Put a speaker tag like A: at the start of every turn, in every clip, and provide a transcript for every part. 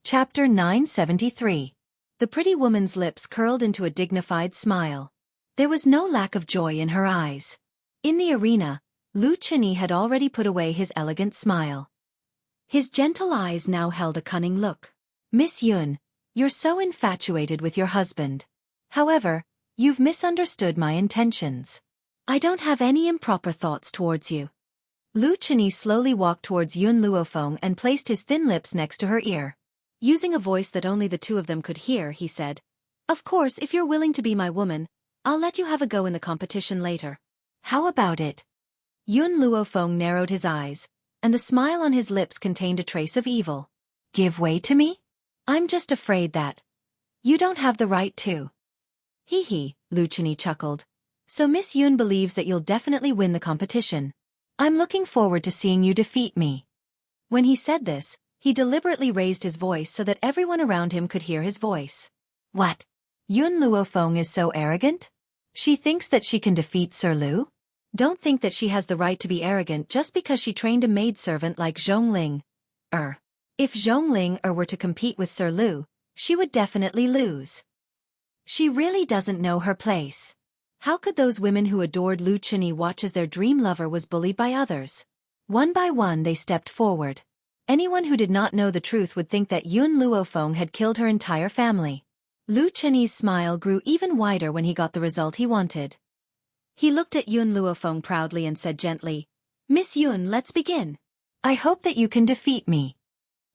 A: Chapter 973. The pretty woman's lips curled into a dignified smile. There was no lack of joy in her eyes. In the arena, Lu Chenyi had already put away his elegant smile. His gentle eyes now held a cunning look. Miss Yun, you're so infatuated with your husband. However, you've misunderstood my intentions. I don't have any improper thoughts towards you. Lu Chenyi slowly walked towards Yun Luofeng and placed his thin lips next to her ear. Using a voice that only the two of them could hear, he said, "Of course, if you're willing to be my woman, I'll let you have a go in the competition later. How about it?" Yun Luofeng narrowed his eyes, and the smile on his lips contained a trace of evil. "Give way to me? I'm just afraid that you don't have the right to." Hee, Lu Chenyi chuckled. "So Miss Yun believes that you'll definitely win the competition. I'm looking forward to seeing you defeat me." When he said this, he deliberately raised his voice so that everyone around him could hear his voice. "What? Yun Luofeng is so arrogant? She thinks that she can defeat Sir Lu? Don't think that she has the right to be arrogant just because she trained a maidservant like Zhongling. If Zhongling were to compete with Sir Lu, she would definitely lose. She really doesn't know her place. How could those women who adored Lu Chenyi watch as their dream lover was bullied by others?" One by one they stepped forward. Anyone who did not know the truth would think that Yun Luofeng had killed her entire family. Lu Chenyi's smile grew even wider when he got the result he wanted. He looked at Yun Luofeng proudly and said gently, "Miss Yun, let's begin. I hope that you can defeat me."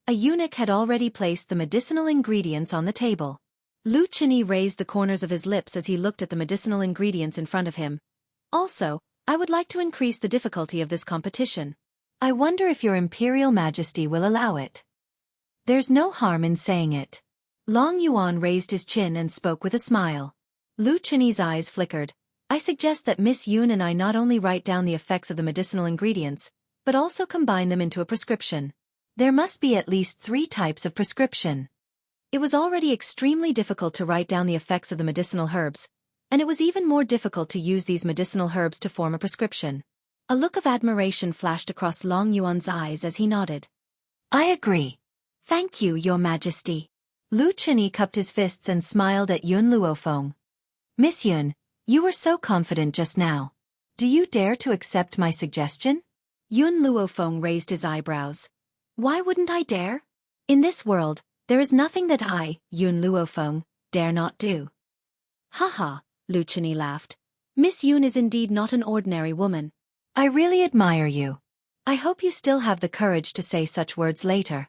A: A eunuch had already placed the medicinal ingredients on the table. Lu Chenyi raised the corners of his lips as he looked at the medicinal ingredients in front of him. "Also, I would like to increase the difficulty of this competition. I wonder if your Imperial Majesty will allow it." "There's no harm in saying it." Long Yuan raised his chin and spoke with a smile. Lu Chenyi's eyes flickered. "I suggest that Miss Yun and I not only write down the effects of the medicinal ingredients, but also combine them into a prescription. There must be at least 3 types of prescription." It was already extremely difficult to write down the effects of the medicinal herbs, and it was even more difficult to use these medicinal herbs to form a prescription. A look of admiration flashed across Long Yuan's eyes as he nodded. "I agree. Thank you, Your Majesty." Lu Chenyi cupped his fists and smiled at Yun Luofeng. "Miss Yun, you were so confident just now. Do you dare to accept my suggestion?" Yun Luofeng raised his eyebrows. "Why wouldn't I dare? In this world, there is nothing that I, Yun Luofeng, dare not do." "Haha," Lu Chenyi laughed. "Miss Yun is indeed not an ordinary woman. I really admire you. I hope you still have the courage to say such words later."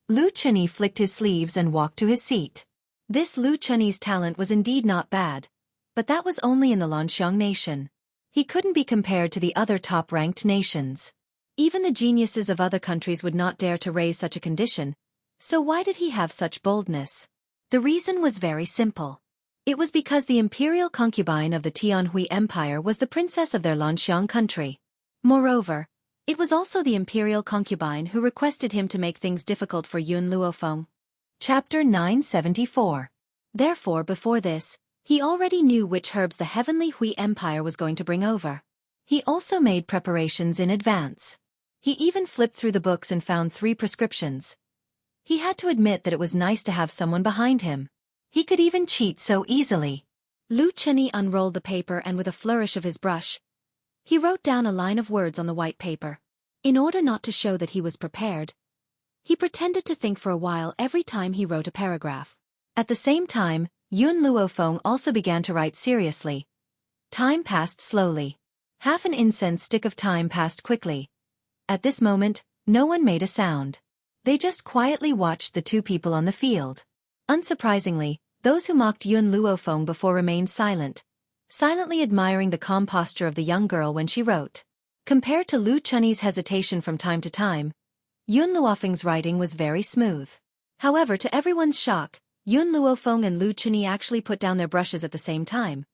A: Lu Chenyi flicked his sleeves and walked to his seat. This Lu Chenyi's talent was indeed not bad, but that was only in the Lanxiang nation. He couldn't be compared to the other top-ranked nations. Even the geniuses of other countries would not dare to raise such a condition, so why did he have such boldness? The reason was very simple. It was because the imperial concubine of the Tianhui Empire was the princess of their Lanxiang country. Moreover, it was also the imperial concubine who requested him to make things difficult for Yun Luofeng. Chapter 974. Therefore, before this, he already knew which herbs the heavenly Hui Empire was going to bring over. He also made preparations in advance. He even flipped through the books and found 3 prescriptions. He had to admit that it was nice to have someone behind him. He could even cheat so easily. Lu Chenyi unrolled the paper and with a flourish of his brush, he wrote down a line of words on the white paper. In order not to show that he was prepared, he pretended to think for a while every time he wrote a paragraph. At the same time, Yun Luofeng also began to write seriously. Time passed slowly. Half an incense stick of time passed quickly. At this moment, no one made a sound. They just quietly watched the 2 people on the field. Unsurprisingly, those who mocked Yun Luofeng before remained silent, silently admiring the calm posture of the young girl when she wrote. Compared to Lu Chenyi's hesitation from time to time, Yun Luofeng's writing was very smooth. However, to everyone's shock, Yun Luofeng and Lu Chenyi actually put down their brushes at the same time.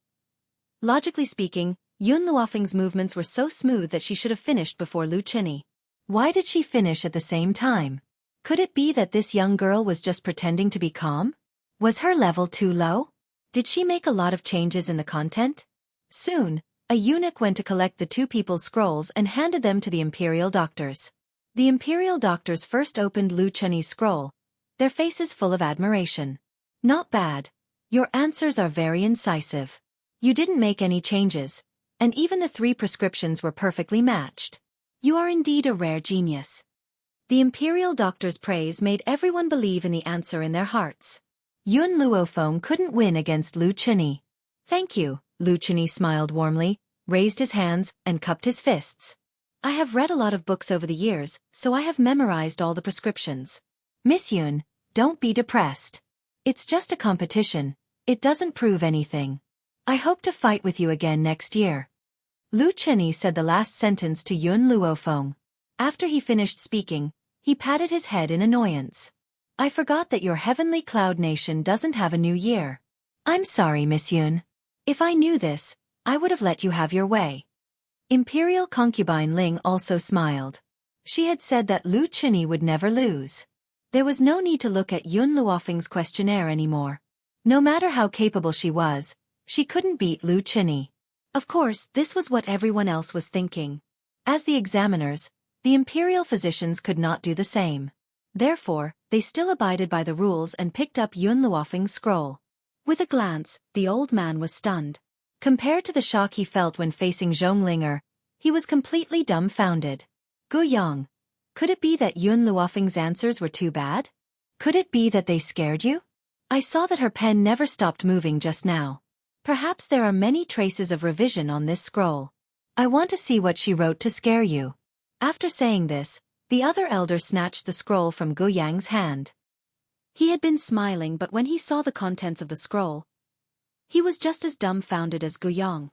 A: Logically speaking, Yun Luofeng's movements were so smooth that she should have finished before Lu Chenyi. Why did she finish at the same time? Could it be that this young girl was just pretending to be calm? Was her level too low? Did she make a lot of changes in the content? Soon, a eunuch went to collect the 2 people's scrolls and handed them to the imperial doctors. The imperial doctors first opened Lu Chenyi's scroll, their faces full of admiration. Not bad. Your answers are very incisive. You didn't make any changes, and even the 3 prescriptions were perfectly matched. You are indeed a rare genius. The imperial doctor's praise made everyone believe in the answer in their hearts. Yun Luofeng couldn't win against Lu Chenyi. Thank you, Lu Chenyi smiled warmly, raised his hands, and cupped his fists. I have read a lot of books over the years, so I have memorized all the prescriptions. Miss Yun, don't be depressed. It's just a competition. It doesn't prove anything. I hope to fight with you again next year. Lu Chenyi said the last sentence to Yun Luofeng. After he finished speaking, he patted his head in annoyance. I forgot that your heavenly cloud nation doesn't have a new year. I'm sorry, Miss Yun. If I knew this, I would have let you have your way. Imperial concubine Ling also smiled. She had said that Lu Chenyi would never lose. There was no need to look at Yun Luofeng's questionnaire anymore. No matter how capable she was, she couldn't beat Lu Chenyi. Of course, this was what everyone else was thinking. As the examiners, the imperial physicians could not do the same. Therefore, they still abided by the rules and picked up Yun Luofeng's scroll. With a glance, the old man was stunned. Compared to the shock he felt when facing Zhonglinger, he was completely dumbfounded. Gu Yang, could it be that Yun Luofeng's answers were too bad? Could it be that they scared you? I saw that her pen never stopped moving just now. Perhaps there are many traces of revision on this scroll. I want to see what she wrote to scare you. After saying this, the other elder snatched the scroll from Gu Yang's hand. He had been smiling, but when he saw the contents of the scroll, he was just as dumbfounded as Gu Yang.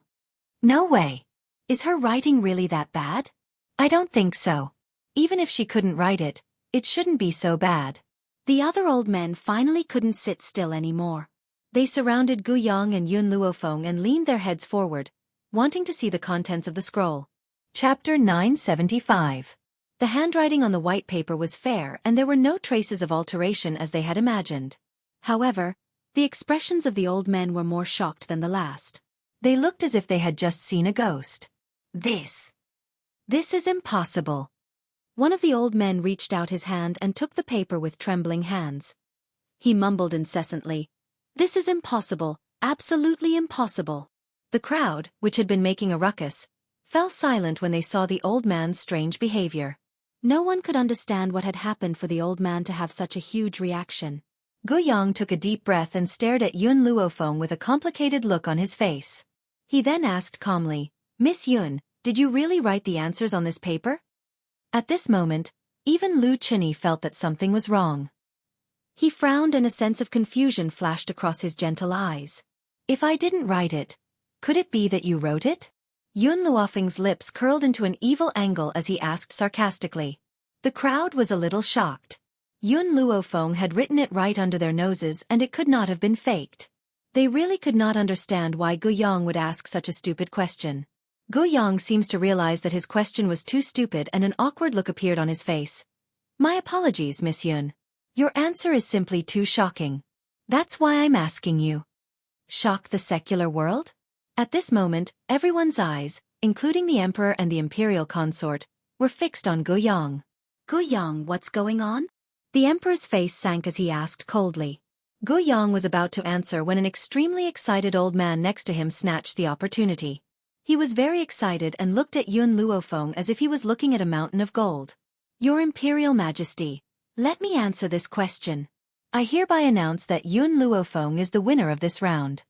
A: No way. Is her writing really that bad? I don't think so. Even if she couldn't write it, it shouldn't be so bad. The other old men finally couldn't sit still anymore. They surrounded Gu Yang and Yun Luofeng and leaned their heads forward, wanting to see the contents of the scroll. Chapter 975. The handwriting on the white paper was fair and there were no traces of alteration as they had imagined. However, the expressions of the old men were more shocked than the last. They looked as if they had just seen a ghost. This is impossible. One of the old men reached out his hand and took the paper with trembling hands. He mumbled incessantly, "This is impossible, absolutely impossible." The crowd, which had been making a ruckus, fell silent when they saw the old man's strange behavior. No one could understand what had happened for the old man to have such a huge reaction. Gu Yang took a deep breath and stared at Yun Luofeng with a complicated look on his face. He then asked calmly, "Miss Yun, did you really write the answers on this paper?" At this moment, even Lu Chenyi felt that something was wrong. He frowned and a sense of confusion flashed across his gentle eyes. "If I didn't write it, could it be that you wrote it?" Yun Luofeng's lips curled into an evil angle as he asked sarcastically. The crowd was a little shocked. Yun Luofeng had written it right under their noses and it could not have been faked. They really could not understand why Gu Yang would ask such a stupid question. Gu Yang seems to realize that his question was too stupid and an awkward look appeared on his face. "My apologies, Miss Yun. Your answer is simply too shocking. That's why I'm asking you." Shock the secular world? At this moment, everyone's eyes, including the emperor and the imperial consort, were fixed on Gu Yang. "Gu Yang, what's going on?" The emperor's face sank as he asked coldly. Gu Yang was about to answer when an extremely excited old man next to him snatched the opportunity. He was very excited and looked at Yun Luofeng as if he was looking at a mountain of gold. "Your Imperial Majesty, let me answer this question. I hereby announce that Yun Luofeng is the winner of this round."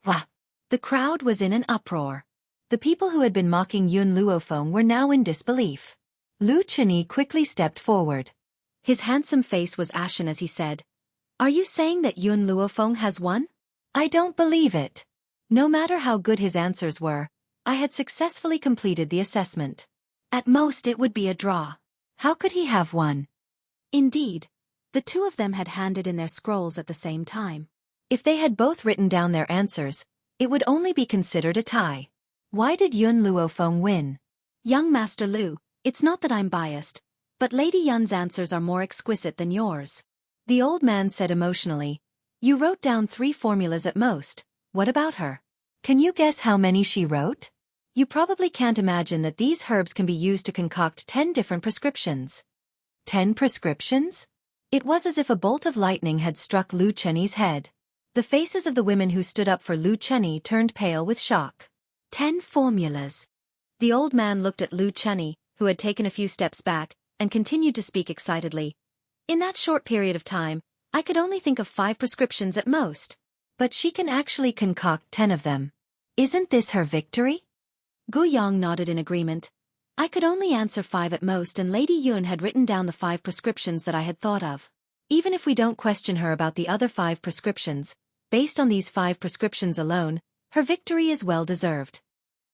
A: Wah! The crowd was in an uproar. The people who had been mocking Yun Luofeng were now in disbelief. Lu Chenyi quickly stepped forward. His handsome face was ashen as he said, "Are you saying that Yun Luofeng has won? I don't believe it. No matter how good his answers were, I had successfully completed the assessment. At most it would be a draw. How could he have won?" Indeed, the two of them had handed in their scrolls at the same time. If they had both written down their answers, it would only be considered a tie. Why did Yun Luofeng win? "Young Master Lu, it's not that I'm biased, but Lady Yun's answers are more exquisite than yours." The old man said emotionally, "You wrote down 3 formulas at most. What about her? Can you guess how many she wrote? You probably can't imagine that these herbs can be used to concoct 10 different prescriptions." 10 prescriptions? It was as if a bolt of lightning had struck Lu Chenyi's head. The faces of the women who stood up for Lu Chenyi turned pale with shock. 10 formulas. The old man looked at Lu Chenyi, who had taken a few steps back, and continued to speak excitedly. In that short period of time, I could only think of 5 prescriptions at most. But she can actually concoct 10 of them. Isn't this her victory? Gu Yang nodded in agreement. I could only answer 5 at most, and Lady Yun had written down the 5 prescriptions that I had thought of. Even if we don't question her about the other 5 prescriptions, based on these 5 prescriptions alone, her victory is well deserved.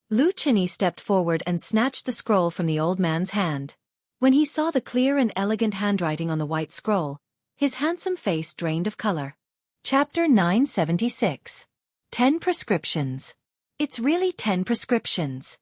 A: Lu Chenyi stepped forward and snatched the scroll from the old man's hand. When he saw the clear and elegant handwriting on the white scroll, his handsome face drained of color. Chapter 976. 10 prescriptions. It's really 10 prescriptions.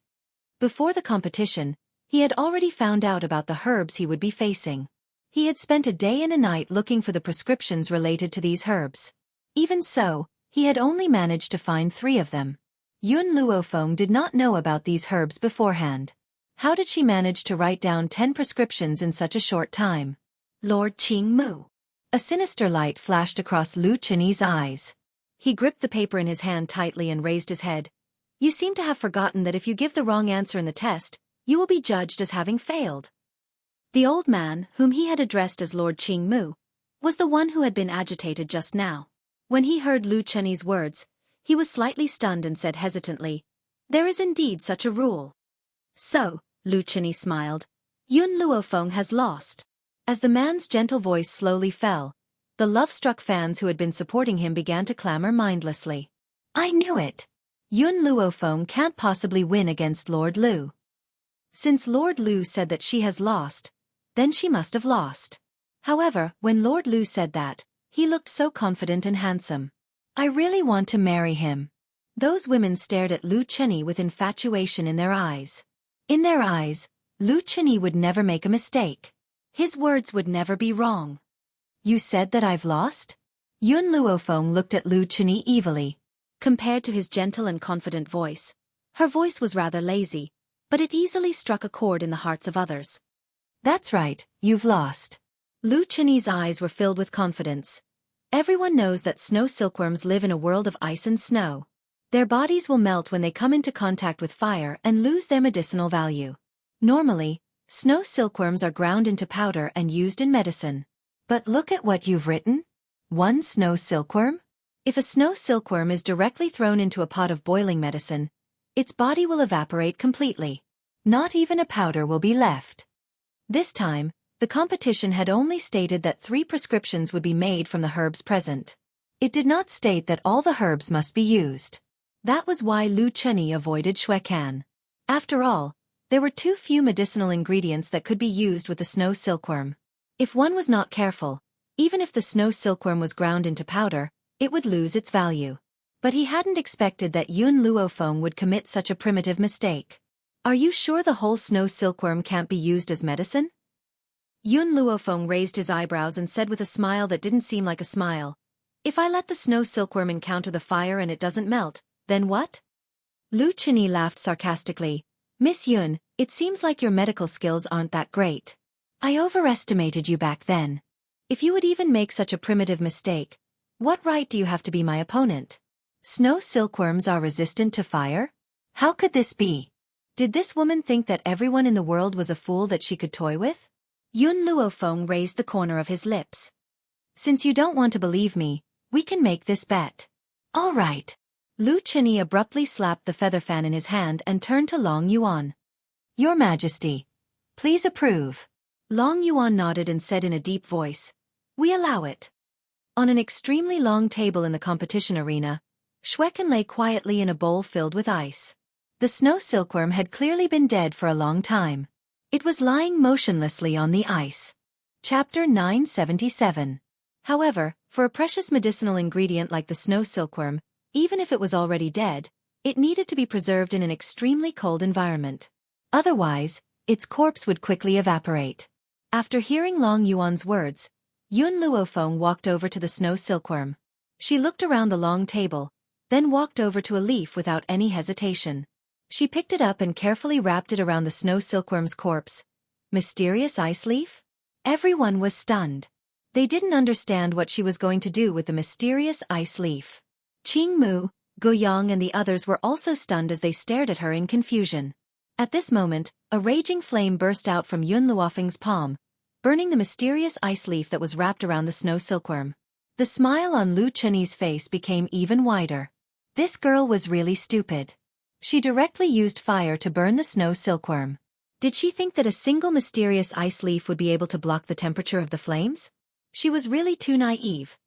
A: Before the competition, he had already found out about the herbs he would be facing. He had spent a day and a night looking for the prescriptions related to these herbs. Even so, he had only managed to find 3 of them. Yun Luofeng did not know about these herbs beforehand. How did she manage to write down 10 prescriptions in such a short time? Lord Qingmu. A sinister light flashed across Lu Chenyi's eyes. He gripped the paper in his hand tightly and raised his head. You seem to have forgotten that if you give the wrong answer in the test, you will be judged as having failed. The old man, whom he had addressed as Lord Qingmu, was the one who had been agitated just now. When he heard Lu Chenyi's words, he was slightly stunned and said hesitantly, There is indeed such a rule. So, Lu Chenyi smiled, Yun Luofeng has lost. As the man's gentle voice slowly fell, the love-struck fans who had been supporting him began to clamor mindlessly. I knew it. Yun Luofeng can't possibly win against Lord Lu. Since Lord Lu said that she has lost, then she must have lost. However, when Lord Lu said that, he looked so confident and handsome. I really want to marry him. Those women stared at Lu Chenyi with infatuation in their eyes. In their eyes, Lu Chenyi would never make a mistake. His words would never be wrong. You said that I've lost? Yun Luofeng looked at Lu Chenyi evilly. Compared to his gentle and confident voice, her voice was rather lazy, but it easily struck a chord in the hearts of others. That's right, you've lost. Lu Chenyi's eyes were filled with confidence. Everyone knows that snow silkworms live in a world of ice and snow. Their bodies will melt when they come into contact with fire and lose their medicinal value. Normally, snow silkworms are ground into powder and used in medicine. But look at what you've written. 1 snow silkworm? If a snow silkworm is directly thrown into a pot of boiling medicine, its body will evaporate completely. Not even a powder will be left. This time, the competition had only stated that 3 prescriptions would be made from the herbs present. It did not state that all the herbs must be used. That was why Lu Chenyi avoided Shuekan. After all, there were too few medicinal ingredients that could be used with the snow silkworm. If one was not careful, even if the snow silkworm was ground into powder, it would lose its value. But he hadn't expected that Yun Luofeng would commit such a primitive mistake. Are you sure the whole snow silkworm can't be used as medicine? Yun Luofeng raised his eyebrows and said with a smile that didn't seem like a smile, If I let the snow silkworm encounter the fire and it doesn't melt, then what? Lu Chenyi laughed sarcastically. Miss Yun, it seems like your medical skills aren't that great. I overestimated you back then. If you would even make such a primitive mistake, what right do you have to be my opponent? Snow silkworms are resistant to fire? How could this be? Did this woman think that everyone in the world was a fool that she could toy with? Yun Luofeng raised the corner of his lips. Since you don't want to believe me, we can make this bet. All right. Lu Chenyi abruptly slapped the feather fan in his hand and turned to Long Yuan. Your Majesty, please approve. Long Yuan nodded and said in a deep voice, We allow it. On an extremely long table in the competition arena, Shuekan lay quietly in a bowl filled with ice. The snow silkworm had clearly been dead for a long time. It was lying motionlessly on the ice. Chapter 977. However, for a precious medicinal ingredient like the snow silkworm, even if it was already dead, it needed to be preserved in an extremely cold environment. Otherwise, its corpse would quickly evaporate. After hearing Long Yuan's words, Yun Luofeng walked over to the snow silkworm. She looked around the long table, then walked over to a leaf without any hesitation. She picked it up and carefully wrapped it around the snow silkworm's corpse. Mysterious ice leaf? Everyone was stunned. They didn't understand what she was going to do with the mysterious ice leaf. Qing Mu, Guoyang and the others were also stunned as they stared at her in confusion. At this moment, a raging flame burst out from Yun Luofeng's palm, burning the mysterious ice leaf that was wrapped around the snow silkworm. The smile on Lu Chenyi's face became even wider. This girl was really stupid. She directly used fire to burn the snow silkworm. Did she think that a single mysterious ice leaf would be able to block the temperature of the flames? She was really too naive.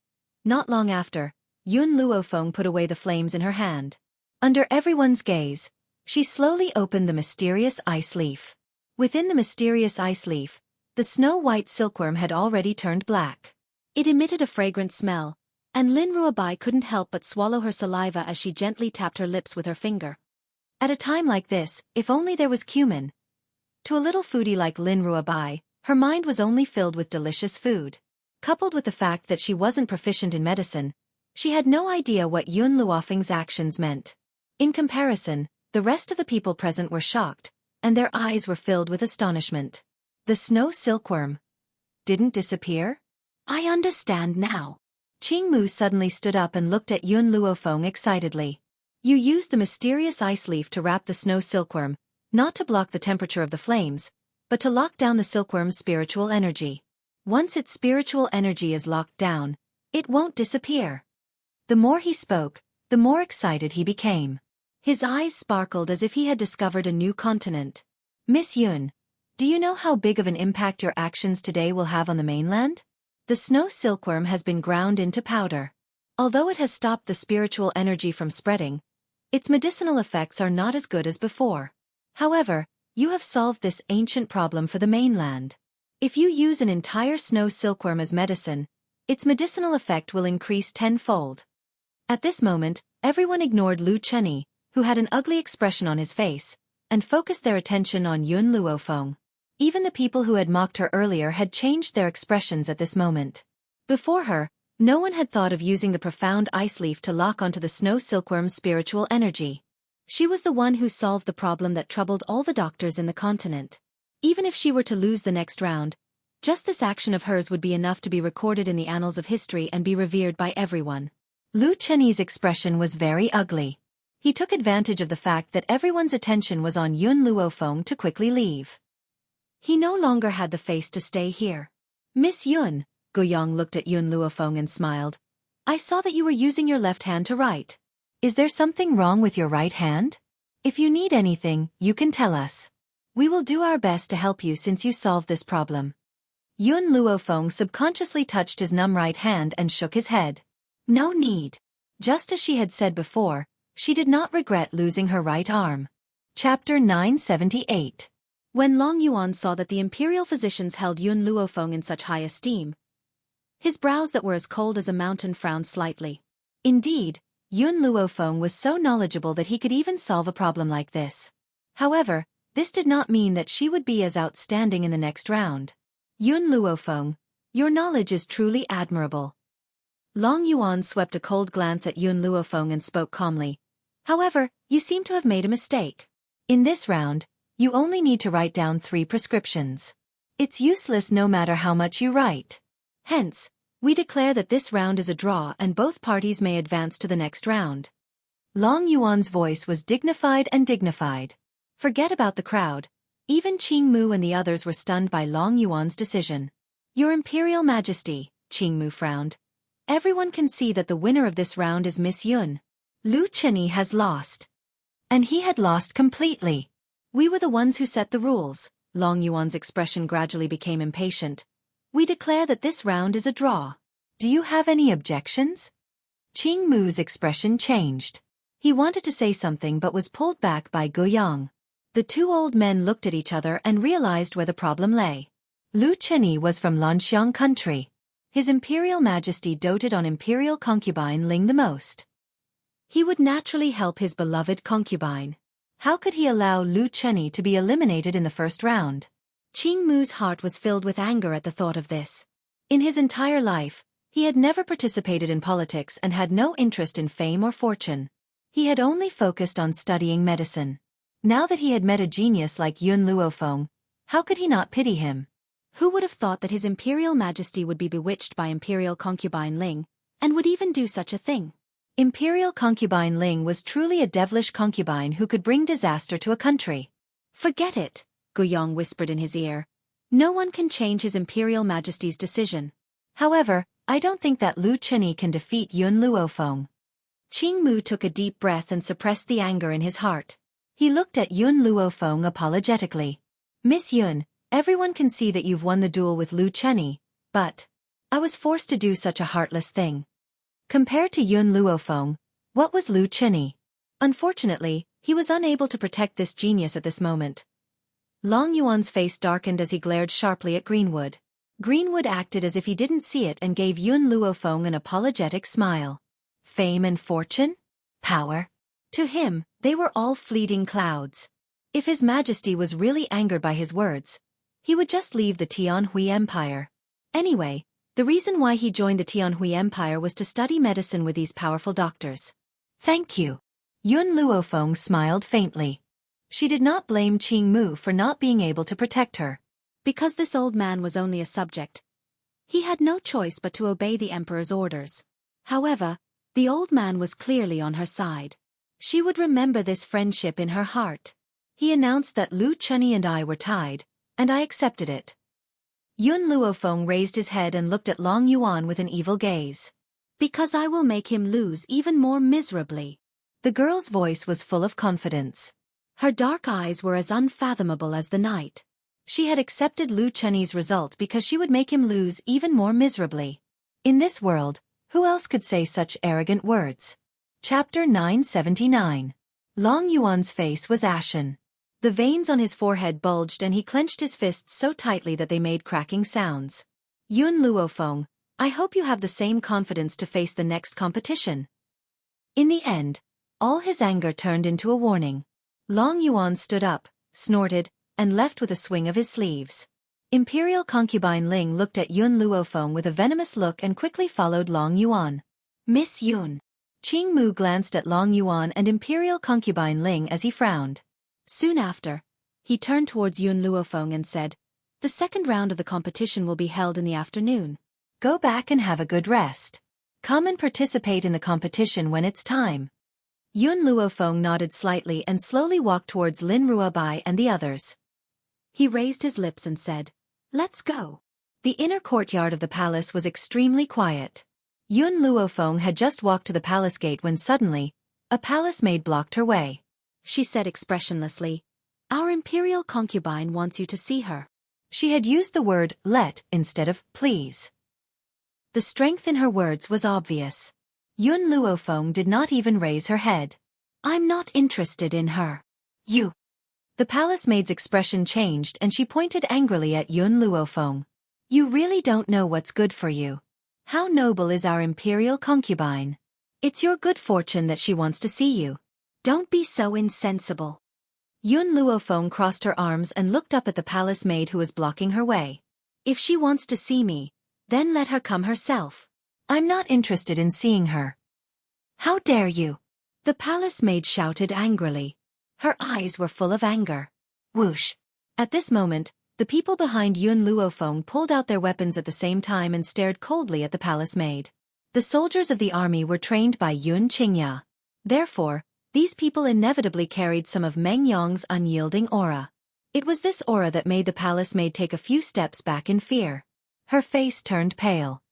A: Not long after, Yun Luofeng put away the flames in her hand. Under everyone's gaze, she slowly opened the mysterious ice leaf. Within the mysterious ice leaf, the snow-white silkworm had already turned black. It emitted a fragrant smell, and Lin Ruobai couldn't help but swallow her saliva as she gently tapped her lips with her finger. At a time like this, if only there was cumin. To a little foodie like Lin Ruobai, her mind was only filled with delicious food. Coupled with the fact that she wasn't proficient in medicine, she had no idea what Yun Luofeng's actions meant. In comparison, the rest of the people present were shocked, and their eyes were filled with astonishment. The snow silkworm didn't disappear? I understand now. Qing Mu suddenly stood up and looked at Yun Luofeng excitedly. You used the mysterious ice leaf to wrap the snow silkworm, not to block the temperature of the flames, but to lock down the silkworm's spiritual energy. Once its spiritual energy is locked down, it won't disappear. The more he spoke, the more excited he became. His eyes sparkled as if he had discovered a new continent. Miss Yun, do you know how big of an impact your actions today will have on the mainland? The snow silkworm has been ground into powder. Although it has stopped the spiritual energy from spreading, its medicinal effects are not as good as before. However, you have solved this ancient problem for the mainland. If you use an entire snow silkworm as medicine, its medicinal effect will increase tenfold. At this moment, everyone ignored Lu Chenyi, who had an ugly expression on his face, and focused their attention on Yun Luofeng. Even the people who had mocked her earlier had changed their expressions at this moment. Before her, no one had thought of using the profound ice leaf to lock onto the snow silkworm's spiritual energy. She was the one who solved the problem that troubled all the doctors in the continent. Even if she were to lose the next round, just this action of hers would be enough to be recorded in the annals of history and be revered by everyone. Lu Chenyi's expression was very ugly. He took advantage of the fact that everyone's attention was on Yun Luofeng to quickly leave. He no longer had the face to stay here. Miss Yun, Guoyang looked at Yun Luofeng and smiled. I saw that you were using your left hand to write. Is there something wrong with your right hand? If you need anything, you can tell us. We will do our best to help you since you solved this problem. Yun Luofeng subconsciously touched his numb right hand and shook his head. No need. Just as she had said before, she did not regret losing her right arm. Chapter 978. When Long Yuan saw that the imperial physicians held Yun Luofeng in such high esteem, his brows that were as cold as a mountain frowned slightly. Indeed, Yun Luofeng was so knowledgeable that he could even solve a problem like this. However, this did not mean that she would be as outstanding in the next round. Yun Luofeng, your knowledge is truly admirable. Long Yuan swept a cold glance at Yun Luofeng and spoke calmly. However, you seem to have made a mistake. In this round, you only need to write down 3 prescriptions. It's useless no matter how much you write. Hence, we declare that this round is a draw and both parties may advance to the next round. Long Yuan's voice was dignified and dignified. Forget about the crowd. Even Qing Mu and the others were stunned by Long Yuan's decision. Your Imperial Majesty, Qing Mu frowned. Everyone can see that the winner of this round is Miss Yun. Lu Chenyi has lost. And he had lost completely. We were the ones who set the rules. Long Yuan's expression gradually became impatient. We declare that this round is a draw. Do you have any objections? Qing Mu's expression changed. He wanted to say something but was pulled back by Guoyang. The 2 old men looked at each other and realized where the problem lay. Lu Chenyi was from Lanxiang country. His Imperial Majesty doted on Imperial concubine Ling the most. He would naturally help his beloved concubine. How could he allow Lu Chenyi to be eliminated in the first round? Qing Mu's heart was filled with anger at the thought of this. In his entire life, he had never participated in politics and had no interest in fame or fortune. He had only focused on studying medicine. Now that he had met a genius like Yun Luofeng, how could he not pity him? Who would have thought that His Imperial Majesty would be bewitched by Imperial Concubine Ling, and would even do such a thing? Imperial Concubine Ling was truly a devilish concubine who could bring disaster to a country. Forget it, Guiyang whispered in his ear. No one can change His Imperial Majesty's decision. However, I don't think that Lu Chenyi can defeat Yun Luofeng. Qing Mu took a deep breath and suppressed the anger in his heart. He looked at Yun Luofeng apologetically. Miss Yun, everyone can see that you've won the duel with Lu Chenyi, but I was forced to do such a heartless thing. Compared to Yun Luofeng, what was Lu Chenyi? Unfortunately, he was unable to protect this genius at this moment. Long Yuan's face darkened as he glared sharply at Greenwood. Greenwood acted as if he didn't see it and gave Yun Luofeng an apologetic smile. Fame and fortune? Power? To him, they were all fleeting clouds. If His Majesty was really angered by his words, he would just leave the Tianhui Empire. Anyway, the reason why he joined the Tianhui Empire was to study medicine with these powerful doctors. Thank you. Yun Luofeng smiled faintly. She did not blame Qing Mu for not being able to protect her. Because this old man was only a subject, he had no choice but to obey the emperor's orders. However, the old man was clearly on her side. She would remember this friendship in her heart. He announced that Lu Chenyi and I were tied, and I accepted it. Yun Luofeng raised his head and looked at Long Yuan with an evil gaze. Because I will make him lose even more miserably. The girl's voice was full of confidence. Her dark eyes were as unfathomable as the night. She had accepted Lu Chenyi's result because she would make him lose even more miserably. In this world, who else could say such arrogant words? Chapter 979. Long Yuan's face was ashen. The veins on his forehead bulged and he clenched his fists so tightly that they made cracking sounds. Yun Luofeng, I hope you have the same confidence to face the next competition. In the end, all his anger turned into a warning. Long Yuan stood up, snorted, and left with a swing of his sleeves. Imperial Concubine Ling looked at Yun Luofeng with a venomous look and quickly followed Long Yuan. Miss Yun. Qing Mu glanced at Long Yuan and Imperial Concubine Ling as he frowned. Soon after, he turned towards Yun Luofeng and said, The second round of the competition will be held in the afternoon. Go back and have a good rest. Come and participate in the competition when it's time. Yun Luofeng nodded slightly and slowly walked towards Lin Ruobai and the others. He raised his lips and said, Let's go. The inner courtyard of the palace was extremely quiet. Yun Luofeng had just walked to the palace gate when suddenly, a palace maid blocked her way. She said expressionlessly, Our imperial concubine wants you to see her. She had used the word let instead of please. The strength in her words was obvious. Yun Luofeng did not even raise her head. I'm not interested in her. You. The palace maid's expression changed and she pointed angrily at Yun Luofeng. You really don't know what's good for you. How noble is our imperial concubine. It's your good fortune that she wants to see you. Don't be so insensible. Yun Luofeng crossed her arms and looked up at the palace maid who was blocking her way. If she wants to see me, then let her come herself. I'm not interested in seeing her. How dare you? The palace maid shouted angrily. Her eyes were full of anger. Whoosh. At this moment, the people behind Yun Luofeng pulled out their weapons at the same time and stared coldly at the palace maid. The soldiers of the army were trained by Yun Qingya. Therefore, these people inevitably carried some of Meng Yong's unyielding aura. It was this aura that made the palace maid take a few steps back in fear. Her face turned pale.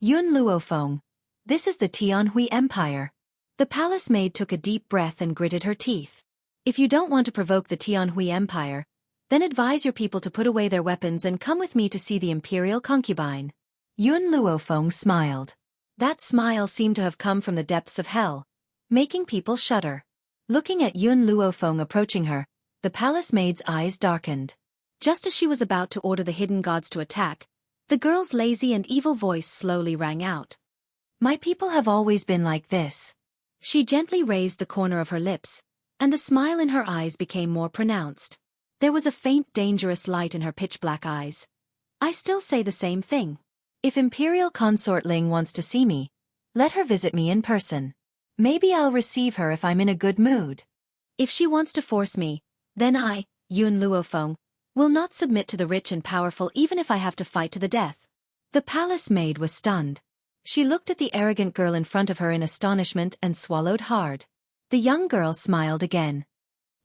A: Yun Luofeng, this is the Tianhui Empire. The palace maid took a deep breath and gritted her teeth. If you don't want to provoke the Tianhui Empire, then advise your people to put away their weapons and come with me to see the imperial concubine. Yun Luofeng smiled. That smile seemed to have come from the depths of hell, making people shudder. Looking at Yun Luofeng approaching her, the palace maid's eyes darkened. Just as she was about to order the hidden gods to attack, the girl's lazy and evil voice slowly rang out. My people have always been like this. She gently raised the corner of her lips, and the smile in her eyes became more pronounced. There was a faint dangerous light in her pitch-black eyes. I still say the same thing. If Imperial Consort Ling wants to see me, let her visit me in person. Maybe I'll receive her if I'm in a good mood. If she wants to force me, then I, Yun Luofeng, Will not submit to the rich and powerful even if I have to fight to the death. The palace maid was stunned. She looked at the arrogant girl in front of her in astonishment and swallowed hard. The young girl smiled again.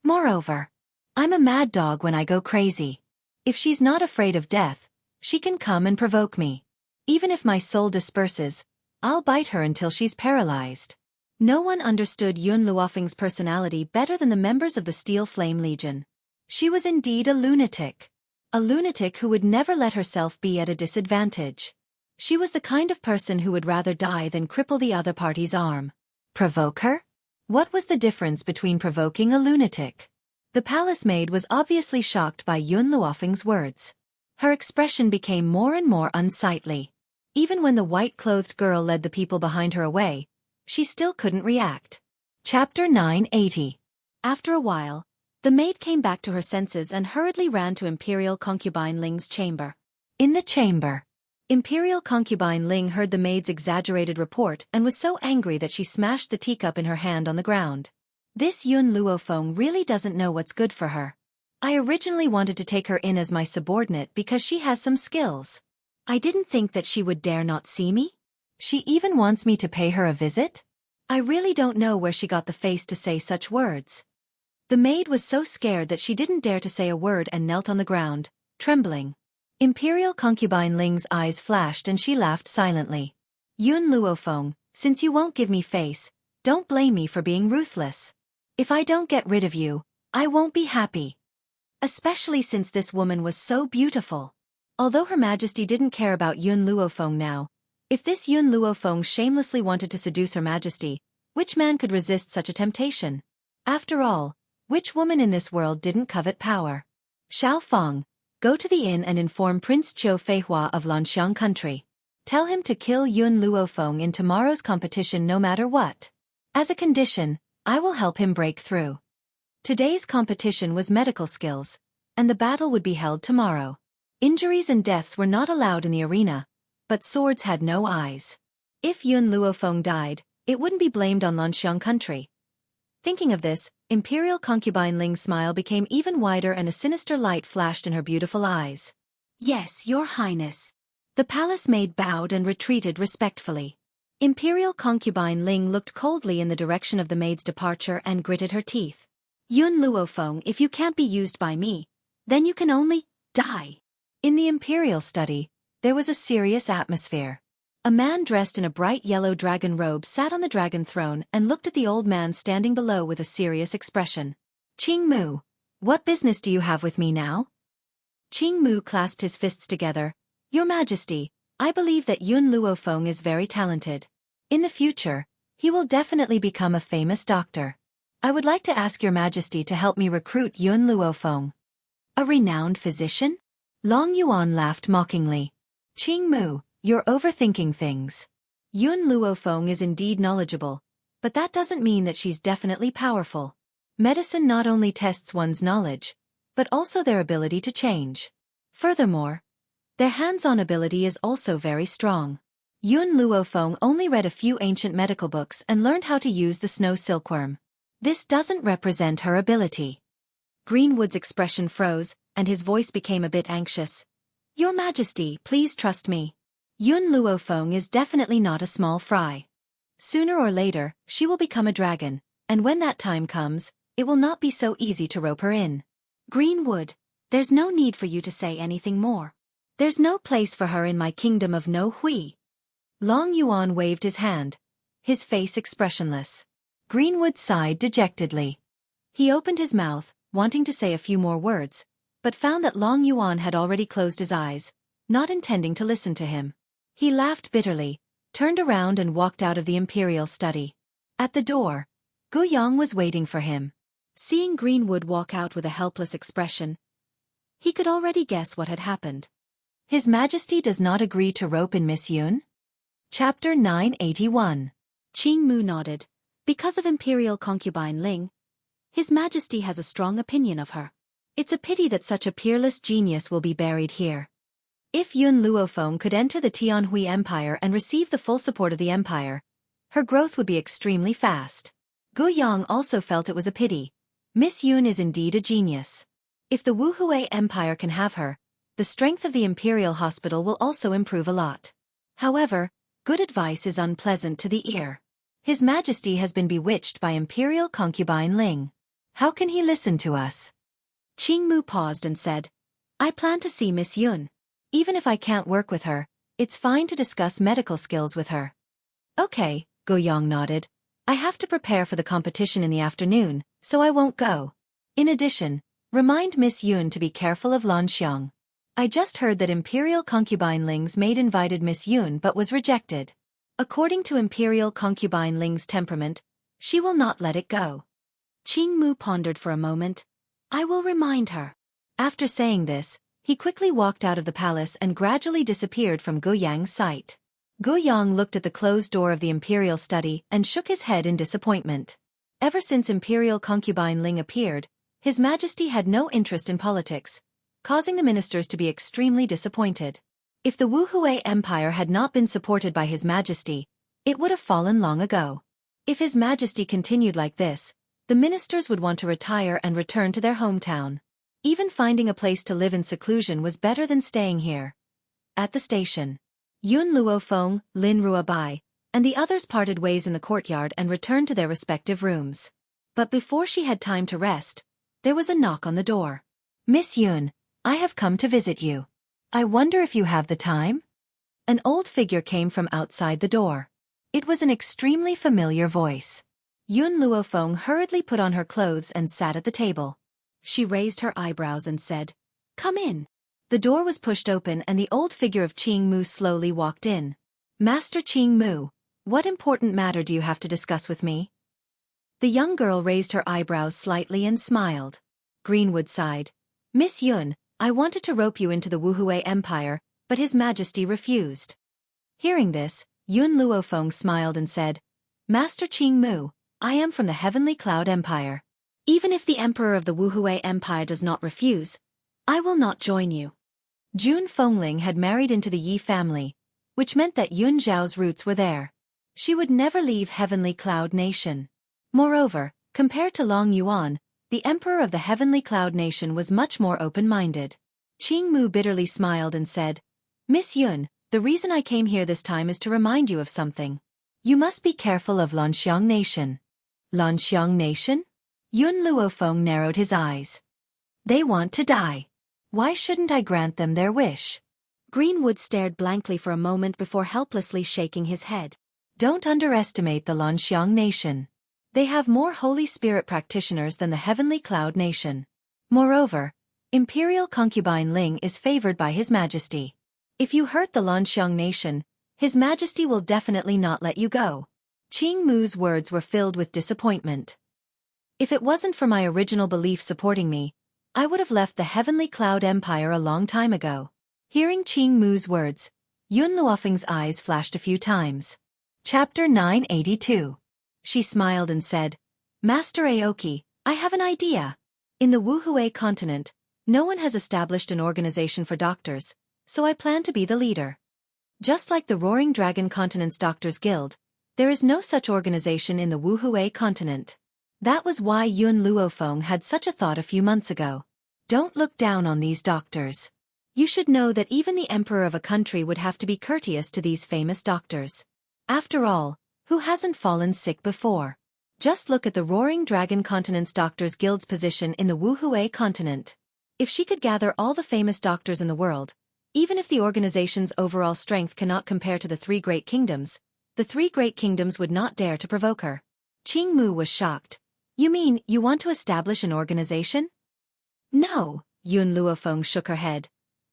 A: Moreover, I'm a mad dog when I go crazy. If she's not afraid of death, she can come and provoke me. Even if my soul disperses, I'll bite her until she's paralyzed. No one understood Yun Luofeng's personality better than the members of the Steel Flame Legion. She was indeed a lunatic. A lunatic who would never let herself be at a disadvantage. She was the kind of person who would rather die than cripple the other party's arm. Provoke her? What was the difference between provoking a lunatic? The palace maid was obviously shocked by Yun Luofeng's words. Her expression became more and more unsightly. Even when the white-clothed girl led the people behind her away, she still couldn't react. Chapter 980. After a while, the maid came back to her senses and hurriedly ran to Imperial Concubine Ling's chamber. In the chamber, Imperial Concubine Ling heard the maid's exaggerated report and was so angry that she smashed the teacup in her hand on the ground. This Yun Luofeng really doesn't know what's good for her. I originally wanted to take her in as my subordinate because she has some skills. I didn't think that she would dare not see me. She even wants me to pay her a visit? I really don't know where she got the face to say such words. The maid was so scared that she didn't dare to say a word and knelt on the ground, trembling. Imperial Concubine Ling's eyes flashed and she laughed silently. Yun Luofeng, since you won't give me face, don't blame me for being ruthless. If I don't get rid of you, I won't be happy. Especially since this woman was so beautiful. Although Her Majesty didn't care about Yun Luofeng now, if this Yun Luofeng shamelessly wanted to seduce Her Majesty, which man could resist such a temptation? After all, which woman in this world didn't covet power? Xiao Feng, go to the inn and inform Prince Qiu Feihua of Lanxiang country. Tell him to kill Yun Luofeng in tomorrow's competition no matter what. As a condition, I will help him break through. Today's competition was medical skills, and the battle would be held tomorrow. Injuries and deaths were not allowed in the arena, but swords had no eyes. If Yun Luofeng died, it wouldn't be blamed on Lanxiang country. Thinking of this, Imperial Concubine Ling's smile became even wider and a sinister light flashed in her beautiful eyes. Yes, Your Highness. The palace maid bowed and retreated respectfully. Imperial Concubine Ling looked coldly in the direction of the maid's departure and gritted her teeth. Yun Luofeng, if you can't be used by me, then you can only die. In the Imperial study, there was a serious atmosphere. A man dressed in a bright yellow dragon robe sat on the dragon throne and looked at the old man standing below with a serious expression. Qing Mu, what business do you have with me now? Qing Mu clasped his fists together. Your Majesty, I believe that Yun Luofeng is very talented. In the future, he will definitely become a famous doctor. I would like to ask Your Majesty to help me recruit Yun Luofeng. A renowned physician? Long Yuan laughed mockingly. Qing Mu, you're overthinking things. Yun Luofeng is indeed knowledgeable, but that doesn't mean that she's definitely powerful. Medicine not only tests one's knowledge, but also their ability to change. Furthermore, their hands-on ability is also very strong. Yun Luofeng only read a few ancient medical books and learned how to use the snow silkworm. This doesn't represent her ability. Greenwood's expression froze, and his voice became a bit anxious. Your Majesty, please trust me. Yun Luofeng is definitely not a small fry. Sooner or later, she will become a dragon, and when that time comes, it will not be so easy to rope her in. Greenwood, there's no need for you to say anything more. There's no place for her in my kingdom of No Hui. Long Yuan waved his hand, his face expressionless. Greenwood sighed dejectedly. He opened his mouth, wanting to say a few more words, but found that Long Yuan had already closed his eyes, not intending to listen to him. He laughed bitterly, turned around and walked out of the imperial study. At the door, Gu Yang was waiting for him. Seeing Greenwood walk out with a helpless expression, he could already guess what had happened. His Majesty does not agree to rope in Miss Yun? Chapter 981. Qing Mu nodded. Because of Imperial Concubine Ling, His Majesty has a strong opinion of her. It's a pity that such a peerless genius will be buried here. If Yun Luofeng could enter the Tianhui Empire and receive the full support of the Empire, her growth would be extremely fast. Gu Yang also felt it was a pity. Miss Yun is indeed a genius. If the Wuhui Empire can have her, the strength of the Imperial Hospital will also improve a lot. However, good advice is unpleasant to the ear. His Majesty has been bewitched by Imperial concubine Ling. How can he listen to us? Qingmu paused and said, I plan to see Miss Yun. Even if I can't work with her, it's fine to discuss medical skills with her. Okay, Guoyang nodded. I have to prepare for the competition in the afternoon, so I won't go. In addition, remind Miss Yun to be careful of Lan Xiang. I just heard that Imperial concubine Ling's maid invited Miss Yun but was rejected. According to Imperial concubine Ling's temperament, she will not let it go. Qingmu pondered for a moment. I will remind her. After saying this, he quickly walked out of the palace and gradually disappeared from Guoyang's sight. Guoyang looked at the closed door of the Imperial study and shook his head in disappointment. Ever since Imperial concubine Ling appeared, His Majesty had no interest in politics, causing the ministers to be extremely disappointed. If the Wuhui Empire had not been supported by His Majesty, it would have fallen long ago. If His Majesty continued like this, the ministers would want to retire and return to their hometown. Even finding a place to live in seclusion was better than staying here. At the station, Yun Luofeng, Lin Ruobai, and the others parted ways in the courtyard and returned to their respective rooms. But before she had time to rest, there was a knock on the door. Miss Yun, I have come to visit you. I wonder if you have the time? An old figure came from outside the door. It was an extremely familiar voice. Yun Luofeng hurriedly put on her clothes and sat at the table. She raised her eyebrows and said, Come in. The door was pushed open and the old figure of Qingmu slowly walked in. Master Qingmu, what important matter do you have to discuss with me? The young girl raised her eyebrows slightly and smiled. Greenwood sighed. Miss Yun, I wanted to rope you into the Wuhui Empire, but His Majesty refused. Hearing this, Yun Luofeng smiled and said, Master Qingmu, I am from the Heavenly Cloud Empire. Even if the Emperor of the Wuhui Empire does not refuse, I will not join you. Jun Fengling had married into the Yi family, which meant that Yun Zhao's roots were there. She would never leave Heavenly Cloud Nation. Moreover, compared to Long Yuan, the Emperor of the Heavenly Cloud Nation was much more open-minded. Qingmu bitterly smiled and said, Miss Yun, the reason I came here this time is to remind you of something. You must be careful of Lanxiang Nation. Lanxiang Nation? Yun Luofeng narrowed his eyes. They want to die. Why shouldn't I grant them their wish? Greenwood stared blankly for a moment before helplessly shaking his head. Don't underestimate the Lanxiang Nation. They have more Holy Spirit practitioners than the Heavenly Cloud Nation. Moreover, Imperial concubine Ling is favored by His Majesty. If you hurt the Lanxiang Nation, His Majesty will definitely not let you go. Qingmu's words were filled with disappointment. If it wasn't for my original belief supporting me, I would have left the Heavenly Cloud Empire a long time ago. Hearing Qingmu's words, Yun Luofeng's eyes flashed a few times. Chapter 982. She smiled and said, Master Aoki, I have an idea. In the Wuhui continent, no one has established an organization for doctors, so I plan to be the leader. Just like the Roaring Dragon Continent's Doctors Guild, there is no such organization in the Wuhui continent. That was why Yun Luofeng had such a thought a few months ago. Don't look down on these doctors. You should know that even the emperor of a country would have to be courteous to these famous doctors. After all, who hasn't fallen sick before? Just look at the Roaring Dragon Continent's Doctors Guild's position in the Wuhui continent. If she could gather all the famous doctors in the world, even if the organization's overall strength cannot compare to the Three Great Kingdoms, the Three Great Kingdoms would not dare to provoke her. Qingmu was shocked. You mean you want to establish an organization? No, Yun Luofeng shook her head.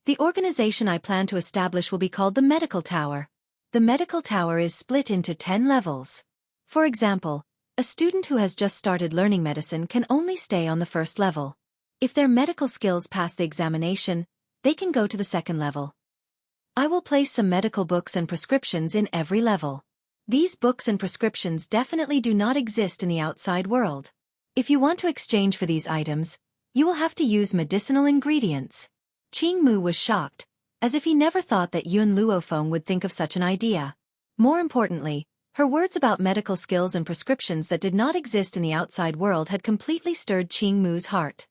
A: The organization I plan to establish will be called the Medical Tower. The Medical Tower is split into 10 levels. For example, a student who has just started learning medicine can only stay on the first level. If their medical skills pass the examination, they can go to the second level. I will place some medical books and prescriptions in every level. These books and prescriptions definitely do not exist in the outside world. If you want to exchange for these items, you will have to use medicinal ingredients. Qingmu was shocked, as if he never thought that Yun Luofeng would think of such an idea. More importantly, her words about medical skills and prescriptions that did not exist in the outside world had completely stirred Qingmu's heart.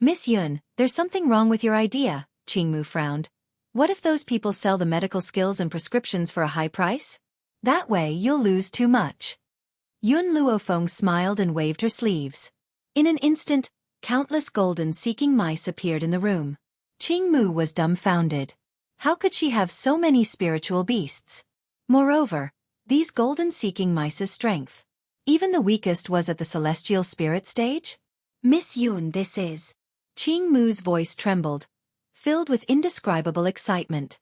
A: Miss Yun, there's something wrong with your idea, Qingmu frowned. What if those people sell the medical skills and prescriptions for a high price? That way you'll lose too much. Yun Luofeng smiled and waved her sleeves. In an instant, countless golden-seeking mice appeared in the room. Qingmu was dumbfounded. How could she have so many spiritual beasts? Moreover, these golden-seeking mice's strength. Even the weakest was at the celestial spirit stage? Miss Yun, this is... Qingmu's voice trembled, filled with indescribable excitement.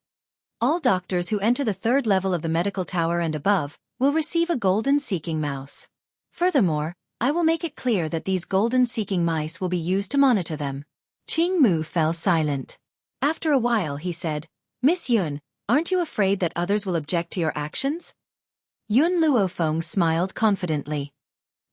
A: All doctors who enter the third level of the medical tower and above will receive a golden-seeking mouse. Furthermore, I will make it clear that these golden-seeking mice will be used to monitor them. Qingmu fell silent. After a while he said, Miss Yun, aren't you afraid that others will object to your actions? Yun Luofeng smiled confidently.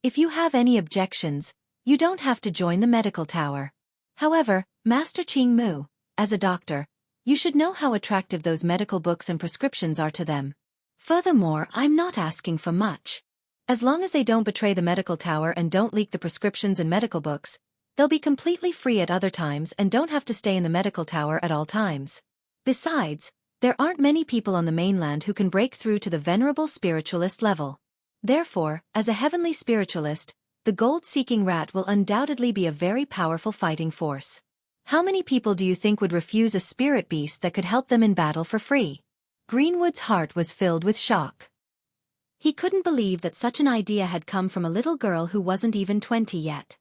A: If you have any objections, you don't have to join the medical tower. However, Master Qingmu, as a doctor, you should know how attractive those medical books and prescriptions are to them. Furthermore, I'm not asking for much. As long as they don't betray the medical tower and don't leak the prescriptions and medical books, they'll be completely free at other times and don't have to stay in the medical tower at all times. Besides, there aren't many people on the mainland who can break through to the venerable spiritualist level. Therefore, as a heavenly spiritualist, the gold-seeking rat will undoubtedly be a very powerful fighting force. How many people do you think would refuse a spirit beast that could help them in battle for free? Greenwood's heart was filled with shock. He couldn't believe that such an idea had come from a little girl who wasn't even 20 yet.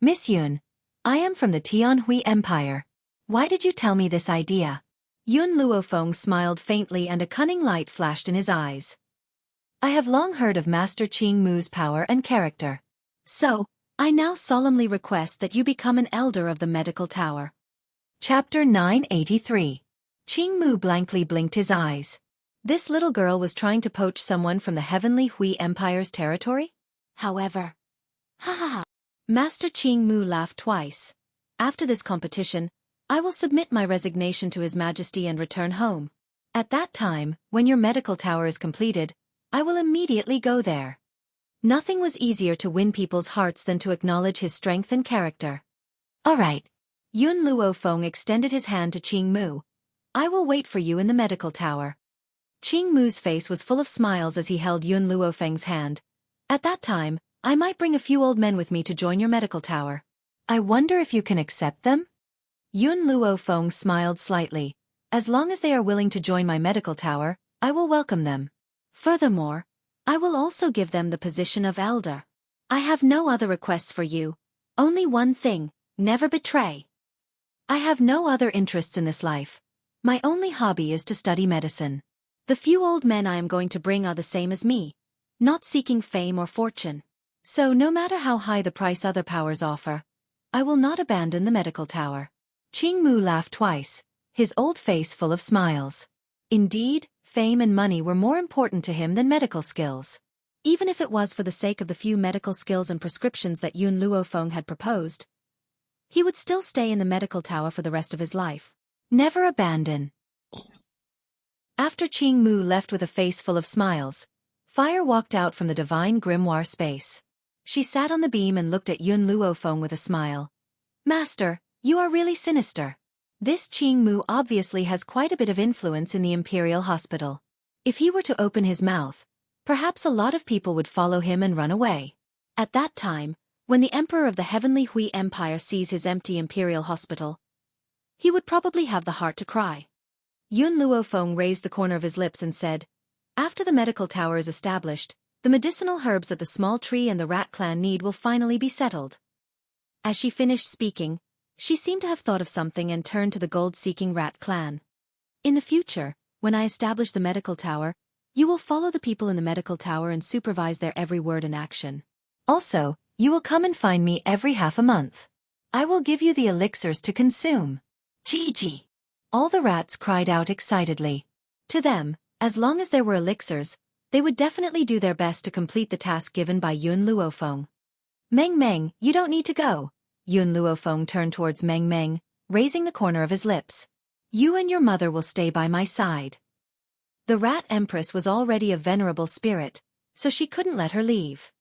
A: Miss Yun, I am from the Tianhui Empire. Why did you tell me this idea? Yun Luofeng smiled faintly and a cunning light flashed in his eyes. I have long heard of Master Qingmu's power and character. So, I now solemnly request that you become an elder of the medical tower. Chapter 983. Qingmu blankly blinked his eyes. This little girl was trying to poach someone from the heavenly Hui Empire's territory? However... Ha ha ha! Master Qingmu laughed twice. After this competition, I will submit my resignation to His Majesty and return home. At that time, when your medical tower is completed, I will immediately go there. Nothing was easier to win people's hearts than to acknowledge his strength and character. All right. Yun Luofeng extended his hand to Qingmu. I will wait for you in the medical tower. Qingmu's face was full of smiles as he held Yun Luofeng's hand. At that time, I might bring a few old men with me to join your medical tower. I wonder if you can accept them? Yun Luofeng smiled slightly. As long as they are willing to join my medical tower, I will welcome them. Furthermore, I will also give them the position of elder. I have no other requests for you. Only one thing, never betray. I have no other interests in this life. My only hobby is to study medicine. The few old men I am going to bring are the same as me, not seeking fame or fortune. So no matter how high the price other powers offer, I will not abandon the medical tower. Qingmu laughed twice, his old face full of smiles. Indeed, fame and money were more important to him than medical skills. Even if it was for the sake of the few medical skills and prescriptions that Yun Luofeng had proposed, he would still stay in the medical tower for the rest of his life. Never abandon. After Qingmu left with a face full of smiles, Fire walked out from the divine grimoire space. She sat on the beam and looked at Yun Luofeng with a smile. Master, you are really sinister. This Qingmu obviously has quite a bit of influence in the Imperial Hospital. If he were to open his mouth, perhaps a lot of people would follow him and run away. At that time, when the Emperor of the Heavenly Hui Empire sees his empty Imperial Hospital, he would probably have the heart to cry. Yun Luofeng raised the corner of his lips and said, After the medical tower is established, the medicinal herbs that the small tree and the rat clan need will finally be settled. As she finished speaking, she seemed to have thought of something and turned to the gold-seeking rat clan. In the future, when I establish the medical tower, you will follow the people in the medical tower and supervise their every word and action. Also, you will come and find me every half a month. I will give you the elixirs to consume. Gigi! All the rats cried out excitedly. To them, as long as there were elixirs, they would definitely do their best to complete the task given by Yun Luofeng. Meng Meng, you don't need to go. Yun Luofeng turned towards Meng Meng, raising the corner of his lips. You and your mother will stay by my side. The Rat Empress was already a venerable spirit, so she couldn't let her leave.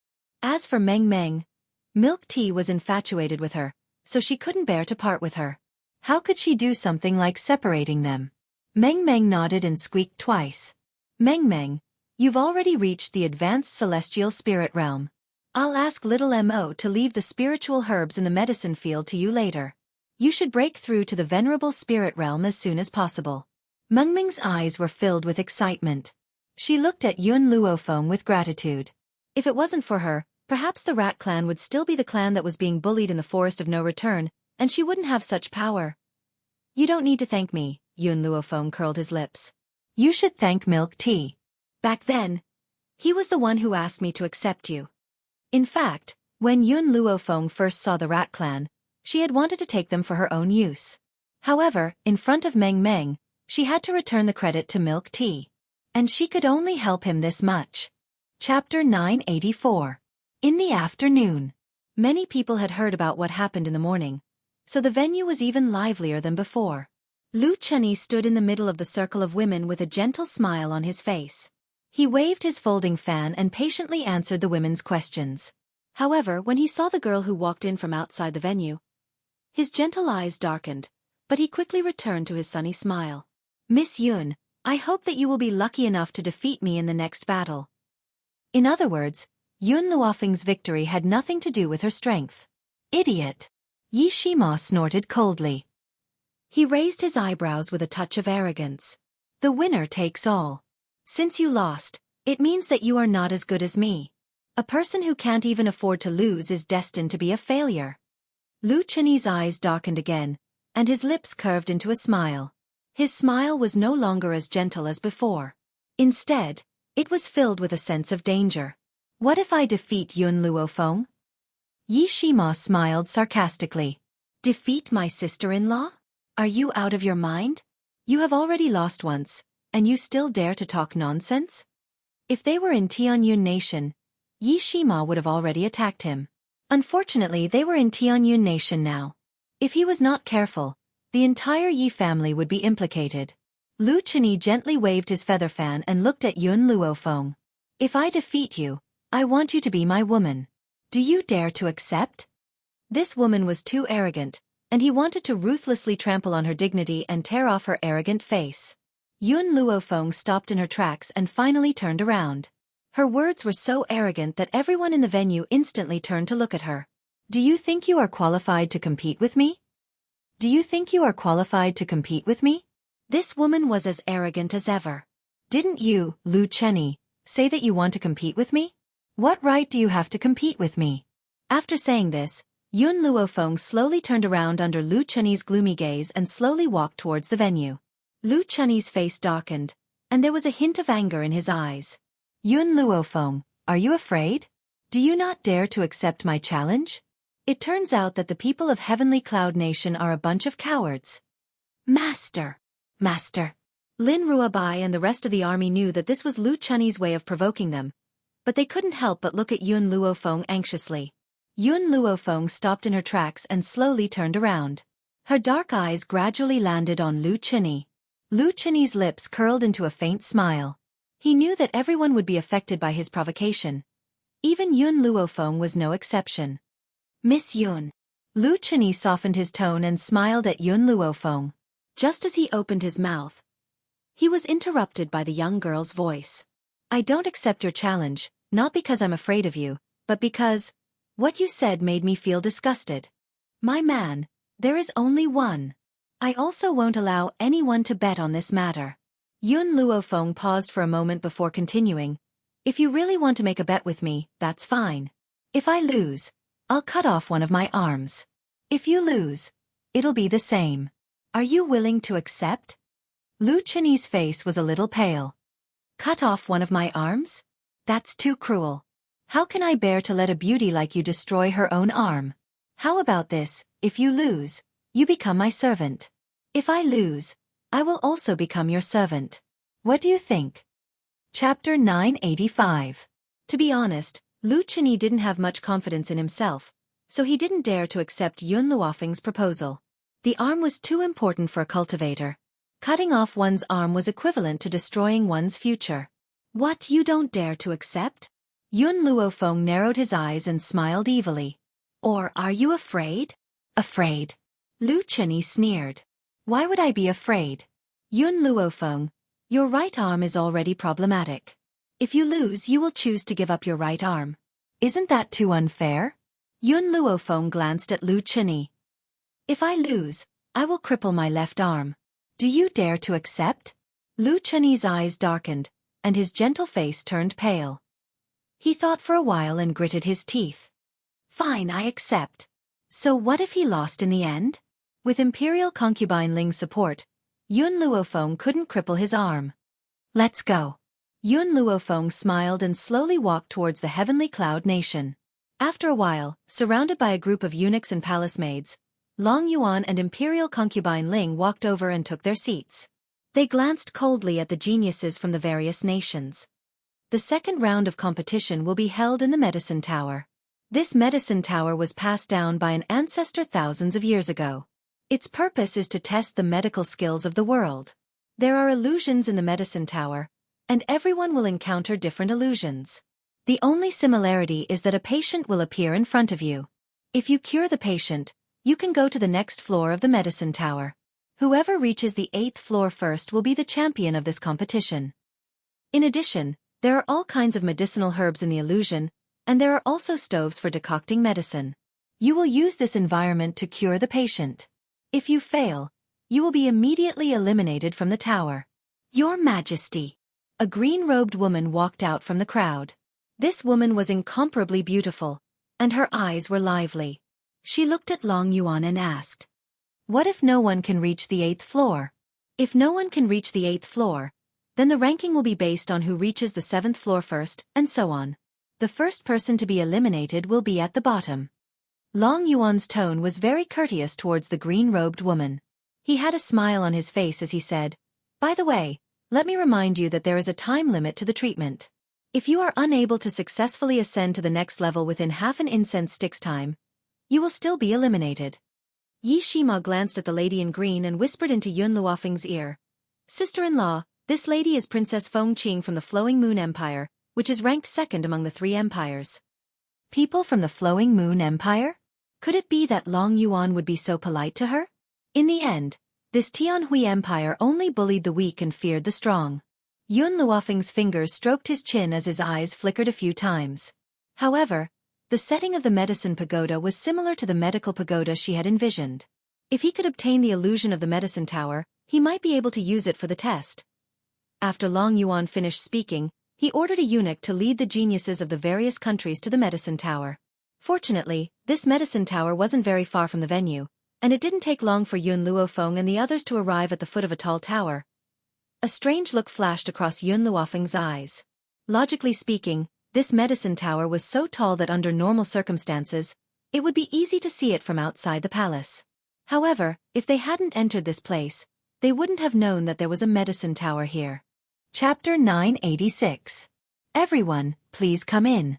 A: As for Meng Meng, Milk Tea was infatuated with her, so she couldn't bear to part with her. How could she do something like separating them? Meng Meng nodded and squeaked twice. Meng Meng, you've already reached the advanced celestial spirit realm. I'll ask little Mo to leave the spiritual herbs in the medicine field to you later. You should break through to the venerable spirit realm as soon as possible. Meng Meng's eyes were filled with excitement. She looked at Yun Luofeng with gratitude. If it wasn't for her, perhaps the Rat Clan would still be the clan that was being bullied in the Forest of No Return, and she wouldn't have such power. You don't need to thank me, Yun Luofeng curled his lips. You should thank Milk Tea. Back then, he was the one who asked me to accept you. In fact, when Yun Luofeng first saw the Rat Clan, she had wanted to take them for her own use. However, in front of Meng Meng, she had to return the credit to Milk Tea. And she could only help him this much. Chapter 984. In the afternoon. Many people had heard about what happened in the morning, so the venue was even livelier than before. Lu Chenyi stood in the middle of the circle of women with a gentle smile on his face. He waved his folding fan and patiently answered the women's questions. However, when he saw the girl who walked in from outside the venue, his gentle eyes darkened, but he quickly returned to his sunny smile. Miss Yun, I hope that you will be lucky enough to defeat me in the next battle. In other words, Yun Luofeng's victory had nothing to do with her strength. Idiot! Yi Shima snorted coldly. He raised his eyebrows with a touch of arrogance. The winner takes all. Since you lost, it means that you are not as good as me. A person who can't even afford to lose is destined to be a failure. Lu Chenyi's eyes darkened again, and his lips curved into a smile. His smile was no longer as gentle as before. Instead, it was filled with a sense of danger. What if I defeat Yun Luofeng? Yi Shima smiled sarcastically. Defeat my sister-in-law? Are you out of your mind? You have already lost once, and you still dare to talk nonsense? If they were in Tianyun Nation, Yi Shima would have already attacked him. Unfortunately, they were in Tianyun Nation now. If he was not careful, the entire Yi family would be implicated. Lu Chenyi gently waved his feather fan and looked at Yun Luofeng. If I defeat you, I want you to be my woman. Do you dare to accept? This woman was too arrogant, and he wanted to ruthlessly trample on her dignity and tear off her arrogant face. Yun Luofeng stopped in her tracks and finally turned around. Her words were so arrogant that everyone in the venue instantly turned to look at her. Do you think you are qualified to compete with me? Do you think you are qualified to compete with me? This woman was as arrogant as ever. Didn't you, Lu Chenyi, say that you want to compete with me? What right do you have to compete with me? After saying this, Yun Luofeng slowly turned around under Lu Chenyi's gloomy gaze and slowly walked towards the venue. Lu Chenyi's face darkened, and there was a hint of anger in his eyes. Yun Luofeng, are you afraid? Do you not dare to accept my challenge? It turns out that the people of Heavenly Cloud Nation are a bunch of cowards. Master! Lin Ruabai and the rest of the army knew that this was Lu Chenyi's way of provoking them, but they couldn't help but look at Yun Luofeng anxiously. Yun Luofeng stopped in her tracks and slowly turned around. Her dark eyes gradually landed on Lu Chenyi. Lu Chenyi's lips curled into a faint smile. He knew that everyone would be affected by his provocation. Even Yun Luofeng was no exception. Miss Yun. Lu Chenyi softened his tone and smiled at Yun Luofeng. Just as he opened his mouth, he was interrupted by the young girl's voice. I don't accept your challenge, not because I'm afraid of you, but because what you said made me feel disgusted. My man, there is only one. I also won't allow anyone to bet on this matter. Yun Luofeng paused for a moment before continuing. If you really want to make a bet with me, that's fine. If I lose, I'll cut off one of my arms. If you lose, it'll be the same. Are you willing to accept? Lu Chenyi's face was a little pale. Cut off one of my arms? That's too cruel. How can I bear to let a beauty like you destroy her own arm? How about this, if you lose, you become my servant. If I lose, I will also become your servant. What do you think? Chapter 985. To be honest, Lu Chenyi didn't have much confidence in himself, so he didn't dare to accept Yun Luofeng's proposal. The arm was too important for a cultivator. Cutting off one's arm was equivalent to destroying one's future. What, you don't dare to accept? Yun Luofeng narrowed his eyes and smiled evilly. Or are you afraid? Afraid? Lu Chenyi sneered. Why would I be afraid? Yun Luofeng, your right arm is already problematic. If you lose, you will choose to give up your right arm. Isn't that too unfair? Yun Luofeng glanced at Lu Chenyi. If I lose, I will cripple my left arm. Do you dare to accept? Lu Chenyi's eyes darkened, and his gentle face turned pale. He thought for a while and gritted his teeth. Fine, I accept. So what if he lost in the end? With Imperial Concubine Ling's support, Yun Luofeng couldn't cripple his arm. Let's go. Yun Luofeng smiled and slowly walked towards the heavenly cloud nation. After a while, surrounded by a group of eunuchs and palace maids, Long Yuan and Imperial Concubine Ling walked over and took their seats. They glanced coldly at the geniuses from the various nations. The second round of competition will be held in the Medicine Tower. This Medicine Tower was passed down by an ancestor thousands of years ago. Its purpose is to test the medical skills of the world. There are illusions in the Medicine Tower, and everyone will encounter different illusions. The only similarity is that a patient will appear in front of you. If you cure the patient, you can go to the next floor of the Medicine Tower. Whoever reaches the 8th floor first will be the champion of this competition. In addition, there are all kinds of medicinal herbs in the illusion, and there are also stoves for decocting medicine. You will use this environment to cure the patient. If you fail, you will be immediately eliminated from the tower. Your Majesty. A green-robed woman walked out from the crowd. This woman was incomparably beautiful, and her eyes were lively. She looked at Long Yuan and asked, "What if no one can reach the 8th floor? If no one can reach the 8th floor, then the ranking will be based on who reaches the 7th floor first, and so on. The first person to be eliminated will be at the bottom." Long Yuan's tone was very courteous towards the green-robed woman. He had a smile on his face as he said, "By the way, let me remind you that there is a time limit to the treatment. If you are unable to successfully ascend to the next level within half an incense stick's time, you will still be eliminated." Yi Shima glanced at the lady in green and whispered into Yun Luofeng's ear, "Sister-in-law, this lady is Princess Feng Qing from the Flowing Moon Empire, which is ranked second among the 3 empires." People from the Flowing Moon Empire? Could it be that Long Yuan would be so polite to her? In the end, this Tianhui Empire only bullied the weak and feared the strong. Yun Luofeng's fingers stroked his chin as his eyes flickered a few times. However, the setting of the medicine pagoda was similar to the medical pagoda she had envisioned. If he could obtain the illusion of the medicine tower, he might be able to use it for the test. After Long Yuan finished speaking, he ordered a eunuch to lead the geniuses of the various countries to the medicine tower. Fortunately, this medicine tower wasn't very far from the venue, and it didn't take long for Yun Luofeng and the others to arrive at the foot of a tall tower. A strange look flashed across Yun Luofeng's eyes. Logically speaking, this medicine tower was so tall that under normal circumstances, it would be easy to see it from outside the palace. However, if they hadn't entered this place, they wouldn't have known that there was a medicine tower here. Chapter 986. Everyone, please come in.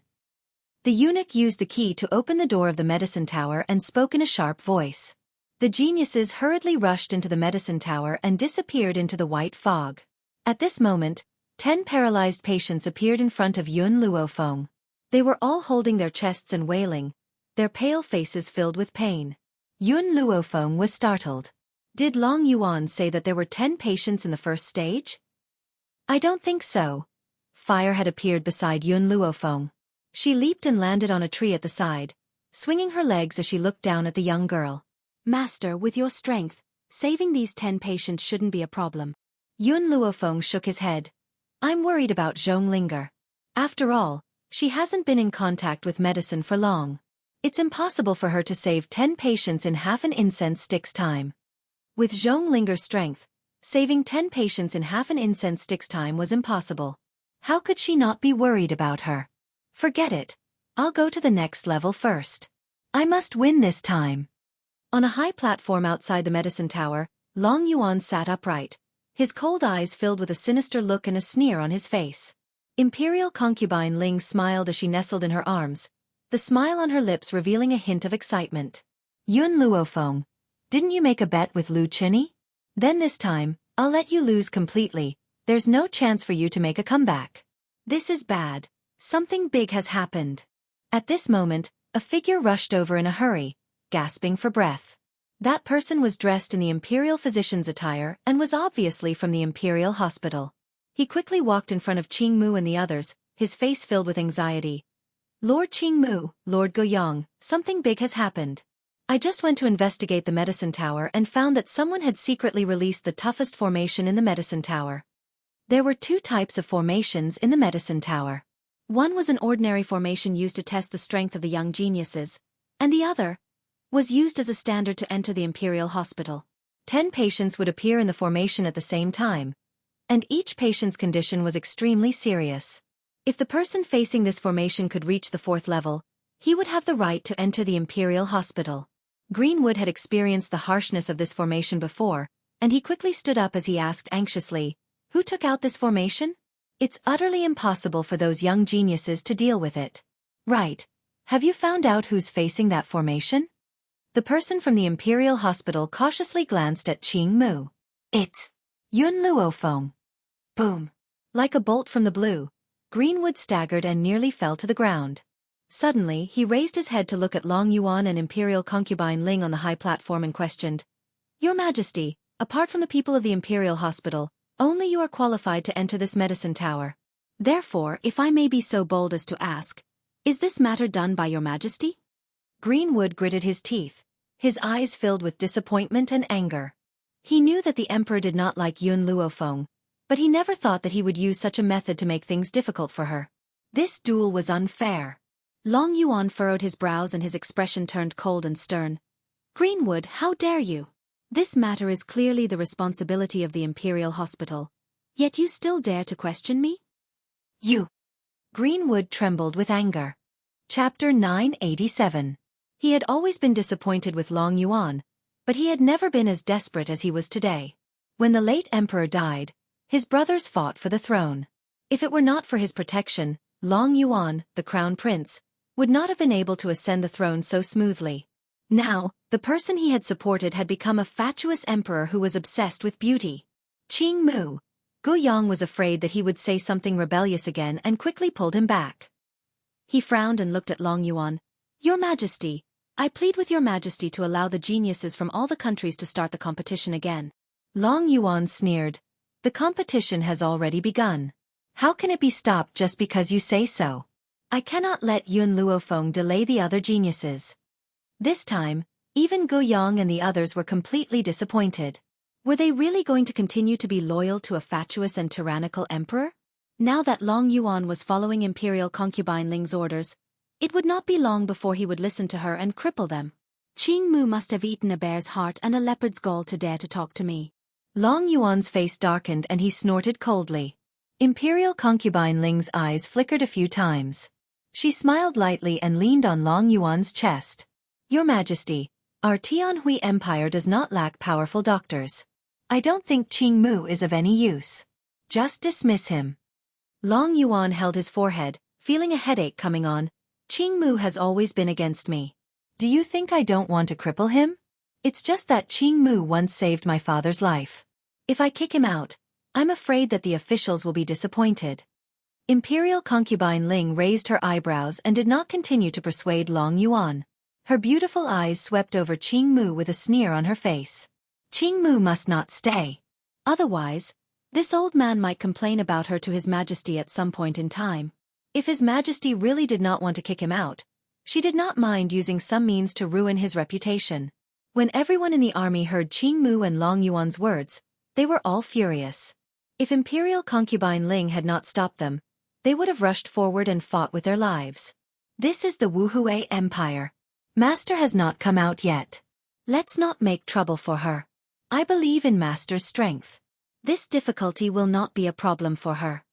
A: The eunuch used the key to open the door of the medicine tower and spoke in a sharp voice. The geniuses hurriedly rushed into the medicine tower and disappeared into the white fog. At this moment, 10 paralyzed patients appeared in front of Yun Luofeng. They were all holding their chests and wailing, their pale faces filled with pain. Yun Luofeng was startled. Did Long Yuan say that there were 10 patients in the first stage? I don't think so. Fire had appeared beside Yun Luofeng. She leaped and landed on a tree at the side, swinging her legs as she looked down at the young girl. "Master, with your strength, saving these 10 patients shouldn't be a problem." Yun Luofeng shook his head. "I'm worried about Zhonglinger. After all, she hasn't been in contact with medicine for long. It's impossible for her to save 10 patients in half an incense stick's time." With Zhonglinger's strength, saving 10 patients in half an incense stick's time was impossible. How could she not be worried about her? Forget it. I'll go to the next level first. I must win this time. On a high platform outside the medicine tower, Long Yuan sat upright, his cold eyes filled with a sinister look and a sneer on his face. Imperial Concubine Ling smiled as she nestled in her arms, the smile on her lips revealing a hint of excitement. "Yun Luofeng, didn't you make a bet with Lu Chenyi? Then this time, I'll let you lose completely. There's no chance for you to make a comeback. This is bad. Something big has happened." At this moment, a figure rushed over in a hurry. gasping for breath. That person was dressed in the Imperial physician's attire and was obviously from the Imperial Hospital. He quickly walked in front of Qing Mu and the others, his face filled with anxiety. Lord Qing Mu, Lord Guoyang, something big has happened. I just went to investigate the medicine tower and found that someone had secretly released the toughest formation in the medicine tower. There were 2 types of formations in the medicine tower. One was an ordinary formation used to test the strength of the young geniuses, and the other was used as a standard to enter the Imperial Hospital. 10 patients would appear in the formation at the same time, and each patient's condition was extremely serious. If the person facing this formation could reach the 4th level, he would have the right to enter the Imperial Hospital. Greenwood had experienced the harshness of this formation before, and he quickly stood up as he asked anxiously, "Who took out this formation? It's utterly impossible for those young geniuses to deal with it." "Right. Have you found out who's facing that formation?" The person from the Imperial Hospital cautiously glanced at Qing Mu. "It's Yun Luofeng." Boom. Like a bolt from the blue, Greenwood staggered and nearly fell to the ground. Suddenly, he raised his head to look at Long Yuan and Imperial concubine Ling on the high platform and questioned, "Your Majesty, apart from the people of the Imperial Hospital, only you are qualified to enter this medicine tower. Therefore, if I may be so bold as to ask, is this matter done by your Majesty?" Greenwood gritted his teeth, his eyes filled with disappointment and anger. He knew that the Emperor did not like Yun Luofeng, but he never thought that he would use such a method to make things difficult for her. This duel was unfair. Long Yuan furrowed his brows and his expression turned cold and stern. "Greenwood, how dare you? This matter is clearly the responsibility of the Imperial Hospital. Yet you still dare to question me? You!" Greenwood trembled with anger. Chapter 987. He had always been disappointed with Long Yuan, but he had never been as desperate as he was today. When the late emperor died, his brothers fought for the throne. If it were not for his protection, Long Yuan, the crown prince, would not have been able to ascend the throne so smoothly. Now, the person he had supported had become a fatuous emperor who was obsessed with beauty. Qing Mu. Guoyang was afraid that he would say something rebellious again and quickly pulled him back. He frowned and looked at Long Yuan. "Your Majesty, I plead with your Majesty to allow the geniuses from all the countries to start the competition again." Long Yuan sneered. "The competition has already begun. How can it be stopped just because you say so? I cannot let Yun Luofeng delay the other geniuses." This time, even Guoyang and the others were completely disappointed. Were they really going to continue to be loyal to a fatuous and tyrannical emperor? Now that Long Yuan was following Imperial concubine Ling's orders, it would not be long before he would listen to her and cripple them. "Qing Mu must have eaten a bear's heart and a leopard's gall to dare to talk to me." Long Yuan's face darkened and he snorted coldly. Imperial concubine Ling's eyes flickered a few times. She smiled lightly and leaned on Long Yuan's chest. "Your Majesty, our Tianhui Empire does not lack powerful doctors. I don't think Qing Mu is of any use. Just dismiss him." Long Yuan held his forehead, feeling a headache coming on. "Qing Mu has always been against me. Do you think I don't want to cripple him? It's just that Qing Mu once saved my father's life. If I kick him out, I'm afraid that the officials will be disappointed." Imperial concubine Ling raised her eyebrows and did not continue to persuade Long Yuan. Her beautiful eyes swept over Qing Mu with a sneer on her face. Qing Mu must not stay. Otherwise, this old man might complain about her to His Majesty at some point in time. If His Majesty really did not want to kick him out, she did not mind using some means to ruin his reputation. When everyone in the army heard Qing Mu and Long Yuan's words, they were all furious. If Imperial concubine Ling had not stopped them, they would have rushed forward and fought with their lives. "This is the Wuhui Empire. Master has not come out yet. Let's not make trouble for her. I believe in Master's strength. This difficulty will not be a problem for her."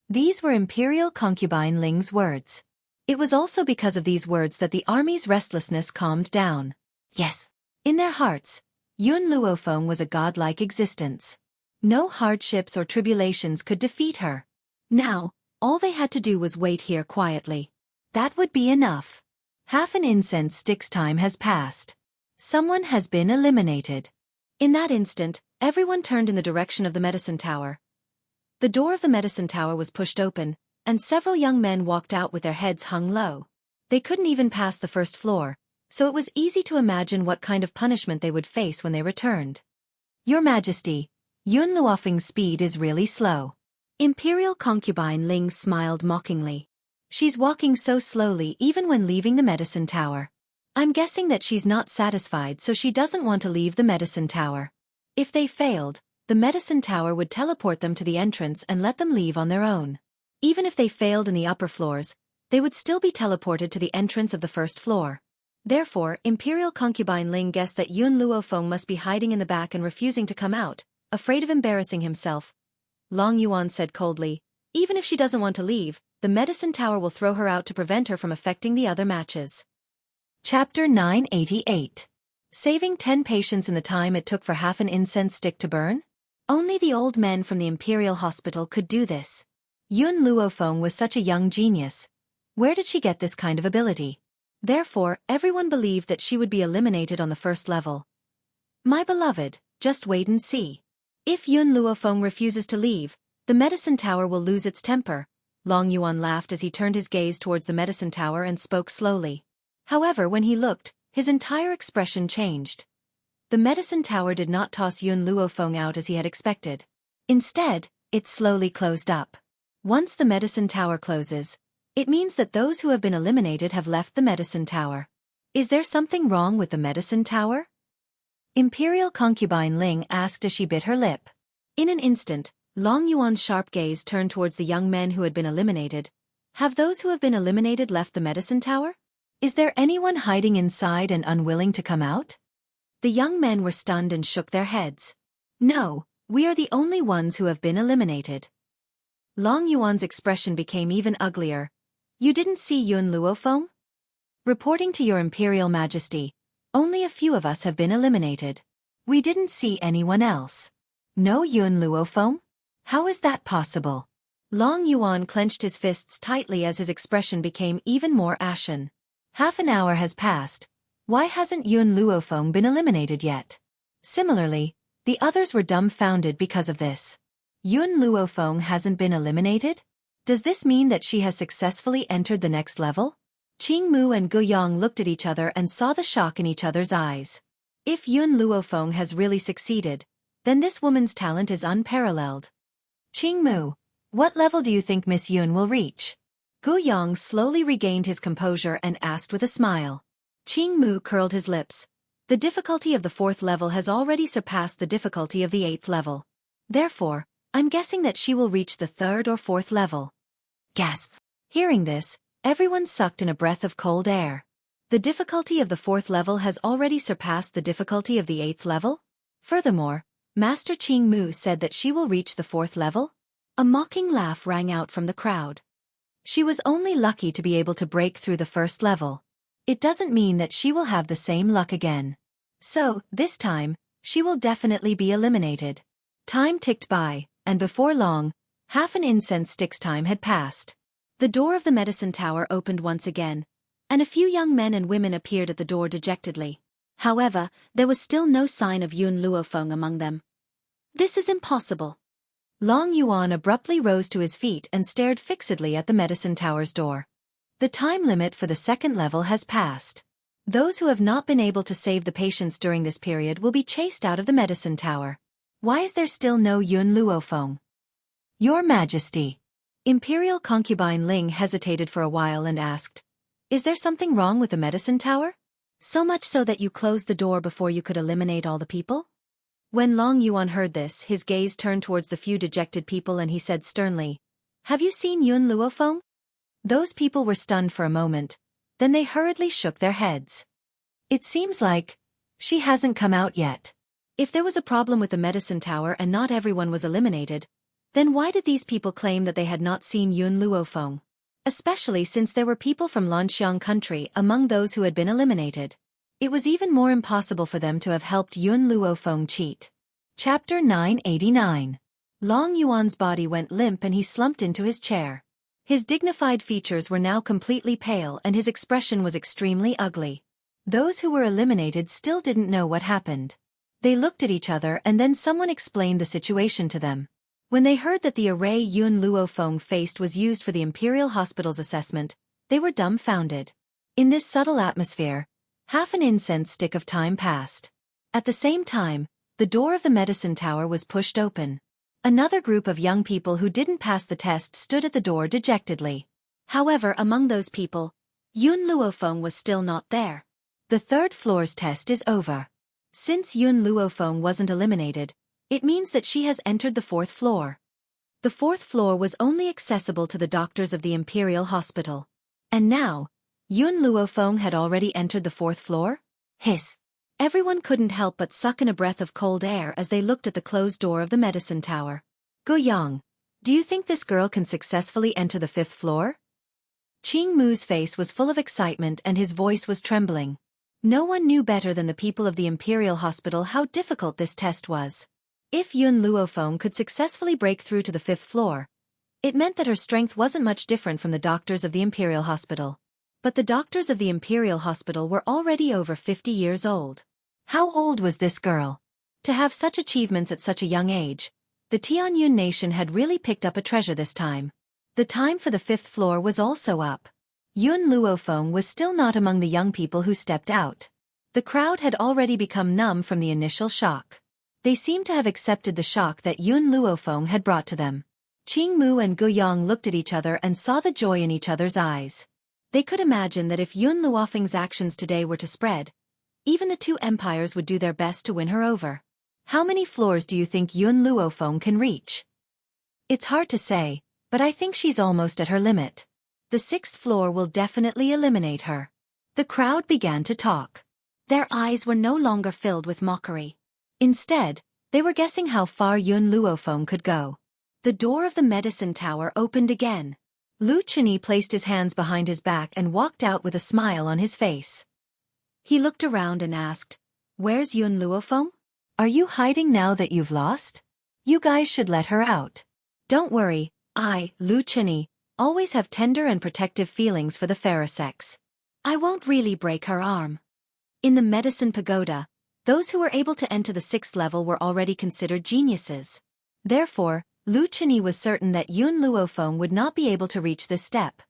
A: These were Imperial concubine Ling's words. It was also because of these words that the army's restlessness calmed down. Yes. In their hearts, Yun Luofeng was a godlike existence. No hardships or tribulations could defeat her. Now, all they had to do was wait here quietly. That would be enough. Half an incense stick's time has passed. Someone has been eliminated. In that instant, everyone turned in the direction of the medicine tower. The door of the medicine tower was pushed open, and several young men walked out with their heads hung low. They couldn't even pass the first floor, so it was easy to imagine what kind of punishment they would face when they returned. Your Majesty, Yun Luofeng's speed is really slow. Imperial concubine Ling smiled mockingly. She's walking so slowly even when leaving the medicine tower. I'm guessing that she's not satisfied, so she doesn't want to leave the medicine tower. If they failed, the medicine tower would teleport them to the entrance and let them leave on their own. Even if they failed in the upper floors, they would still be teleported to the entrance of the first floor. Therefore, Imperial concubine Ling guessed that Yun Luofeng must be hiding in the back and refusing to come out, afraid of embarrassing himself. Long Yuan said coldly, even if she doesn't want to leave, the medicine tower will throw her out to prevent her from affecting the other matches. Chapter 988. Saving 10 patients in the time it took for half an incense stick to burn? Only the old men from the Imperial Hospital could do this. Yun Luofeng was such a young genius. Where did she get this kind of ability? Therefore, everyone believed that she would be eliminated on the first level. My beloved, just wait and see. If Yun Luofeng refuses to leave, the medicine tower will lose its temper. Long Yuan laughed as he turned his gaze towards the medicine tower and spoke slowly. However, when he looked, his entire expression changed. The medicine tower did not toss Yun Luofeng out as he had expected. Instead, it slowly closed up. Once the medicine tower closes, it means that those who have been eliminated have left the medicine tower. Is there something wrong with the medicine tower? Imperial concubine Ling asked as she bit her lip. In an instant, Long Yuan's sharp gaze turned towards the young men who had been eliminated. Have those who have been eliminated left the medicine tower? Is there anyone hiding inside and unwilling to come out? The young men were stunned and shook their heads. No, we are the only ones who have been eliminated. Long Yuan's expression became even uglier. You didn't see Yun Luofeng? Reporting to your Imperial Majesty, only a few of us have been eliminated. We didn't see anyone else. No Yun Luofeng? How is that possible? Long Yuan clenched his fists tightly as his expression became even more ashen. Half an hour has passed. Why hasn't Yun Luofeng been eliminated yet? Similarly, the others were dumbfounded because of this. Yun Luofeng hasn't been eliminated? Does this mean that she has successfully entered the next level? Qingmu and Guiyang looked at each other and saw the shock in each other's eyes. If Yun Luofeng has really succeeded, then this woman's talent is unparalleled. Qingmu, what level do you think Miss Yun will reach? Guiyang slowly regained his composure and asked with a smile. Qingmu curled his lips. The difficulty of the 4th level has already surpassed the difficulty of the 8th level. Therefore, I'm guessing that she will reach the 3rd or 4th level. Gasp! Hearing this, everyone sucked in a breath of cold air. The difficulty of the 4th level has already surpassed the difficulty of the 8th level? Furthermore, Master Qingmu said that she will reach the 4th level? A mocking laugh rang out from the crowd. She was only lucky to be able to break through the 1st level. It doesn't mean that she will have the same luck again. So, this time, she will definitely be eliminated. Time ticked by, and before long, half an incense stick's time had passed. The door of the medicine tower opened once again, and a few young men and women appeared at the door dejectedly. However, there was still no sign of Yun Luofeng among them. This is impossible. Long Yuan abruptly rose to his feet and stared fixedly at the medicine tower's door. The time limit for the 2nd level has passed. Those who have not been able to save the patients during this period will be chased out of the medicine tower. Why is there still no Yun Luofeng? Your Majesty. Imperial concubine Ling hesitated for a while and asked, is there something wrong with the medicine tower? So much so that you closed the door before you could eliminate all the people? When Long Yuan heard this, his gaze turned towards the few dejected people and he said sternly, have you seen Yun Luofeng? Those people were stunned for a moment, then they hurriedly shook their heads. It seems like she hasn't come out yet. If there was a problem with the medicine tower and not everyone was eliminated, then why did these people claim that they had not seen Yun Luofeng? Especially since there were people from Lanxiang country among those who had been eliminated. It was even more impossible for them to have helped Yun Luofeng cheat. Chapter 989. Long Yuan's body went limp and he slumped into his chair. His dignified features were now completely pale and his expression was extremely ugly. Those who were eliminated still didn't know what happened. They looked at each other and then someone explained the situation to them. When they heard that the array Yun Luofeng faced was used for the Imperial Hospital's assessment, they were dumbfounded. In this subtle atmosphere, Half an incense stick of time passed. At the same time, the door of the medicine tower was pushed open. Another group of young people who didn't pass the test stood at the door dejectedly. However, among those people, Yun Luofeng was still not there. The third floor's test is over. Since Yun Luofeng wasn't eliminated, it means that she has entered the fourth floor. The fourth floor was only accessible to the doctors of the Imperial Hospital. And now, Yun Luofeng had already entered the fourth floor? Hiss. Everyone couldn't help but suck in a breath of cold air as they looked at the closed door of the medicine tower. Guoyang, do you think this girl can successfully enter the fifth floor? Qing Mu's face was full of excitement and his voice was trembling. No one knew better than the people of the Imperial Hospital how difficult this test was. If Yun Luofeng could successfully break through to the fifth floor, it meant that her strength wasn't much different from the doctors of the Imperial Hospital. But the doctors of the Imperial Hospital were already over 50 years old. How old was this girl? To have such achievements at such a young age, the Tianyun nation had really picked up a treasure this time. The time for the fifth floor was also up. Yun Luofeng was still not among the young people who stepped out. The crowd had already become numb from the initial shock. They seemed to have accepted the shock that Yun Luofeng had brought to them. Qing Mu and Guoyang looked at each other and saw the joy in each other's eyes. They could imagine that if Yun Luofeng's actions today were to spread, even the two empires would do their best to win her over. How many floors do you think Yun Luofeng can reach? It's hard to say, but I think she's almost at her limit. The sixth floor will definitely eliminate her. The crowd began to talk. Their eyes were no longer filled with mockery. Instead, they were guessing how far Yun Luofeng could go. The door of the medicine tower opened again. Lu Chenyi placed his hands behind his back and walked out with a smile on his face. He looked around and asked, "Where's Yun Luofeng? Are you hiding now that you've lost? You guys should let her out." "Don't worry, Lu Chenyi, always have tender and protective feelings for the fairer sex. I won't really break her arm." In the medicine pagoda, those who were able to enter the sixth level were already considered geniuses. Therefore, Lu Chenyi was certain that Yun Luofeng would not be able to reach this step.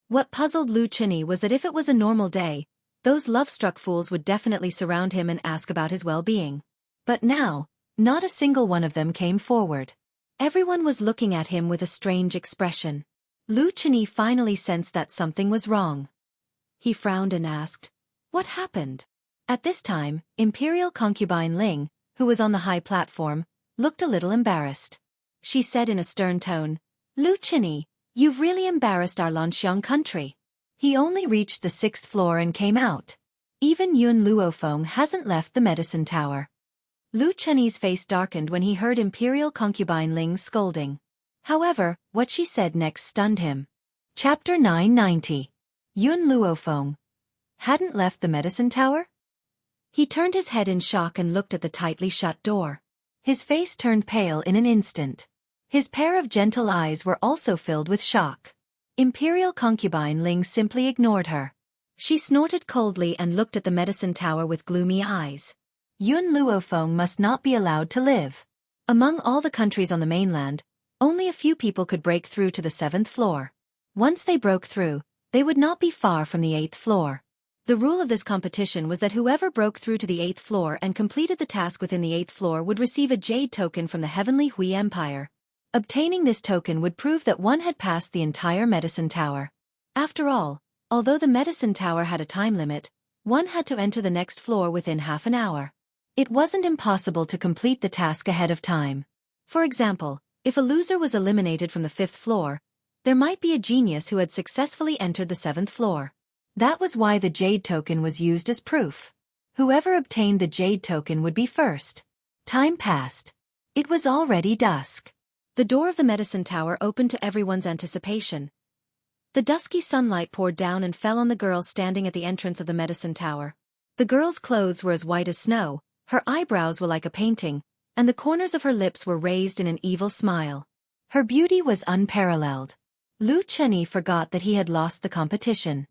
A: What puzzled Lu Chenyi was that if it was a normal day, those love-struck fools would definitely surround him and ask about his well-being. But now, not a single one of them came forward. Everyone was looking at him with a strange expression. Lu Chenyi finally sensed that something was wrong. He frowned and asked, "What happened?" At this time, Imperial concubine Ling, who was on the high platform, looked a little embarrassed. She said in a stern tone, "Lu Chenyi, you've really embarrassed our Lanxiang country." He only reached the sixth floor and came out. Even Yun Luofeng hasn't left the medicine tower. Lu Chenyi's face darkened when he heard Imperial concubine Ling's scolding. However, what she said next stunned him. Chapter 990. Yun Luofeng hadn't left the medicine tower? He turned his head in shock and looked at the tightly shut door. His face turned pale in an instant. His pair of gentle eyes were also filled with shock. Imperial concubine Ling simply ignored her. She snorted coldly and looked at the medicine tower with gloomy eyes. Yun Luofeng must not be allowed to live. Among all the countries on the mainland, only a few people could break through to the seventh floor. Once they broke through, they would not be far from the eighth floor. The rule of this competition was that whoever broke through to the eighth floor and completed the task within the eighth floor would receive a jade token from the Heavenly Hui Empire. Obtaining this token would prove that one had passed the entire medicine tower. After all, although the medicine tower had a time limit, one had to enter the next floor within half an hour. It wasn't impossible to complete the task ahead of time. For example, if a loser was eliminated from the fifth floor, there might be a genius who had successfully entered the seventh floor. That was why the jade token was used as proof. Whoever obtained the jade token would be first. Time passed. It was already dusk. The door of the medicine tower opened to everyone's anticipation. The dusky sunlight poured down and fell on the girl standing at the entrance of the medicine tower. The girl's clothes were as white as snow, her eyebrows were like a painting, and the corners of her lips were raised in an evil smile. Her beauty was unparalleled. Lu Chenyi forgot that he had lost the competition.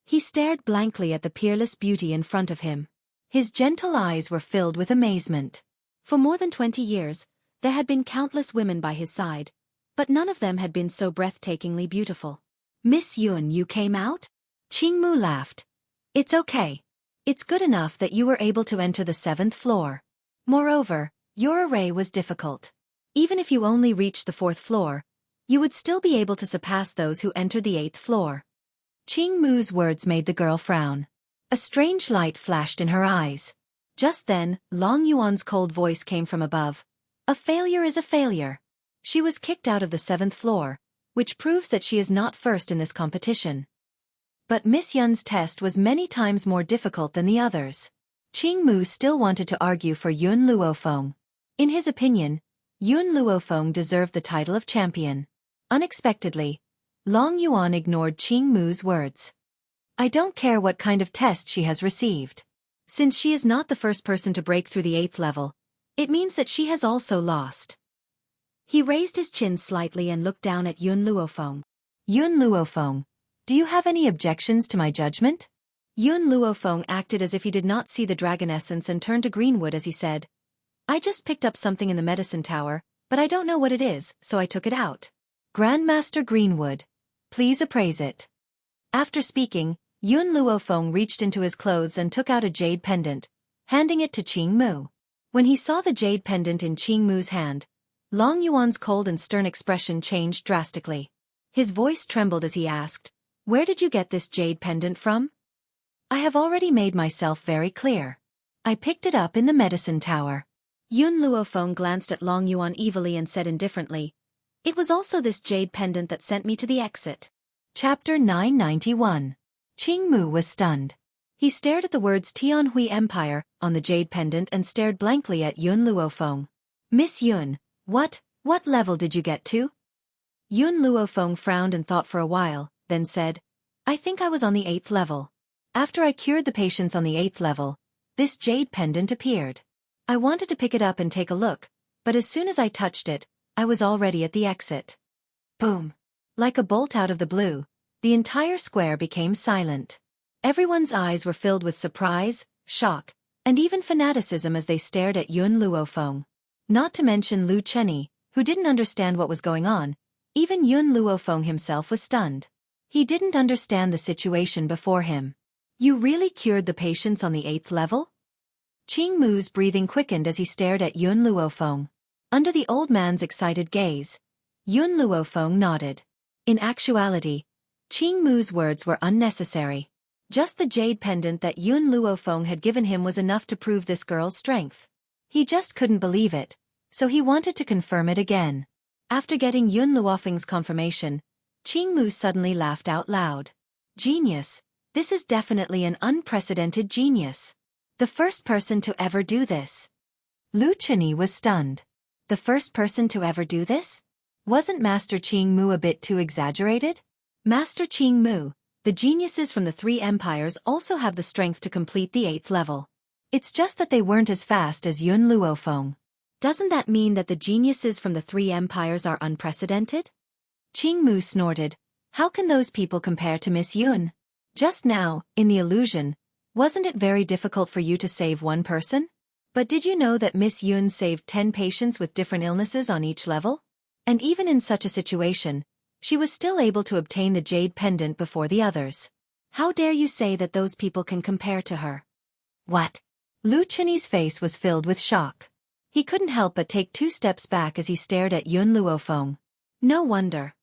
A: He stared blankly at the peerless beauty in front of him. His gentle eyes were filled with amazement. For more than 20 years, there had been countless women by his side, but none of them had been so breathtakingly beautiful. "Miss Yun, you came out?" Qing Mu laughed. "It's okay. It's good enough that you were able to enter the 7th floor. Moreover, your array was difficult. Even if you only reached the 4th floor, you would still be able to surpass those who entered the 8th floor. Qing Mu's words made the girl frown. A strange light flashed in her eyes. Just then, Long Yuan's cold voice came from above. A failure is a failure. She was kicked out of the 7th floor, which proves that she is not first in this competition. But Miss Yun's test was many times more difficult than the others. Qing Mu still wanted to argue for Yun Luofeng. In his opinion, Yun Luofeng deserved the title of champion. Unexpectedly, Long Yuan ignored Qing Mu's words. I don't care what kind of test she has received. Since she is not the first person to break through the 8th level, it means that she has also lost. He raised his chin slightly and looked down at Yun Luofeng. Yun Luofeng, do you have any objections to my judgment? Yun Luofeng acted as if he did not see the dragon essence and turned to Greenwood as he said, I just picked up something in the medicine tower, but I don't know what it is, so I took it out. Grandmaster Greenwood, please appraise it. After speaking, Yun Luofeng reached into his clothes and took out a jade pendant, handing it to Qing Mu. When he saw the jade pendant in Qing Mu's hand, Long Yuan's cold and stern expression changed drastically. His voice trembled as he asked, Where did you get this jade pendant from? I have already made myself very clear. I picked it up in the medicine tower. Yun Luofeng glanced at Long Yuan evilly and said indifferently, It was also this jade pendant that sent me to the exit. Chapter 991. Qing Mu was stunned. He stared at the words Tianhui Empire on the jade pendant and stared blankly at Yun Luofeng. Miss Yun, what level did you get to? Yun Luofeng frowned and thought for a while, then said, I think I was on the 8th level. After I cured the patients on the 8th level, this jade pendant appeared. I wanted to pick it up and take a look, but as soon as I touched it, I was already at the exit. Boom! Like a bolt out of the blue, the entire square became silent. Everyone's eyes were filled with surprise, shock, and even fanaticism as they stared at Yun Luofeng. Not to mention Lu Chenyi, who didn't understand what was going on. Even Yun Luofeng himself was stunned. He didn't understand the situation before him. You really cured the patients on the 8th level? Qing Mu's breathing quickened as he stared at Yun Luofeng. Under the old man's excited gaze, Yun Luofeng nodded. In actuality, Qing Mu's words were unnecessary. Just the jade pendant that Yun Luofeng had given him was enough to prove this girl's strength. He just couldn't believe it, so he wanted to confirm it again. After getting Yun Luofeng's confirmation, Qing Mu suddenly laughed out loud. Genius! This is definitely an unprecedented genius. The first person to ever do this. Lu Chenyi was stunned. The first person to ever do this? Wasn't Master Qing Mu a bit too exaggerated? Master Qing Mu, the geniuses from the 3 empires also have the strength to complete the 8th level. It's just that they weren't as fast as Yun Luofeng. Doesn't that mean that the geniuses from the 3 empires are unprecedented? Qing Mu snorted. How can those people compare to Miss Yun? Just now, in the illusion, wasn't it very difficult for you to save one person? But did you know that Miss Yun saved 10 patients with different illnesses on each level? And even in such a situation, she was still able to obtain the jade pendant before the others. How dare you say that those people can compare to her? What? Lu Chenyi's face was filled with shock. He couldn't help but take 2 steps back as he stared at Yun Luofeng. No wonder.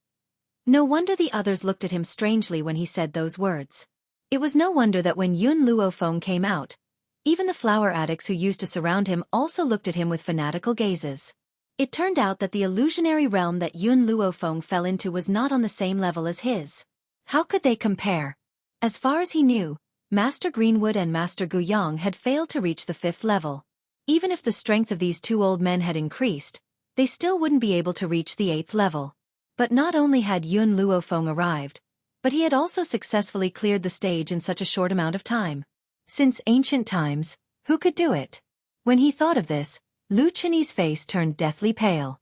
A: No wonder the others looked at him strangely when he said those words. It was no wonder that when Yun Luofeng came out, even the flower addicts who used to surround him also looked at him with fanatical gazes. It turned out that the illusionary realm that Yun Luofeng fell into was not on the same level as his. How could they compare? As far as he knew, Master Greenwood and Master Guyang had failed to reach the 5th level. Even if the strength of these 2 old men had increased, they still wouldn't be able to reach the 8th level. But not only had Yun Luofeng arrived, but he had also successfully cleared the stage in such a short amount of time. Since ancient times, who could do it? When he thought of this, Lu Chenyi's face turned deathly pale.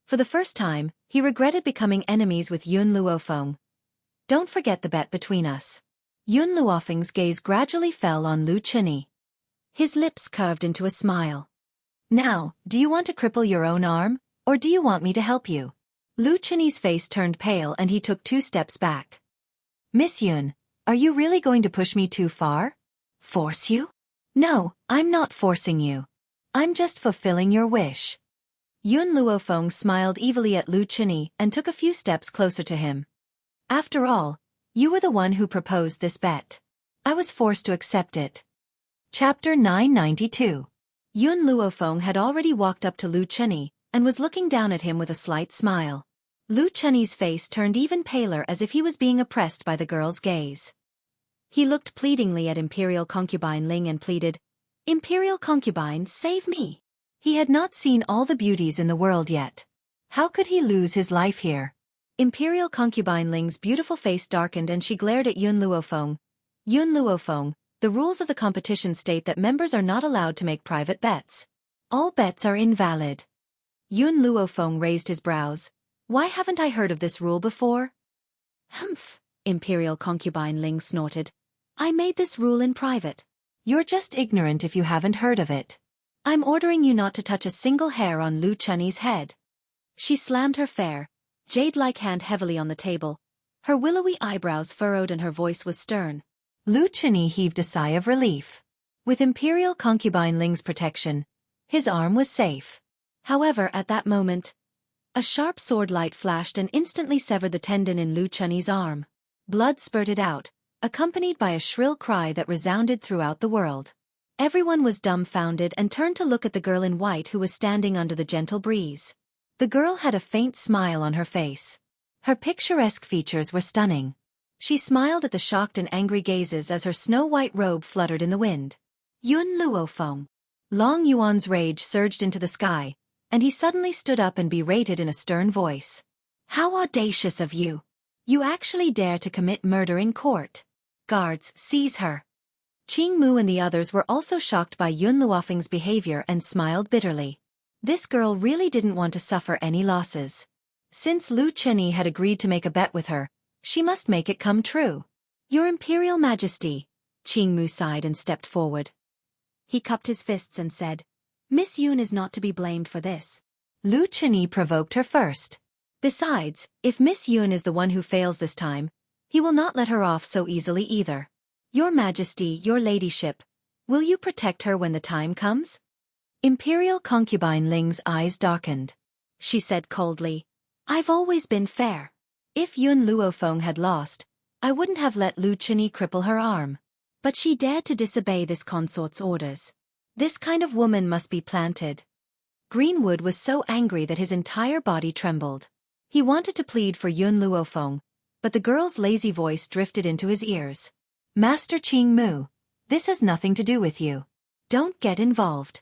A: For the first time, he regretted becoming enemies with Yun Luofeng. Don't forget the bet between us. Yun Luofeng's gaze gradually fell on Lu Chenyi. His lips curved into a smile. Now, do you want to cripple your own arm, or do you want me to help you? Lu Chenyi's face turned pale and he took 2 steps back. Miss Yun, are you really going to push me too far? Force you? No, I'm not forcing you. I'm just fulfilling your wish. Yun Luofeng smiled evilly at Lu Chenyi and took a few steps closer to him. After all, you were the one who proposed this bet. I was forced to accept it. Chapter 992. Yun Luofeng had already walked up to Lu Chenyi and was looking down at him with a slight smile. Lu Chenyi's face turned even paler as if he was being oppressed by the girl's gaze. He looked pleadingly at Imperial Concubine Ling and pleaded, "Imperial Concubine, save me." He had not seen all the beauties in the world yet. How could he lose his life here? Imperial Concubine Ling's beautiful face darkened and she glared at Yun Luofeng. Yun Luofeng, the rules of the competition state that members are not allowed to make private bets. All bets are invalid. Yun Luofeng raised his brows. Why haven't I heard of this rule before? Humph, Imperial Concubine Ling snorted. I made this rule in private. You're just ignorant if you haven't heard of it. I'm ordering you not to touch a single hair on Lu Chenyi's head. She slammed her fair, jade-like hand heavily on the table. Her willowy eyebrows furrowed and her voice was stern. Lu Chenyi heaved a sigh of relief. With Imperial Concubine Ling's protection, his arm was safe. However, at that moment, a sharp sword light flashed and instantly severed the tendon in Lu Chenyi's arm. Blood spurted out, accompanied by a shrill cry that resounded throughout the world. Everyone was dumbfounded and turned to look at the girl in white who was standing under the gentle breeze. The girl had a faint smile on her face. Her picturesque features were stunning. She smiled at the shocked and angry gazes as her snow-white robe fluttered in the wind. Yun Luofeng. Long Yuan's rage surged into the sky, and he suddenly stood up and berated in a stern voice. How audacious of you! You actually dare to commit murder in court. Guards, seize her. Qing Mu and the others were also shocked by Yun Luofeng's behavior and smiled bitterly. This girl really didn't want to suffer any losses. Since Lu Chenyi had agreed to make a bet with her, she must make it come true. Your Imperial Majesty, Qing Mu sighed and stepped forward. He cupped his fists and said, Miss Yun is not to be blamed for this. Lu Chenyi provoked her first. Besides, if Miss Yun is the one who fails this time, he will not let her off so easily either. Your Majesty, your Ladyship, will you protect her when the time comes? Imperial Concubine Ling's eyes darkened. She said coldly, I've always been fair. If Yun Luofeng had lost, I wouldn't have let Lu Chenyi cripple her arm. But she dared to disobey this consort's orders. This kind of woman must be planted. Greenwood was so angry that his entire body trembled. He wanted to plead for Yun Luofeng, but the girl's lazy voice drifted into his ears. Master Qing Mu, this has nothing to do with you. Don't get involved.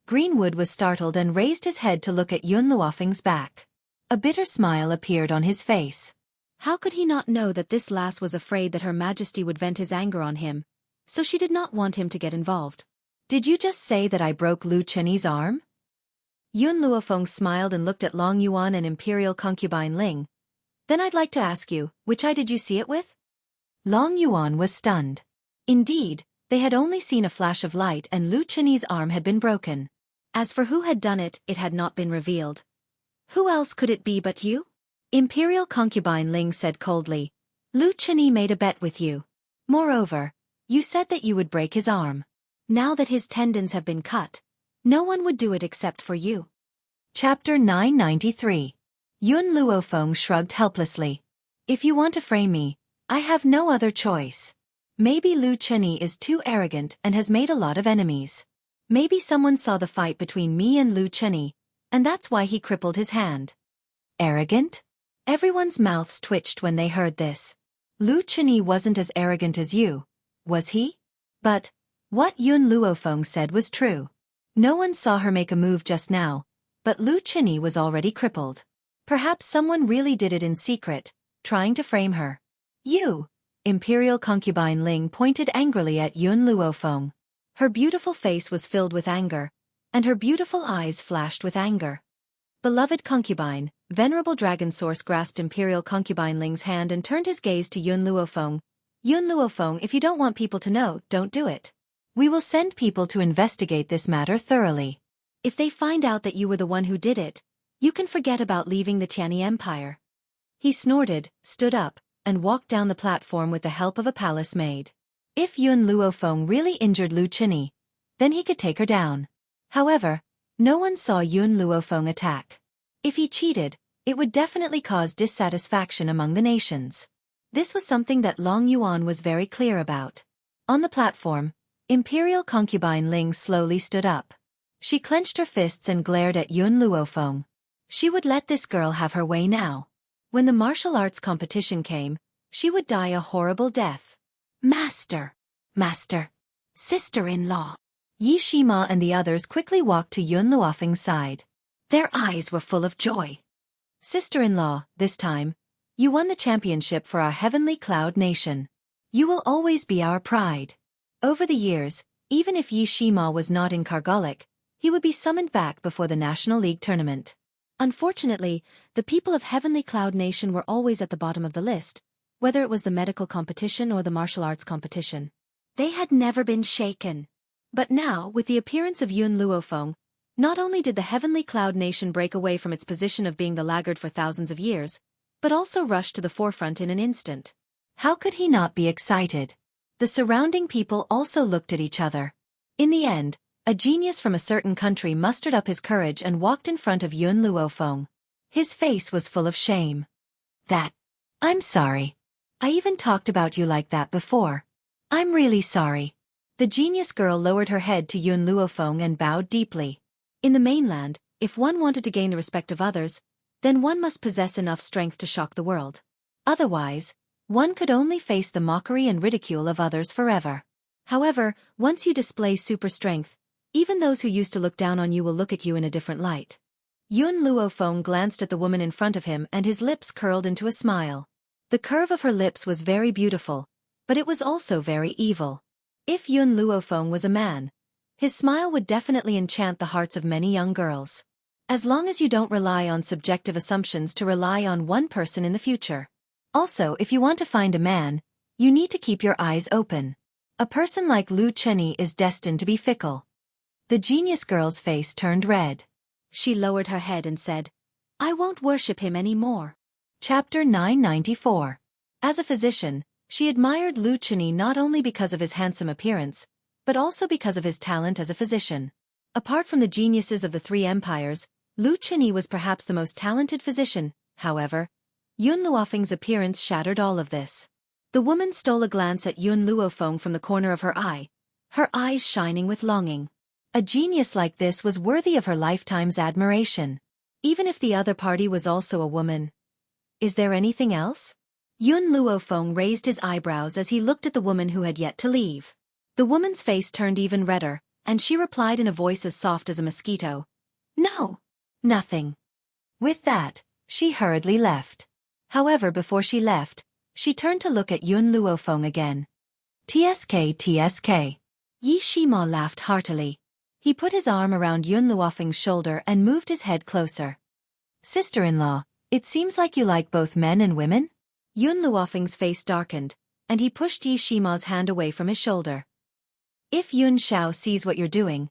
A: Greenwood was startled and raised his head to look at Yun Luofeng's back. A bitter smile appeared on his face. How could he not know that this lass was afraid that Her Majesty would vent his anger on him, so she did not want him to get involved? Did you just say that I broke Lu Chenyi's arm? Yun Luofeng smiled and looked at Long Yuan and Imperial Concubine Ling. Then I'd like to ask you, which eye did you see it with? Long Yuan was stunned. Indeed, they had only seen a flash of light and Lu Chenyi's arm had been broken. As for who had done it, it had not been revealed. Who else could it be but you? Imperial Concubine Ling said coldly. Lu Chenyi made a bet with you. Moreover, you said that you would break his arm. Now that his tendons have been cut, no one would do it except for you. Chapter 993. Yun Luofeng shrugged helplessly. If you want to frame me, I have no other choice. Maybe Lu Chenyi is too arrogant and has made a lot of enemies. Maybe someone saw the fight between me and Lu Chenyi, and that's why he crippled his hand. Arrogant? Everyone's mouths twitched when they heard this. Lu Chenyi wasn't as arrogant as you, was he? But what Yun Luofeng said was true. No one saw her make a move just now, but Lu Chenyi was already crippled. Perhaps someone really did it in secret, trying to frame her. You! Imperial Concubine Ling pointed angrily at Yun Luofeng. Her beautiful face was filled with anger, and her beautiful eyes flashed with anger. Beloved concubine, Venerable Dragon Source grasped Imperial Concubine Ling's hand and turned his gaze to Yun Luofeng. Yun Luofeng, if you don't want people to know, don't do it. We will send people to investigate this matter thoroughly. If they find out that you were the one who did it, you can forget about leaving the Tianyi Empire. He snorted, stood up, and walked down the platform with the help of a palace maid. If Yun Luofeng really injured Lu Qinyi, then he could take her down. However, no one saw Yun Luofeng attack. If he cheated, it would definitely cause dissatisfaction among the nations. This was something that Long Yuan was very clear about. On the platform, Imperial concubine Ling slowly stood up. She clenched her fists and glared at Yun Luofeng. She would let this girl have her way now. When the martial arts competition came, she would die a horrible death. Master! Master! Sister-in-law! Yi Shima and the others quickly walked to Yun Luofeng's side. Their eyes were full of joy. Sister-in-law, this time, you won the championship for our heavenly cloud nation. You will always be our pride. Over the years, even if Yi Shima was not in Kargalik, he would be summoned back before the National League tournament. Unfortunately, the people of Heavenly Cloud Nation were always at the bottom of the list, whether it was the medical competition or the martial arts competition. They had never been shaken. But now, with the appearance of Yun Luofeng, not only did the Heavenly Cloud Nation break away from its position of being the laggard for thousands of years, but also rush to the forefront in an instant. How could he not be excited? The surrounding people also looked at each other. In the end, a genius from a certain country mustered up his courage and walked in front of Yun Luofeng. His face was full of shame. I'm sorry. I even talked about you like that before. I'm really sorry. The genius girl lowered her head to Yun Luofeng and bowed deeply. In the mainland, if one wanted to gain the respect of others, then one must possess enough strength to shock the world. Otherwise, one could only face the mockery and ridicule of others forever. However, once you display super strength, even those who used to look down on you will look at you in a different light. Yun Luofeng glanced at the woman in front of him and his lips curled into a smile. The curve of her lips was very beautiful, but it was also very evil. If Yun Luofeng was a man, his smile would definitely enchant the hearts of many young girls. As long as you don't rely on subjective assumptions to rely on one person in the future. Also, if you want to find a man, you need to keep your eyes open. A person like Lu Qinyi is destined to be fickle. The genius girl's face turned red. She lowered her head and said, I won't worship him anymore. Chapter 994. As a physician, she admired Lu Qinyi not only because of his handsome appearance, but also because of his talent as a physician. Apart from the geniuses of the three empires, Lu Qinyi was perhaps the most talented physician. However, Yun Luofeng's appearance shattered all of this. The woman stole a glance at Yun Luofeng from the corner of her eyes shining with longing. A genius like this was worthy of her lifetime's admiration. Even if the other party was also a woman. Is there anything else? Yun Luofeng raised his eyebrows as he looked at the woman who had yet to leave. The woman's face turned even redder, and she replied in a voice as soft as a mosquito. No. Nothing. With that, she hurriedly left. However, before she left, she turned to look at Yun Luofeng again. TSK. Yi Shima laughed heartily. He put his arm around Yun Luofeng's shoulder and moved his head closer. Sister-in-law, it seems like you like both men and women? Yun Luofeng's face darkened, and he pushed Yi Shima's hand away from his shoulder. If Yun Xiao sees what you're doing,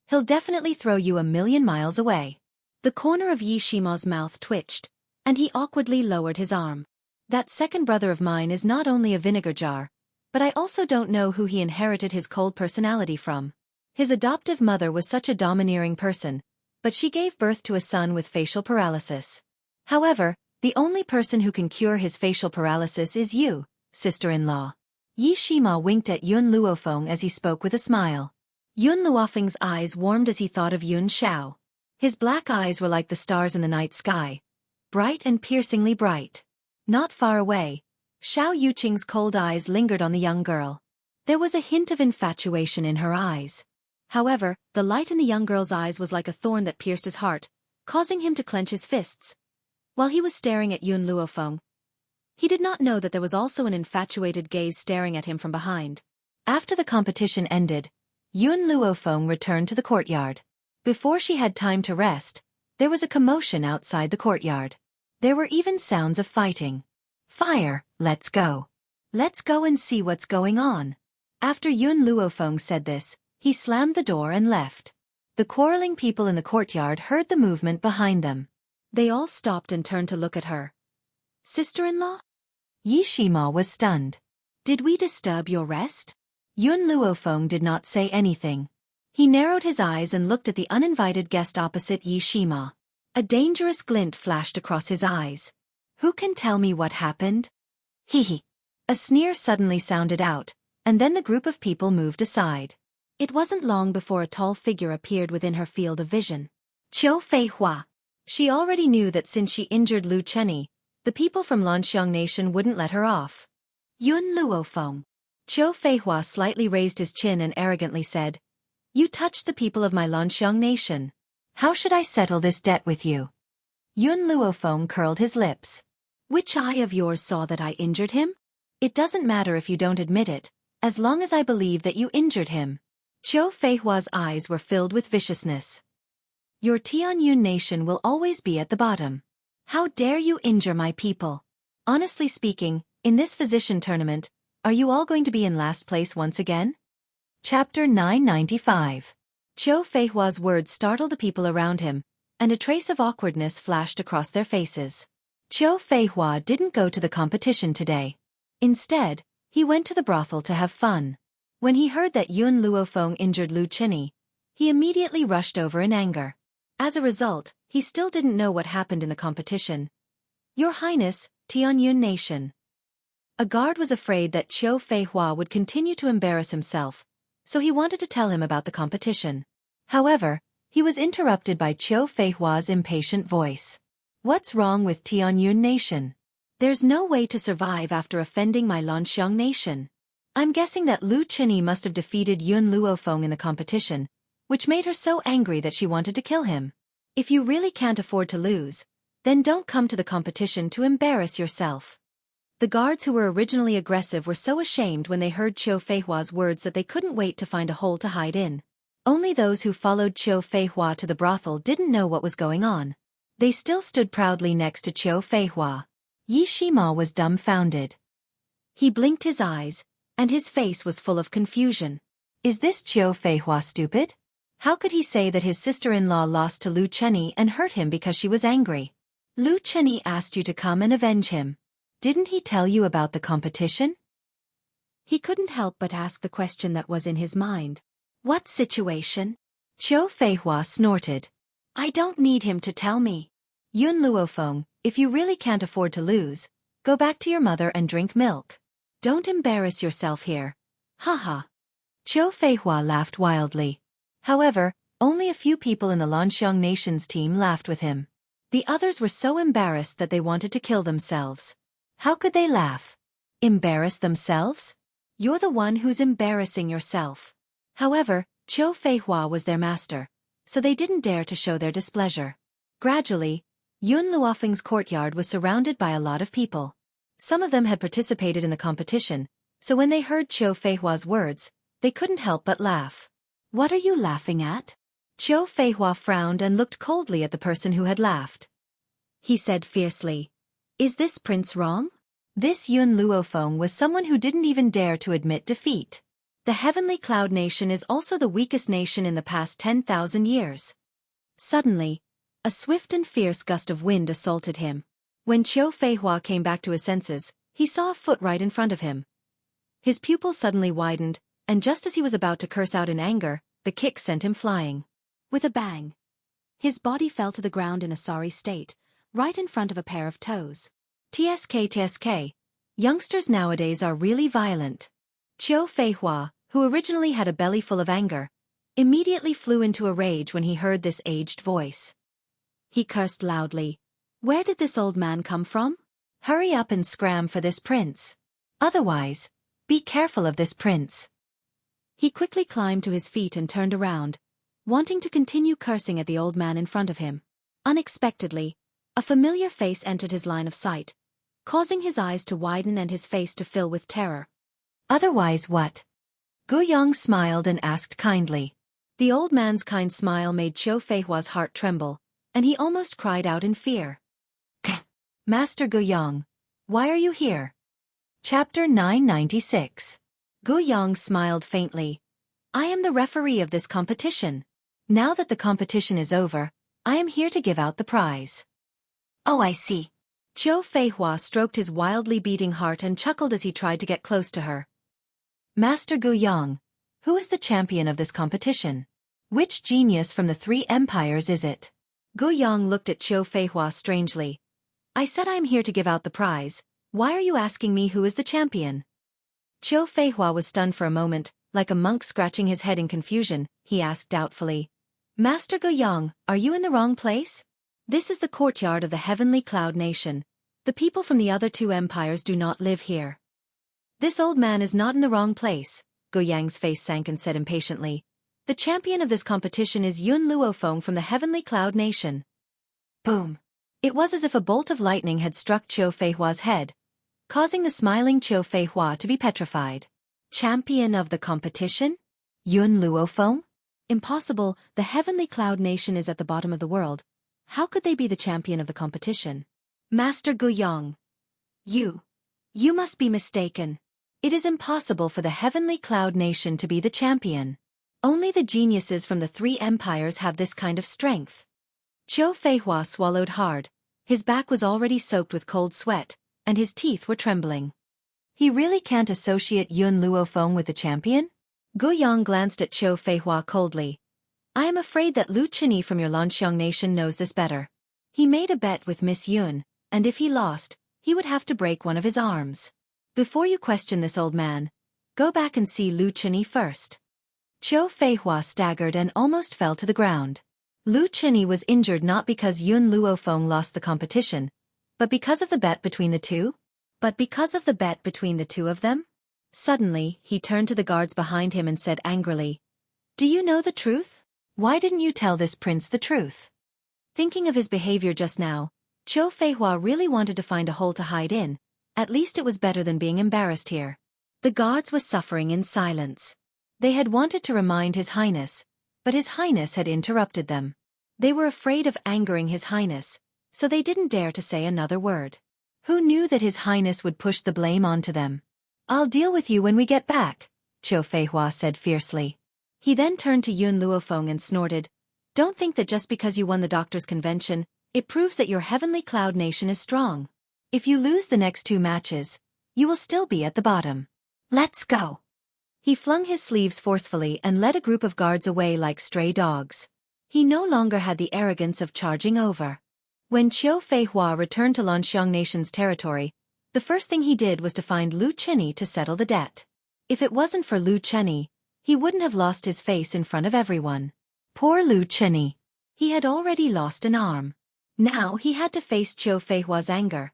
A: he'll definitely throw you 1,000,000 miles away. The corner of Yi Shima's mouth twitched, and he awkwardly lowered his arm. That second brother of mine is not only a vinegar jar, but I also don't know who he inherited his cold personality from. His adoptive mother was such a domineering person, but she gave birth to a son with facial paralysis. However, the only person who can cure his facial paralysis is you, sister-in-law. Yi Shima winked at Yun Luofeng as he spoke with a smile. Yun Luofeng's eyes warmed as he thought of Yun Xiao. His black eyes were like the stars in the night sky, bright and piercingly bright. Not far away, Xiao Yuqing's cold eyes lingered on the young girl. There was a hint of infatuation in her eyes. However, the light in the young girl's eyes was like a thorn that pierced his heart, causing him to clench his fists. While he was staring at Yun Luofeng, he did not know that there was also an infatuated gaze staring at him from behind. After the competition ended, Yun Luofeng returned to the courtyard. Before she had time to rest, there was a commotion outside the courtyard. There were even sounds of fighting. Fire, let's go. Let's go and see what's going on. After Yun Luofeng said this, he slammed the door and left. The quarreling people in the courtyard heard the movement behind them. They all stopped and turned to look at her. Sister-in-law? Yi Shima was stunned. Did we disturb your rest? Yun Luofeng did not say anything. He narrowed his eyes and looked at the uninvited guest opposite Yi Shima. A dangerous glint flashed across his eyes. Who can tell me what happened? Hee. A sneer suddenly sounded out, and then the group of people moved aside. It wasn't long before a tall figure appeared within her field of vision. Qiu Feihua. She already knew that since she injured Lu Chenyi, the people from Lanxiang Nation wouldn't let her off. Yun Luofeng. Qiu Feihua slightly raised his chin and arrogantly said, "You touched the people of my Lanxiang Nation. How should I settle this debt with you?" Yun Luofeng curled his lips. "Which eye of yours saw that I injured him? It doesn't matter if you don't admit it, as long as I believe that you injured him." Qiu Feihua's eyes were filled with viciousness. "Your Tianyun nation will always be at the bottom. How dare you injure my people? Honestly speaking, in this physician tournament, are you all going to be in last place once again?" Chapter 995. Qiu Feihua's words startled the people around him, and a trace of awkwardness flashed across their faces. Qiu Feihua didn't go to the competition today. Instead, he went to the brothel to have fun. When he heard that Yun Luofeng injured Lu Chenyi, he immediately rushed over in anger. As a result, he still didn't know what happened in the competition. "Your Highness, Tianyun Nation." A guard was afraid that Qiu Feihua would continue to embarrass himself, so he wanted to tell him about the competition. However, he was interrupted by Qiu Feihua's impatient voice. "What's wrong with Tianyun Nation? There's no way to survive after offending my Lanxiang Nation. I'm guessing that Lu Chenyi must have defeated Yun Luofeng in the competition, which made her so angry that she wanted to kill him. If you really can't afford to lose, then don't come to the competition to embarrass yourself." The guards who were originally aggressive were so ashamed when they heard Qiu Feihua's words that they couldn't wait to find a hole to hide in. Only those who followed Qiu Feihua to the brothel didn't know what was going on. They still stood proudly next to Qiu Feihua. Yi Shima was dumbfounded. He blinked his eyes, and his face was full of confusion. Is this Qiu Feihua stupid? How could he say that his sister-in-law lost to Lu Chenyi and hurt him because she was angry? Lu Chenyi asked you to come and avenge him. Didn't he tell you about the competition? He couldn't help but ask the question that was in his mind. What situation? Qiu Feihua snorted. I don't need him to tell me. Yun Luofeng, if you really can't afford to lose, go back to your mother and drink milk. Don't embarrass yourself here. Haha. Qiu Feihua laughed wildly. However, only a few people in the Lanxiang Nation's team laughed with him. The others were so embarrassed that they wanted to kill themselves. How could they laugh? Embarrass themselves? You're the one who's embarrassing yourself. However, Qiu Feihua was their master, so they didn't dare to show their displeasure. Gradually, Yun Luofeng's courtyard was surrounded by a lot of people. Some of them had participated in the competition, so when they heard Qiu Feihua's words, they couldn't help but laugh. What are you laughing at? Qiu Feihua frowned and looked coldly at the person who had laughed. He said fiercely, "Is this prince wrong?" This Yun Luofeng was someone who didn't even dare to admit defeat. The Heavenly Cloud Nation is also the weakest nation in the past 10,000 years. Suddenly, a swift and fierce gust of wind assaulted him. When Qiu Feihua came back to his senses, he saw a foot right in front of him. His pupils suddenly widened, and just as he was about to curse out in anger, the kick sent him flying. With a bang, his body fell to the ground in a sorry state, right in front of a pair of toes. TSK. Youngsters nowadays are really violent. Qiu Feihua, who originally had a belly full of anger, immediately flew into a rage when he heard this aged voice. He cursed loudly. Where did this old man come from? Hurry up and scram for this prince. Otherwise, be careful of this prince. He quickly climbed to his feet and turned around, wanting to continue cursing at the old man in front of him. Unexpectedly, a familiar face entered his line of sight, causing his eyes to widen and his face to fill with terror. Otherwise what? Guyang smiled and asked kindly. The old man's kind smile made Qiu Feihua's heart tremble, and he almost cried out in fear. Master Guyang, why are you here? Chapter 996. Guyang smiled faintly. I am the referee of this competition. Now that the competition is over, I am here to give out the prize. Oh, I see. Qiu Feihua stroked his wildly beating heart and chuckled as he tried to get close to her. Master Gu Yang, who is the champion of this competition? Which genius from the 3 empires is it? Gu Yang looked at Qiu Feihua strangely. I said I am here to give out the prize. Why are you asking me who is the champion? Qiu Feihua was stunned for a moment, like a monk scratching his head in confusion. He asked doubtfully. Master Gu Yang, are you in the wrong place? This is the courtyard of the heavenly cloud nation. The people from the other 2 empires do not live here. This old man is not in the wrong place. Gu Yang's face sank and said impatiently. The champion of this competition is Yun Luofeng from the heavenly cloud nation. Boom! It was as if a bolt of lightning had struck Qiu Feihua's head, causing the smiling Qiu Feihua to be petrified. Champion of the competition? Yun Luofeng? Impossible, the heavenly cloud nation is at the bottom of the world. How could they be the champion of the competition? Master Gu Yang. You must be mistaken. It is impossible for the heavenly cloud nation to be the champion. Only the geniuses from the 3 empires have this kind of strength. Qiu Feihua swallowed hard. His back was already soaked with cold sweat, and his teeth were trembling. He really can't associate Yun Luofeng with the champion? Gu Yang glanced at Qiu Feihua coldly. I am afraid that Lu Qinyi from your Lanxiang nation knows this better. He made a bet with Miss Yun, and if he lost, he would have to break one of his arms. Before you question this old man, go back and see Lu Qinyi first. Qiu Feihua staggered and almost fell to the ground. Lu Qinyi was injured not because Yun Luofeng lost the competition, but because of the bet between the 2? But because of the bet between the 2 of them? Suddenly, he turned to the guards behind him and said angrily, Do you know the truth? Why didn't you tell this prince the truth? Thinking of his behavior just now, Qiu Feihua really wanted to find a hole to hide in. At least it was better than being embarrassed here. The guards were suffering in silence. They had wanted to remind His Highness, but His Highness had interrupted them. They were afraid of angering His Highness, so they didn't dare to say another word. Who knew that His Highness would push the blame onto them? I'll deal with you when we get back, Qiu Feihua said fiercely. He then turned to Yun Luofeng and snorted, Don't think that just because you won the doctor's convention, it proves that your heavenly cloud nation is strong. If you lose the next 2 matches, you will still be at the bottom. Let's go. He flung his sleeves forcefully and led a group of guards away like stray dogs. He no longer had the arrogance of charging over. When Qiu Feihua returned to Lanxiang Nation's territory, the first thing he did was to find Lu Qinyi to settle the debt. If it wasn't for Lu Qinyi, he wouldn't have lost his face in front of everyone. Poor Lu Qinyi. He had already lost an arm. Now he had to face Qiu Feihua's anger.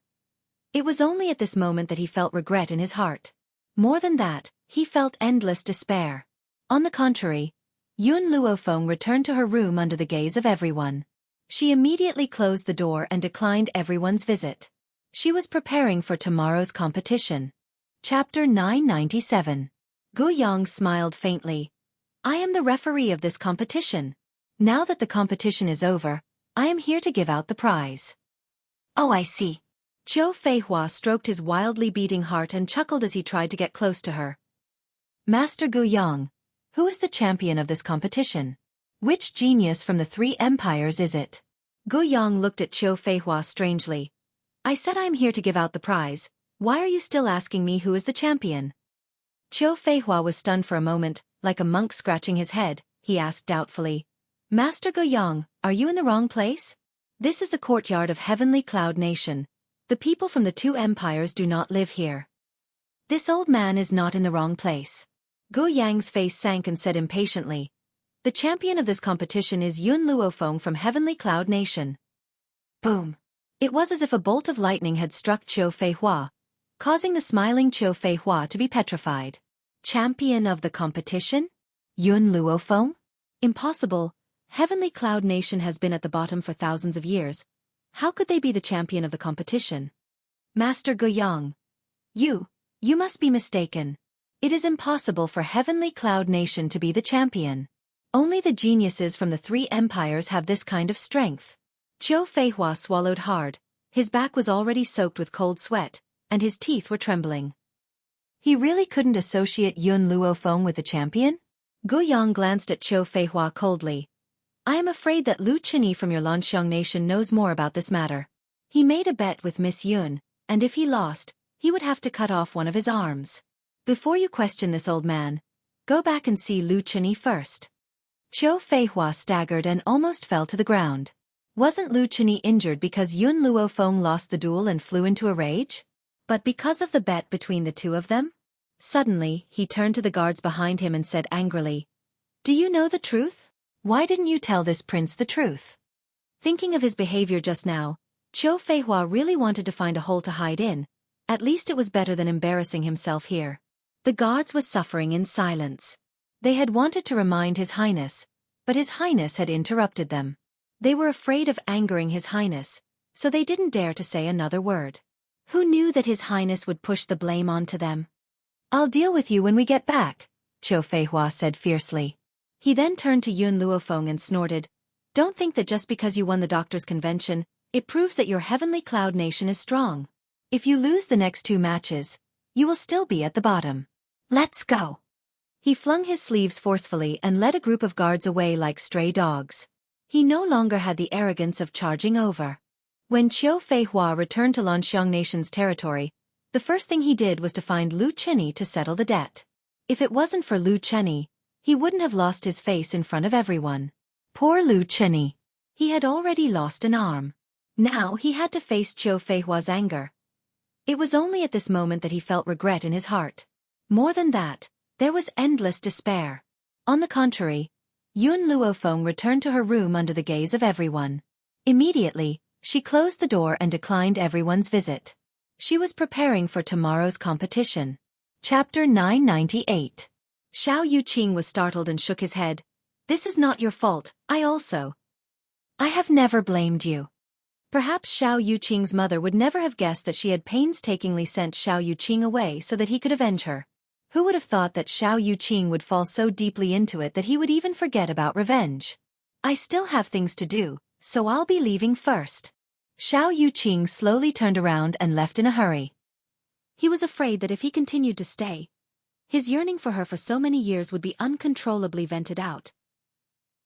A: It was only at this moment that he felt regret in his heart. More than that, he felt endless despair. On the contrary, Yun Luofeng returned to her room under the gaze of everyone. She immediately closed the door and declined everyone's visit. She was preparing for tomorrow's competition. Chapter 997. Gu Yang smiled faintly. I am the referee of this competition. Now that the competition is over, I am here to give out the prize. Oh, I see. Qiu Feihua stroked his wildly beating heart and chuckled as he tried to get close to her. Master Gu Yang, who is the champion of this competition? Which genius from the 3 empires is it? Gu Yang looked at Qiu Feihua strangely. I said I am here to give out the prize. Why are you still asking me who is the champion? Qiu Feihua was stunned for a moment, like a monk scratching his head. He asked doubtfully, Master Gu Yang, are you in the wrong place? This is the courtyard of Heavenly Cloud Nation. The people from the 2 empires do not live here. This old man is not in the wrong place. Gu Yang's face sank and said impatiently, The champion of this competition is Yun Luofeng from Heavenly Cloud Nation. Boom! It was as if a bolt of lightning had struck Qiu Feihua, causing the smiling Qiu Feihua to be petrified. Champion of the competition? Yun Luofeng? Impossible. Heavenly Cloud Nation has been at the bottom for thousands of years. How could they be the champion of the competition? Master Gu Yang. You must be mistaken. It is impossible for Heavenly Cloud Nation to be the champion. Only the geniuses from the 3 empires have this kind of strength. Qiu Feihua swallowed hard. His back was already soaked with cold sweat, and his teeth were trembling. He really couldn't associate Yun Luofeng with the champion? Gu Yang glanced at Qiu Feihua coldly. I am afraid that Lu Qinyi from your Lanxiang nation knows more about this matter. He made a bet with Miss Yun, and if he lost, he would have to cut off one of his arms. Before you question this old man, go back and see Lu Chenyi first. Qiu Feihua staggered and almost fell to the ground. Wasn't Lu Chenyi injured because Yun Luofeng lost the duel and flew into a rage? But because of the bet between the two of them? Suddenly, he turned to the guards behind him and said angrily, "Do you know the truth? Why didn't you tell this prince the truth?" Thinking of his behavior just now, Qiu Feihua really wanted to find a hole to hide in. At least it was better than embarrassing himself here. The guards were suffering in silence. They had wanted to remind His Highness, but His Highness had interrupted them. They were afraid of angering His Highness, so they didn't dare to say another word. Who knew that His Highness would push the blame onto them? "I'll deal with you when we get back," Qiu Feihua said fiercely. He then turned to Yun Luofeng and snorted, "Don't think that just because you won the doctor's convention, it proves that your heavenly cloud nation is strong. If you lose the next 2 matches, you will still be at the bottom. Let's go." He flung his sleeves forcefully and led a group of guards away like stray dogs. He no longer had the arrogance of charging over. When Qiu Feihua returned to Lanxiang Nation's territory, the first thing he did was to find Lu Chenyi to settle the debt. If it wasn't for Lu Chenyi, he wouldn't have lost his face in front of everyone. Poor Lu Chenyi. He had already lost an arm. Now he had to face Qiu Feihua's anger. It was only at this moment that he felt regret in his heart. More than that, there was endless despair. On the contrary, Yun Luofeng returned to her room under the gaze of everyone. Immediately, she closed the door and declined everyone's visit. She was preparing for tomorrow's competition. Chapter 998. Xiao Yuqing was startled and shook his head. "This is not your fault, I have never blamed you." Perhaps Xiao Yuqing's mother would never have guessed that she had painstakingly sent Xiao Yuqing away so that he could avenge her. Who would have thought that Xiao Yuqing would fall so deeply into it that he would even forget about revenge? "I still have things to do, so I'll be leaving first." Xiao Yuqing slowly turned around and left in a hurry. He was afraid that if he continued to stay, his yearning for her for so many years would be uncontrollably vented out.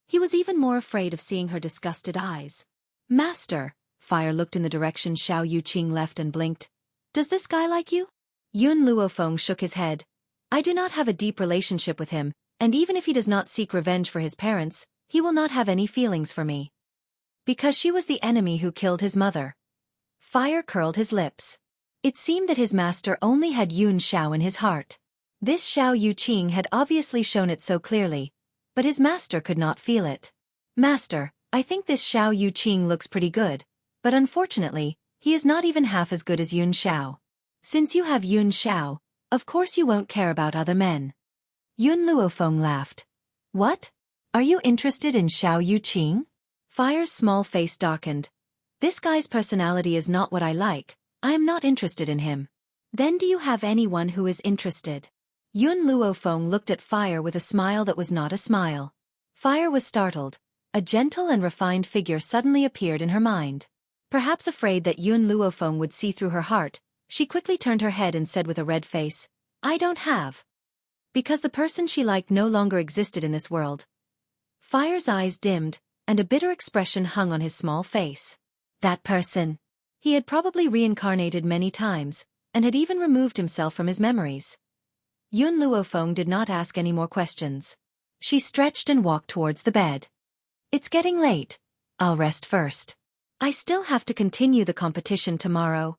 A: He was even more afraid of seeing her disgusted eyes. "Master," Fire looked in the direction Xiao Yuqing left and blinked. "Does this guy like you?" Yun Luofeng shook his head. "I do not have a deep relationship with him, and even if he does not seek revenge for his parents, he will not have any feelings for me." Because she was the enemy who killed his mother. Fire curled his lips. It seemed that his master only had Yun Xiao in his heart. This Xiao Yuqing had obviously shown it so clearly, but his master could not feel it. "Master, I think this Xiao Yuqing looks pretty good, but unfortunately, he is not even half as good as Yun Xiao. Since you have Yun Xiao, of course you won't care about other men." Yun Luofeng laughed. "What? Are you interested in Xiao Yuqing?" Fire's small face darkened. "This guy's personality is not what I like. I am not interested in him." "Then do you have anyone who is interested?" Yun Luofeng looked at Fire with a smile that was not a smile. Fire was startled. A gentle and refined figure suddenly appeared in her mind. Perhaps afraid that Yun Luofeng would see through her heart, she quickly turned her head and said with a red face, "I don't have." Because the person she liked no longer existed in this world. Fire's eyes dimmed, and a bitter expression hung on his small face. That person. He had probably reincarnated many times, and had even removed himself from his memories. Yun Luofeng did not ask any more questions. She stretched and walked towards the bed. "It's getting late. I'll rest first. I still have to continue the competition tomorrow."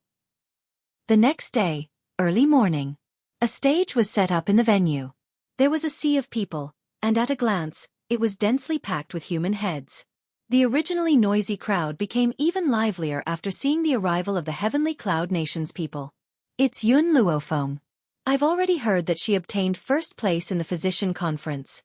A: The next day, early morning. A stage was set up in the venue. There was a sea of people, and at a glance, it was densely packed with human heads. The originally noisy crowd became even livelier after seeing the arrival of the Heavenly Cloud Nation's people. "It's Yun Luofeng. I've already heard that she obtained first place in the physician conference."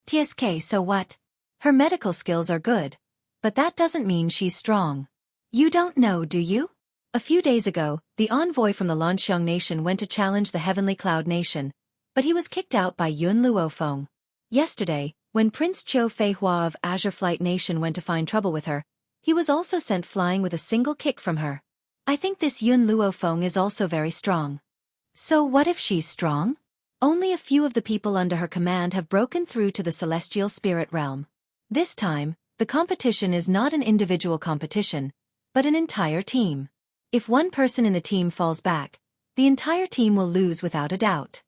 A: "TSK, so what? Her medical skills are good, but that doesn't mean she's strong. You don't know, do you?" A few days ago, the envoy from the Lanxiang Nation went to challenge the Heavenly Cloud Nation, but he was kicked out by Yun Luofeng. Yesterday, when Prince Qiu Feihua of Azure Flight Nation went to find trouble with her, he was also sent flying with a single kick from her. I think this Yun Luofeng is also very strong. So what if she's strong? Only a few of the people under her command have broken through to the celestial spirit realm. This time, the competition is not an individual competition, but an entire team. If one person in the team falls back, the entire team will lose without a doubt.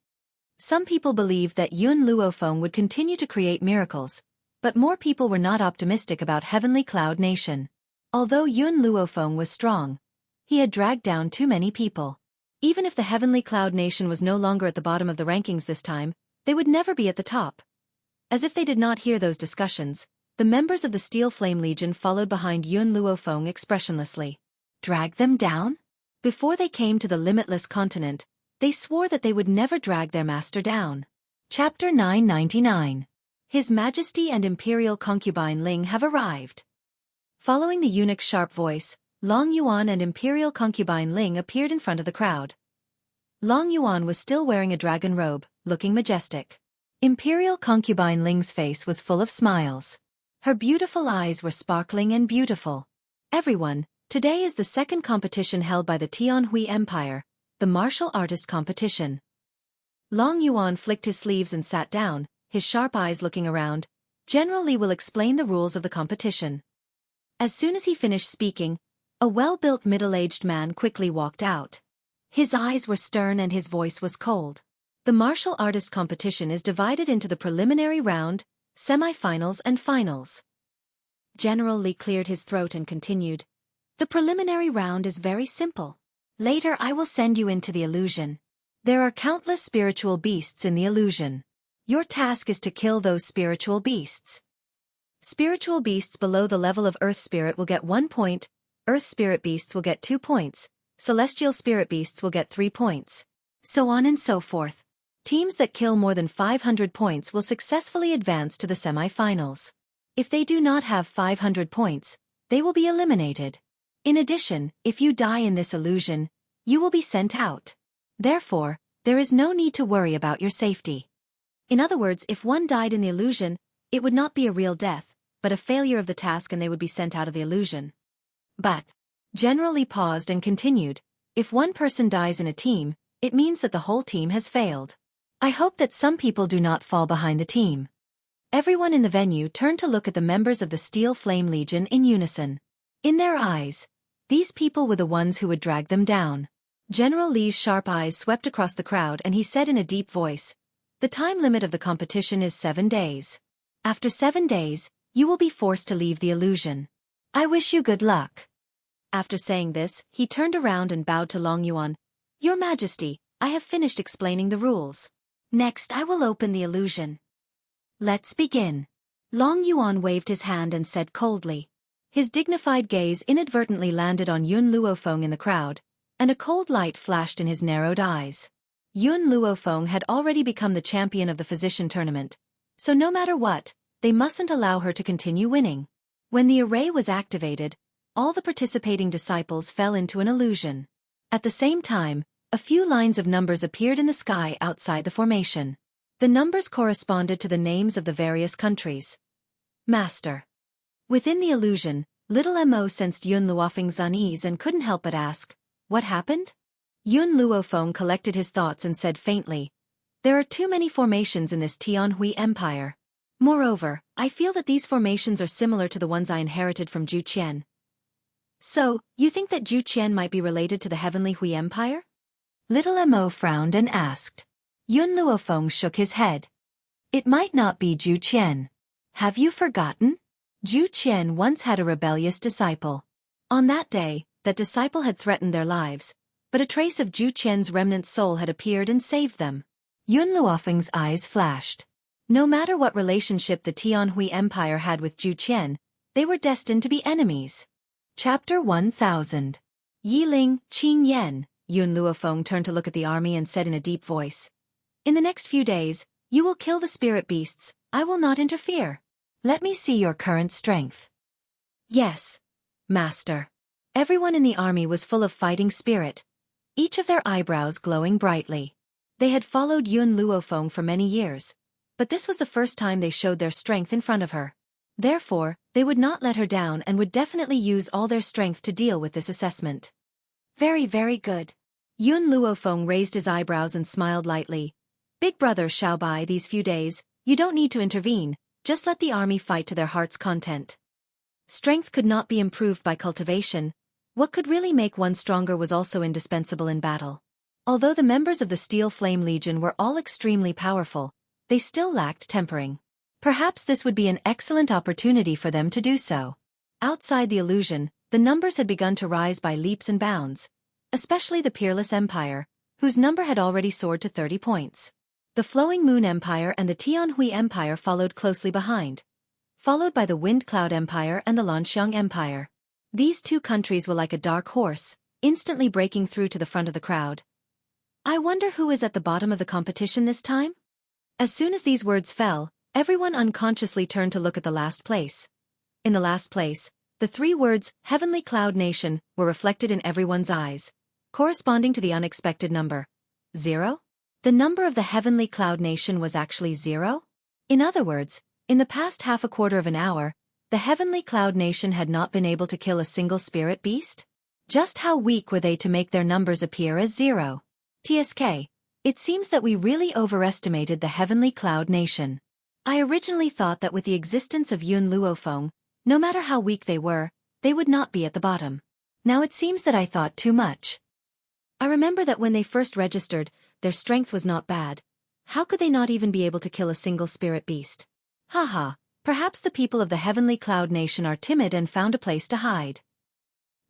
A: Some people believed that Yun Luofeng would continue to create miracles, but more people were not optimistic about Heavenly Cloud Nation. Although Yun Luofeng was strong, he had dragged down too many people. Even if the Heavenly Cloud Nation was no longer at the bottom of the rankings this time, they would never be at the top. As if they did not hear those discussions, the members of the Steel Flame Legion followed behind Yun Luofeng expressionlessly. Drag them down? Before they came to the limitless continent, they swore that they would never drag their master down. Chapter 999. His Majesty and Imperial Concubine Ling have arrived. Following the eunuch's sharp voice, Long Yuan and Imperial Concubine Ling appeared in front of the crowd. Long Yuan was still wearing a dragon robe, looking majestic. Imperial Concubine Ling's face was full of smiles. Her beautiful eyes were sparkling and beautiful. Everyone, today is the second competition held by the Tianhui Empire, the martial artist competition. Long Yuan flicked his sleeves and sat down, his sharp eyes looking around. General Li will explain the rules of the competition. As soon as he finished speaking, a well-built middle-aged man quickly walked out. His eyes were stern and his voice was cold. The martial artist competition is divided into the preliminary round, semi-finals and finals. General Li cleared his throat and continued. The preliminary round is very simple. Later I will send you into the illusion. There are countless spiritual beasts in the illusion. Your task is to kill those spiritual beasts. Spiritual beasts below the level of Earth Spirit will get 1 point, Earth Spirit beasts will get 2 points, Celestial Spirit beasts will get 3 points. So on and so forth. Teams that kill more than 500 points will successfully advance to the semi-finals. If they do not have 500 points, they will be eliminated. In addition, if you die in this illusion, you will be sent out. Therefore, there is no need to worry about your safety. In other words, if one died in the illusion, it would not be a real death, but a failure of the task and they would be sent out of the illusion. But, General Li paused and continued, if one person dies in a team, it means that the whole team has failed. I hope that some people do not fall behind the team. Everyone in the venue turned to look at the members of the Steel Flame Legion in unison. In their eyes, these people were the ones who would drag them down. General Li's sharp eyes swept across the crowd and he said in a deep voice, the time limit of the competition is 7 days. After 7 days, you will be forced to leave the illusion. I wish you good luck. After saying this, he turned around and bowed to Long Yuan. Your Majesty, I have finished explaining the rules. Next I will open the illusion. Let's begin. Long Yuan waved his hand and said coldly. His dignified gaze inadvertently landed on Yun Luofeng in the crowd, and a cold light flashed in his narrowed eyes. Yun Luofeng had already become the champion of the physician tournament, so no matter what, they mustn't allow her to continue winning. When the array was activated, all the participating disciples fell into an illusion. At the same time, a few lines of numbers appeared in the sky outside the formation. The numbers corresponded to the names of the various countries. Master. Within the illusion, little Mo sensed Yun Luofeng's unease and couldn't help but ask, what happened? Yun Luofeng collected his thoughts and said faintly, there are too many formations in this Tianhui Empire. Moreover, I feel that these formations are similar to the ones I inherited from Zhu Qian. So, you think that Zhu Qian might be related to the Heavenly Hui Empire? Little Mo frowned and asked. Yun Luofeng shook his head. It might not be Zhu Qian. Have you forgotten? Zhu Qian once had a rebellious disciple. On that day, that disciple had threatened their lives, but a trace of Zhu Qian's remnant soul had appeared and saved them. Yun Luofeng's eyes flashed. No matter what relationship the Tianhui Empire had with Zhu Qian, they were destined to be enemies. Chapter 1000. Yiling, Qing Yan. Yun Luofeng turned to look at the army and said in a deep voice. In the next few days, you will kill the spirit beasts, I will not interfere. Let me see your current strength. Yes, Master. Everyone in the army was full of fighting spirit, each of their eyebrows glowing brightly. They had followed Yun Luofeng for many years, but this was the first time they showed their strength in front of her. Therefore, they would not let her down and would definitely use all their strength to deal with this assessment. Very, very good. Yun Luofeng raised his eyebrows and smiled lightly. Big brother Xiaobai, these few days, you don't need to intervene, just let the army fight to their heart's content. Strength could not be improved by cultivation. What could really make one stronger was also indispensable in battle. Although the members of the Steel Flame Legion were all extremely powerful, they still lacked tempering. Perhaps this would be an excellent opportunity for them to do so. Outside the illusion, the numbers had begun to rise by leaps and bounds, especially the Peerless Empire, whose number had already soared to 30 points. The Flowing Moon Empire and the Tianhui Empire followed closely behind, followed by the Wind Cloud Empire and the Lanxiang Empire. These two countries were like a dark horse, instantly breaking through to the front of the crowd. I wonder who is at the bottom of the competition this time? As soon as these words fell, everyone unconsciously turned to look at the last place. In the last place, the three words, Heavenly Cloud Nation, were reflected in everyone's eyes, corresponding to the unexpected number. 0? The number of the Heavenly Cloud Nation was actually 0? In other words, in the past half a quarter of an hour, the Heavenly Cloud Nation had not been able to kill a single spirit beast? Just how weak were they to make their numbers appear as 0? TSK, it seems that we really overestimated the Heavenly Cloud Nation. I originally thought that with the existence of Yun Luofeng, no matter how weak they were, they would not be at the bottom. Now it seems that I thought too much. I remember that when they first registered, their strength was not bad. How could they not even be able to kill a single spirit beast? Haha, perhaps the people of the Heavenly Cloud Nation are timid and found a place to hide.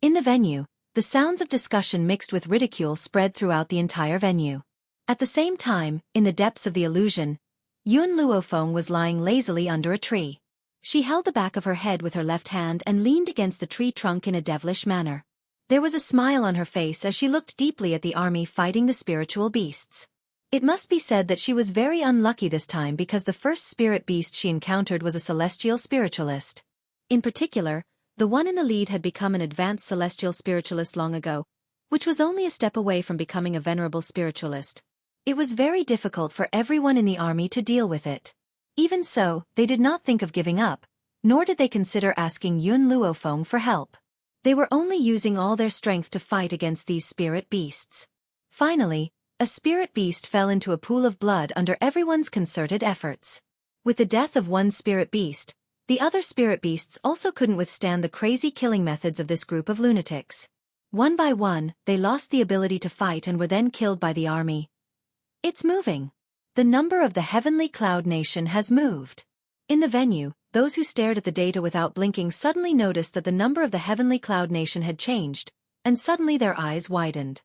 A: In the venue, the sounds of discussion mixed with ridicule spread throughout the entire venue. At the same time, in the depths of the illusion, Yun Luofeng was lying lazily under a tree. She held the back of her head with her left hand and leaned against the tree trunk in a devilish manner. There was a smile on her face as she looked deeply at the army fighting the spiritual beasts. It must be said that she was very unlucky this time because the first spirit beast she encountered was a celestial spiritualist. In particular, the one in the lead had become an advanced celestial spiritualist long ago, which was only a step away from becoming a venerable spiritualist. It was very difficult for everyone in the army to deal with it. Even so, they did not think of giving up, nor did they consider asking Yun Luofeng for help. They were only using all their strength to fight against these spirit beasts. Finally, a spirit beast fell into a pool of blood under everyone's concerted efforts. With the death of one spirit beast, the other spirit beasts also couldn't withstand the crazy killing methods of this group of lunatics. One by one, they lost the ability to fight and were then killed by the army. It's moving. The number of the Heavenly Cloud Nation has moved. In the venue, those who stared at the data without blinking suddenly noticed that the number of the Heavenly Cloud Nation had changed, and suddenly their eyes widened.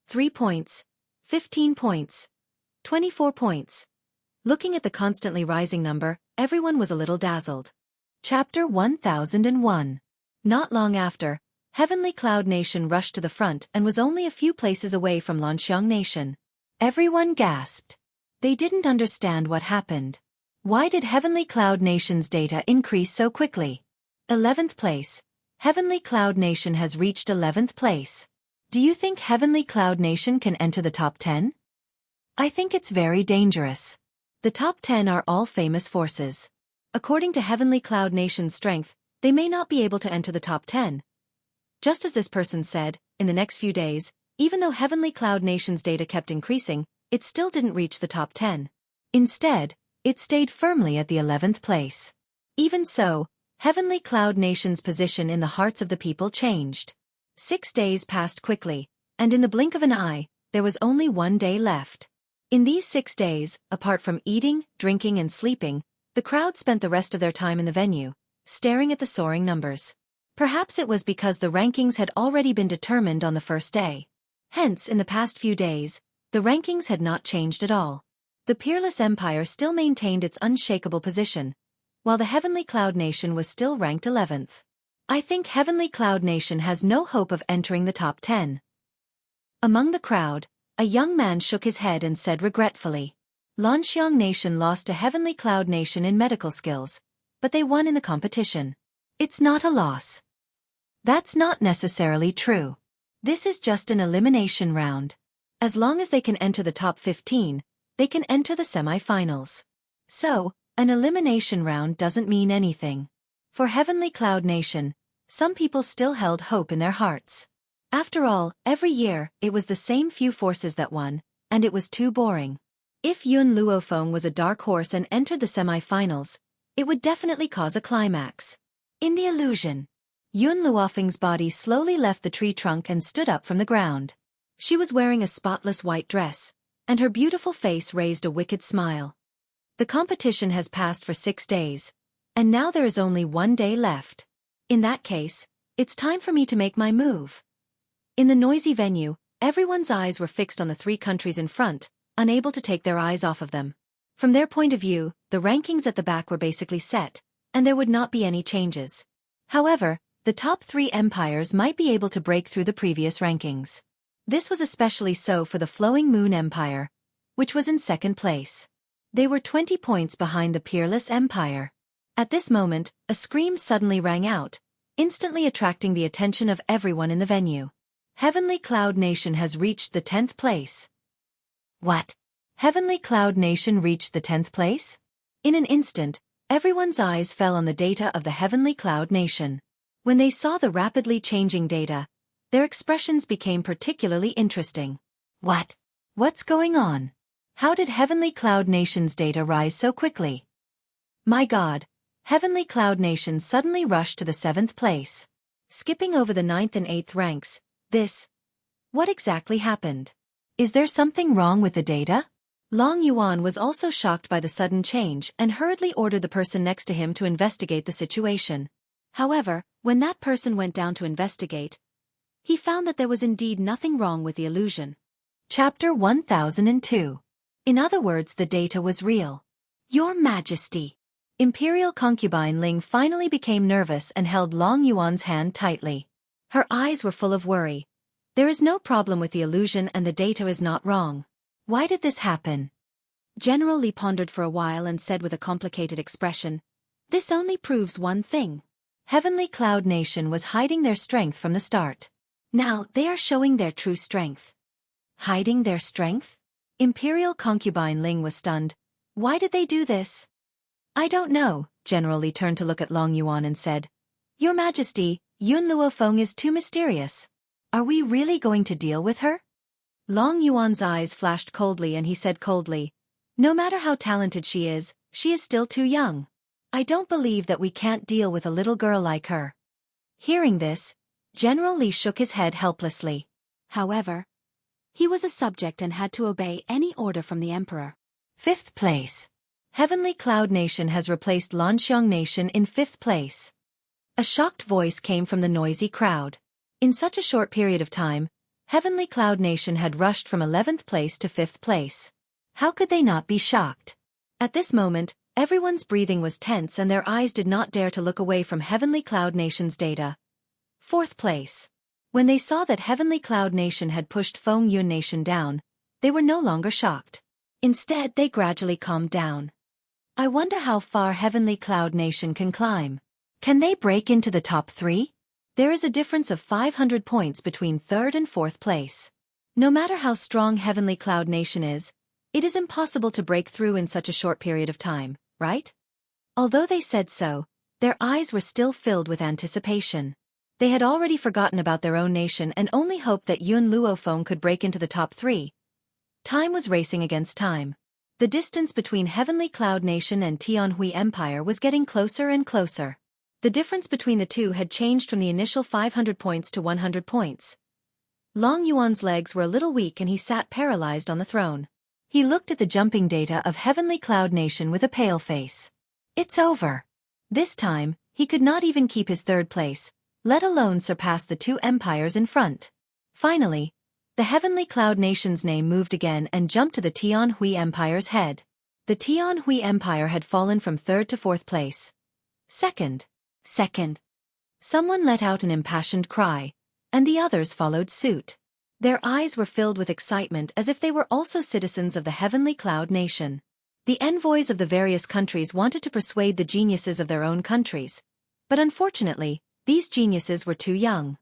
A: 3 points, 15 points, 24 points. Looking at the constantly rising number, everyone was a little dazzled. Chapter 1001. Not long after, Heavenly Cloud Nation rushed to the front and was only a few places away from Lanxiang Nation. Everyone gasped. They didn't understand what happened. Why did Heavenly Cloud Nation's data increase so quickly? 11th place. Heavenly Cloud Nation has reached 11th place. Do you think Heavenly Cloud Nation can enter the top 10? I think it's very dangerous. The top 10 are all famous forces. According to Heavenly Cloud Nation's strength, they may not be able to enter the top 10. Just as this person said, in the next few days, even though Heavenly Cloud Nation's data kept increasing, it still didn't reach the top 10. Instead, it stayed firmly at the 11th place. Even so, Heavenly Cloud Nation's position in the hearts of the people changed. 6 days passed quickly, and in the blink of an eye, there was only 1 day left. In these 6 days, apart from eating, drinking and sleeping, the crowd spent the rest of their time in the venue, staring at the soaring numbers. Perhaps it was because the rankings had already been determined on the first day. Hence, in the past few days, the rankings had not changed at all. The Peerless Empire still maintained its unshakable position, while the Heavenly Cloud Nation was still ranked 11th. I think Heavenly Cloud Nation has no hope of entering the top 10. Among the crowd, a young man shook his head and said regretfully, Lanxiang Nation lost to Heavenly Cloud Nation in medical skills, but they won in the competition. It's not a loss. That's not necessarily true. This is just an elimination round. As long as they can enter the top 15, they can enter the semi-finals. So, an elimination round doesn't mean anything. For Heavenly Cloud Nation, some people still held hope in their hearts. After all, every year, it was the same few forces that won, and it was too boring. If Yun Luofeng was a dark horse and entered the semi-finals, it would definitely cause a climax. In the illusion, Yun Luofeng's body slowly left the tree trunk and stood up from the ground. She was wearing a spotless white dress, and her beautiful face raised a wicked smile. The competition has passed for 6 days, and now there is only 1 day left. In that case, it's time for me to make my move. In the noisy venue, everyone's eyes were fixed on the 3 countries in front, unable to take their eyes off of them. From their point of view, the rankings at the back were basically set, and there would not be any changes. However, the top 3 empires might be able to break through the previous rankings. This was especially so for the Flowing Moon Empire, which was in 2nd place. They were 20 points behind the Peerless Empire. At this moment, a scream suddenly rang out, instantly attracting the attention of everyone in the venue. Heavenly Cloud Nation has reached the 10th place. What? Heavenly Cloud Nation reached the 10th place? In an instant, everyone's eyes fell on the data of the Heavenly Cloud Nation. When they saw the rapidly changing data, their expressions became particularly interesting. What? What's going on? How did Heavenly Cloud Nation's data rise so quickly? My God, Heavenly Cloud Nation suddenly rushed to the 7th place. Skipping over the 9th and 8th ranks, what exactly happened? Is there something wrong with the data? Long Yuan was also shocked by the sudden change and hurriedly ordered the person next to him to investigate the situation. However, when that person went down to investigate, he found that there was indeed nothing wrong with the illusion. Chapter 1002. In other words, the data was real. Your Majesty. Imperial concubine Ling finally became nervous and held Long Yuan's hand tightly. Her eyes were full of worry. There is no problem with the illusion and the data is not wrong. Why did this happen? General Li pondered for a while and said with a complicated expression, "This only proves one thing. Heavenly Cloud Nation was hiding their strength from the start. Now they are showing their true strength." Hiding their strength? Imperial concubine Ling was stunned. Why did they do this? I don't know. General Li turned to look at Long Yuan and said, "Your Majesty, Yun Luofeng is too mysterious. Are we really going to deal with her?" Long Yuan's eyes flashed coldly and he said coldly, "No matter how talented she is still too young. I don't believe that we can't deal with a little girl like her." Hearing this, General Li shook his head helplessly. However, he was a subject and had to obey any order from the emperor. 5th place. Heavenly Cloud Nation has replaced Lanxiang Nation in 5th place. A shocked voice came from the noisy crowd. In such a short period of time, Heavenly Cloud Nation had rushed from 11th place to 5th place. How could they not be shocked? At this moment, everyone's breathing was tense and their eyes did not dare to look away from Heavenly Cloud Nation's data. 4th place. When they saw that Heavenly Cloud Nation had pushed Feng Yun Nation down, they were no longer shocked. Instead, they gradually calmed down. I wonder how far Heavenly Cloud Nation can climb. Can they break into the top 3? There is a difference of 500 points between 3rd and 4th place. No matter how strong Heavenly Cloud Nation is, it is impossible to break through in such a short period of time, right? Although they said so, their eyes were still filled with anticipation. They had already forgotten about their own nation and only hoped that Yun Luofeng could break into the top 3. Time was racing against time. The distance between Heavenly Cloud Nation and Tianhui Empire was getting closer and closer. The difference between the two had changed from the initial 500 points to 100 points. Long Yuan's legs were a little weak and he sat paralyzed on the throne. He looked at the jumping data of Heavenly Cloud Nation with a pale face. It's over. This time, he could not even keep his 3rd place, let alone surpass the 2 empires in front. Finally, the Heavenly Cloud Nation's name moved again and jumped to the Tianhui Empire's head. The Tianhui Empire had fallen from 3rd to 4th place. Second. Someone let out an impassioned cry, and the others followed suit. Their eyes were filled with excitement as if they were also citizens of the Heavenly Cloud Nation. The envoys of the various countries wanted to persuade the geniuses of their own countries, but unfortunately, these geniuses were too young.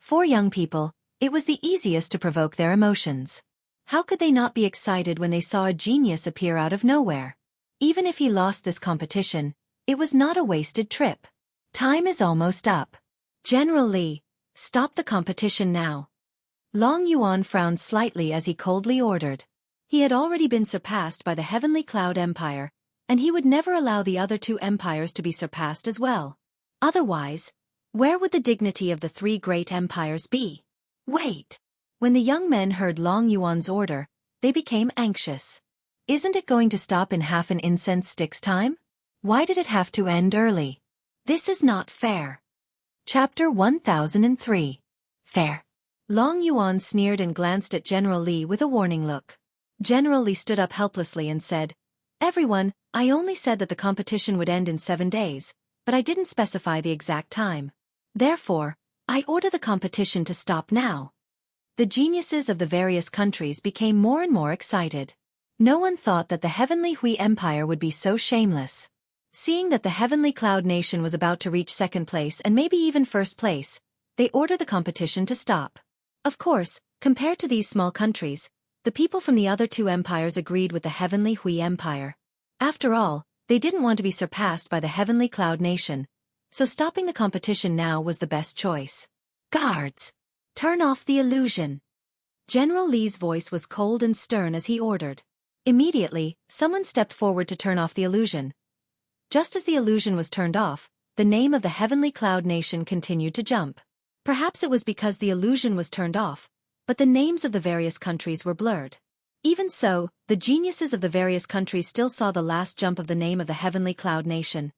A: For young people, it was the easiest to provoke their emotions. How could they not be excited when they saw a genius appear out of nowhere? Even if he lost this competition, it was not a wasted trip. Time is almost up. General Li, stop the competition now. Long Yuan frowned slightly as he coldly ordered. He had already been surpassed by the Heavenly Cloud Empire, and he would never allow the other 2 empires to be surpassed as well. Otherwise, where would the dignity of the 3 great empires be? Wait! When the young men heard Long Yuan's order, they became anxious. Isn't it going to stop in half an incense stick's time? Why did it have to end early? This is not fair. Chapter 1003. Fair. Long Yuan sneered and glanced at General Li with a warning look. General Li stood up helplessly and said, "Everyone, I only said that the competition would end in 7 days, but I didn't specify the exact time. Therefore, I order the competition to stop now." The geniuses of the various countries became more and more excited. No one thought that the Heavenly Hui Empire would be so shameless. Seeing that the Heavenly Cloud Nation was about to reach second place and maybe even first place, they ordered the competition to stop. Of course, compared to these small countries, the people from the other two empires agreed with the Heavenly Hui Empire. After all, they didn't want to be surpassed by the Heavenly Cloud Nation, so stopping the competition now was the best choice. "Guards! Turn off the illusion." General Li's voice was cold and stern as he ordered. Immediately, someone stepped forward to turn off the illusion. Just as the illusion was turned off, the name of the Heavenly Cloud Nation continued to jump. Perhaps it was because the illusion was turned off, but the names of the various countries were blurred. Even so, the geniuses of the various countries still saw the last jump of the name of the Heavenly Cloud Nation.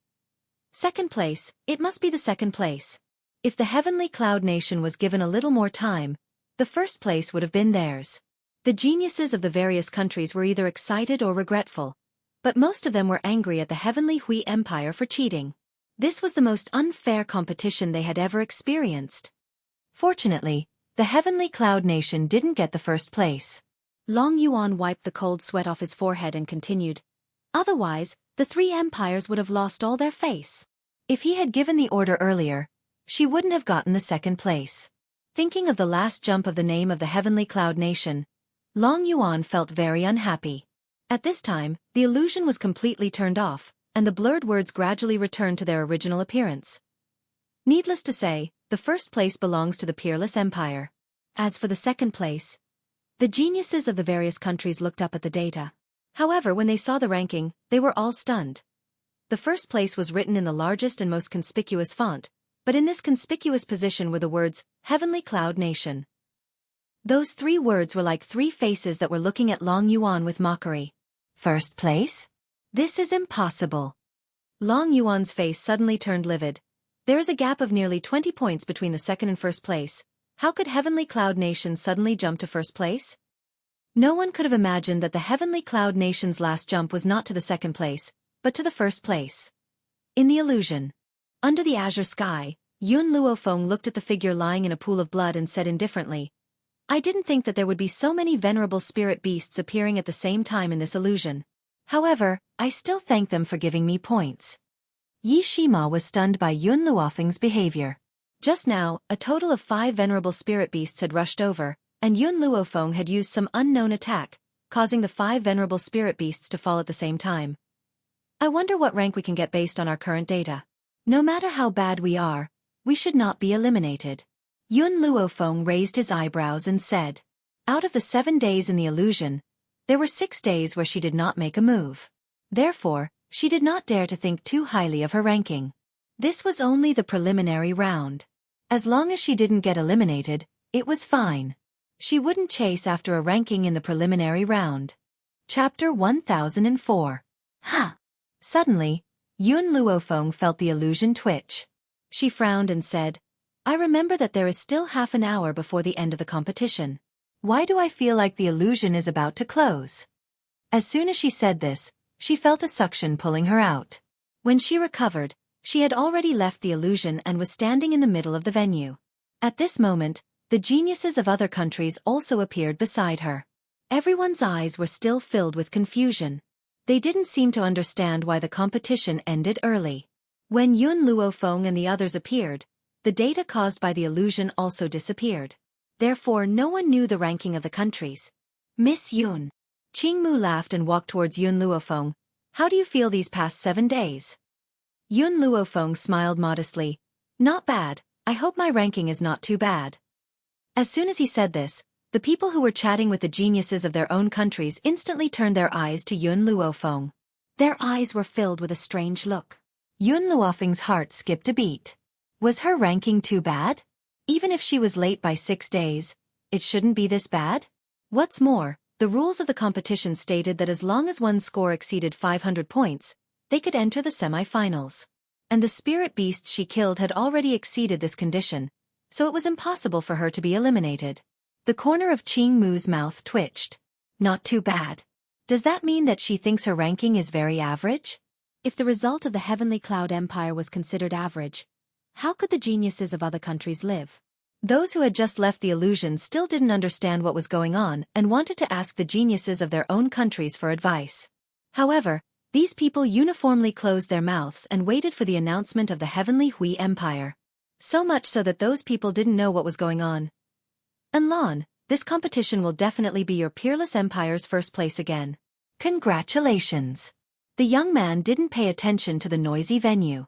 A: Second place, it must be the second place. If the Heavenly Cloud Nation was given a little more time, the first place would have been theirs. The geniuses of the various countries were either excited or regretful, but most of them were angry at the Heavenly Hui Empire for cheating. This was the most unfair competition they had ever experienced. Fortunately, the Heavenly Cloud Nation didn't get the first place. Long Yuan wiped the cold sweat off his forehead and continued, "Otherwise, the three empires would have lost all their face. If he had given the order earlier, she wouldn't have gotten the second place." Thinking of the last jump of the name of the Heavenly Cloud Nation, Long Yuan felt very unhappy. At this time, the illusion was completely turned off, and the blurred words gradually returned to their original appearance. Needless to say, the first place belongs to the Peerless Empire. As for the second place, the geniuses of the various countries looked up at the data. However, when they saw the ranking, they were all stunned. The first place was written in the largest and most conspicuous font, but in this conspicuous position were the words, Heavenly Cloud Nation. Those 3 words were like 3 faces that were looking at Long Yuan with mockery. First place? This is impossible. Long Yuan's face suddenly turned livid. There is a gap of nearly 20 points between the second and first place. How could Heavenly Cloud Nation suddenly jump to first place? No one could have imagined that the Heavenly Cloud Nation's last jump was not to the second place, but to the first place. In the illusion. Under the azure sky, Yun Luofeng looked at the figure lying in a pool of blood and said indifferently, "I didn't think that there would be so many venerable spirit beasts appearing at the same time in this illusion. However, I still thank them for giving me points." Yi Shima was stunned by Yun Luofeng's behavior. Just now, a total of 5 venerable spirit beasts had rushed over, and Yun Luofeng had used some unknown attack, causing the 5 venerable spirit beasts to fall at the same time. I wonder what rank we can get based on our current data. No matter how bad we are, we should not be eliminated. Yun Luofeng raised his eyebrows and said, "Out of the 7 days in the illusion, there were 6 days where she did not make a move. Therefore, she did not dare to think too highly of her ranking. This was only the preliminary round. As long as she didn't get eliminated, it was fine. She wouldn't chase after a ranking in the preliminary round." Chapter 1004. Huh! Suddenly, Yun Luofeng felt the illusion twitch. She frowned and said, "I remember that there is still half an hour before the end of the competition. Why do I feel like the illusion is about to close?" As soon as she said this, she felt a suction pulling her out. When she recovered, she had already left the illusion and was standing in the middle of the venue. At this moment, the geniuses of other countries also appeared beside her. Everyone's eyes were still filled with confusion. They didn't seem to understand why the competition ended early. When Yun Luofeng and the others appeared, the data caused by the illusion also disappeared. Therefore no one knew the ranking of the countries. "Miss Yun." Qingmu laughed and walked towards Yun Luofeng. "How do you feel these past 7 days?" Yun Luofeng smiled modestly. "Not bad, I hope my ranking is not too bad." As soon as he said this, the people who were chatting with the geniuses of their own countries instantly turned their eyes to Yun Luofeng. Their eyes were filled with a strange look. Yun Luofeng's heart skipped a beat. Was her ranking too bad? Even if she was late by 6 days, it shouldn't be this bad? What's more, the rules of the competition stated that as long as one's score exceeded 500 points, they could enter the semi-finals. And the spirit beast she killed had already exceeded this condition, so it was impossible for her to be eliminated. The corner of Qing Mu's mouth twitched. Not too bad. Does that mean that she thinks her ranking is very average? If the result of the Heavenly Cloud Empire was considered average, how could the geniuses of other countries live? Those who had just left the illusion still didn't understand what was going on and wanted to ask the geniuses of their own countries for advice. However, these people uniformly closed their mouths and waited for the announcement of the Heavenly Hui Empire. So much so that those people didn't know what was going on. Enlon, this competition will definitely be your peerless empire's first place again. Congratulations. The young man didn't pay attention to the noisy venue.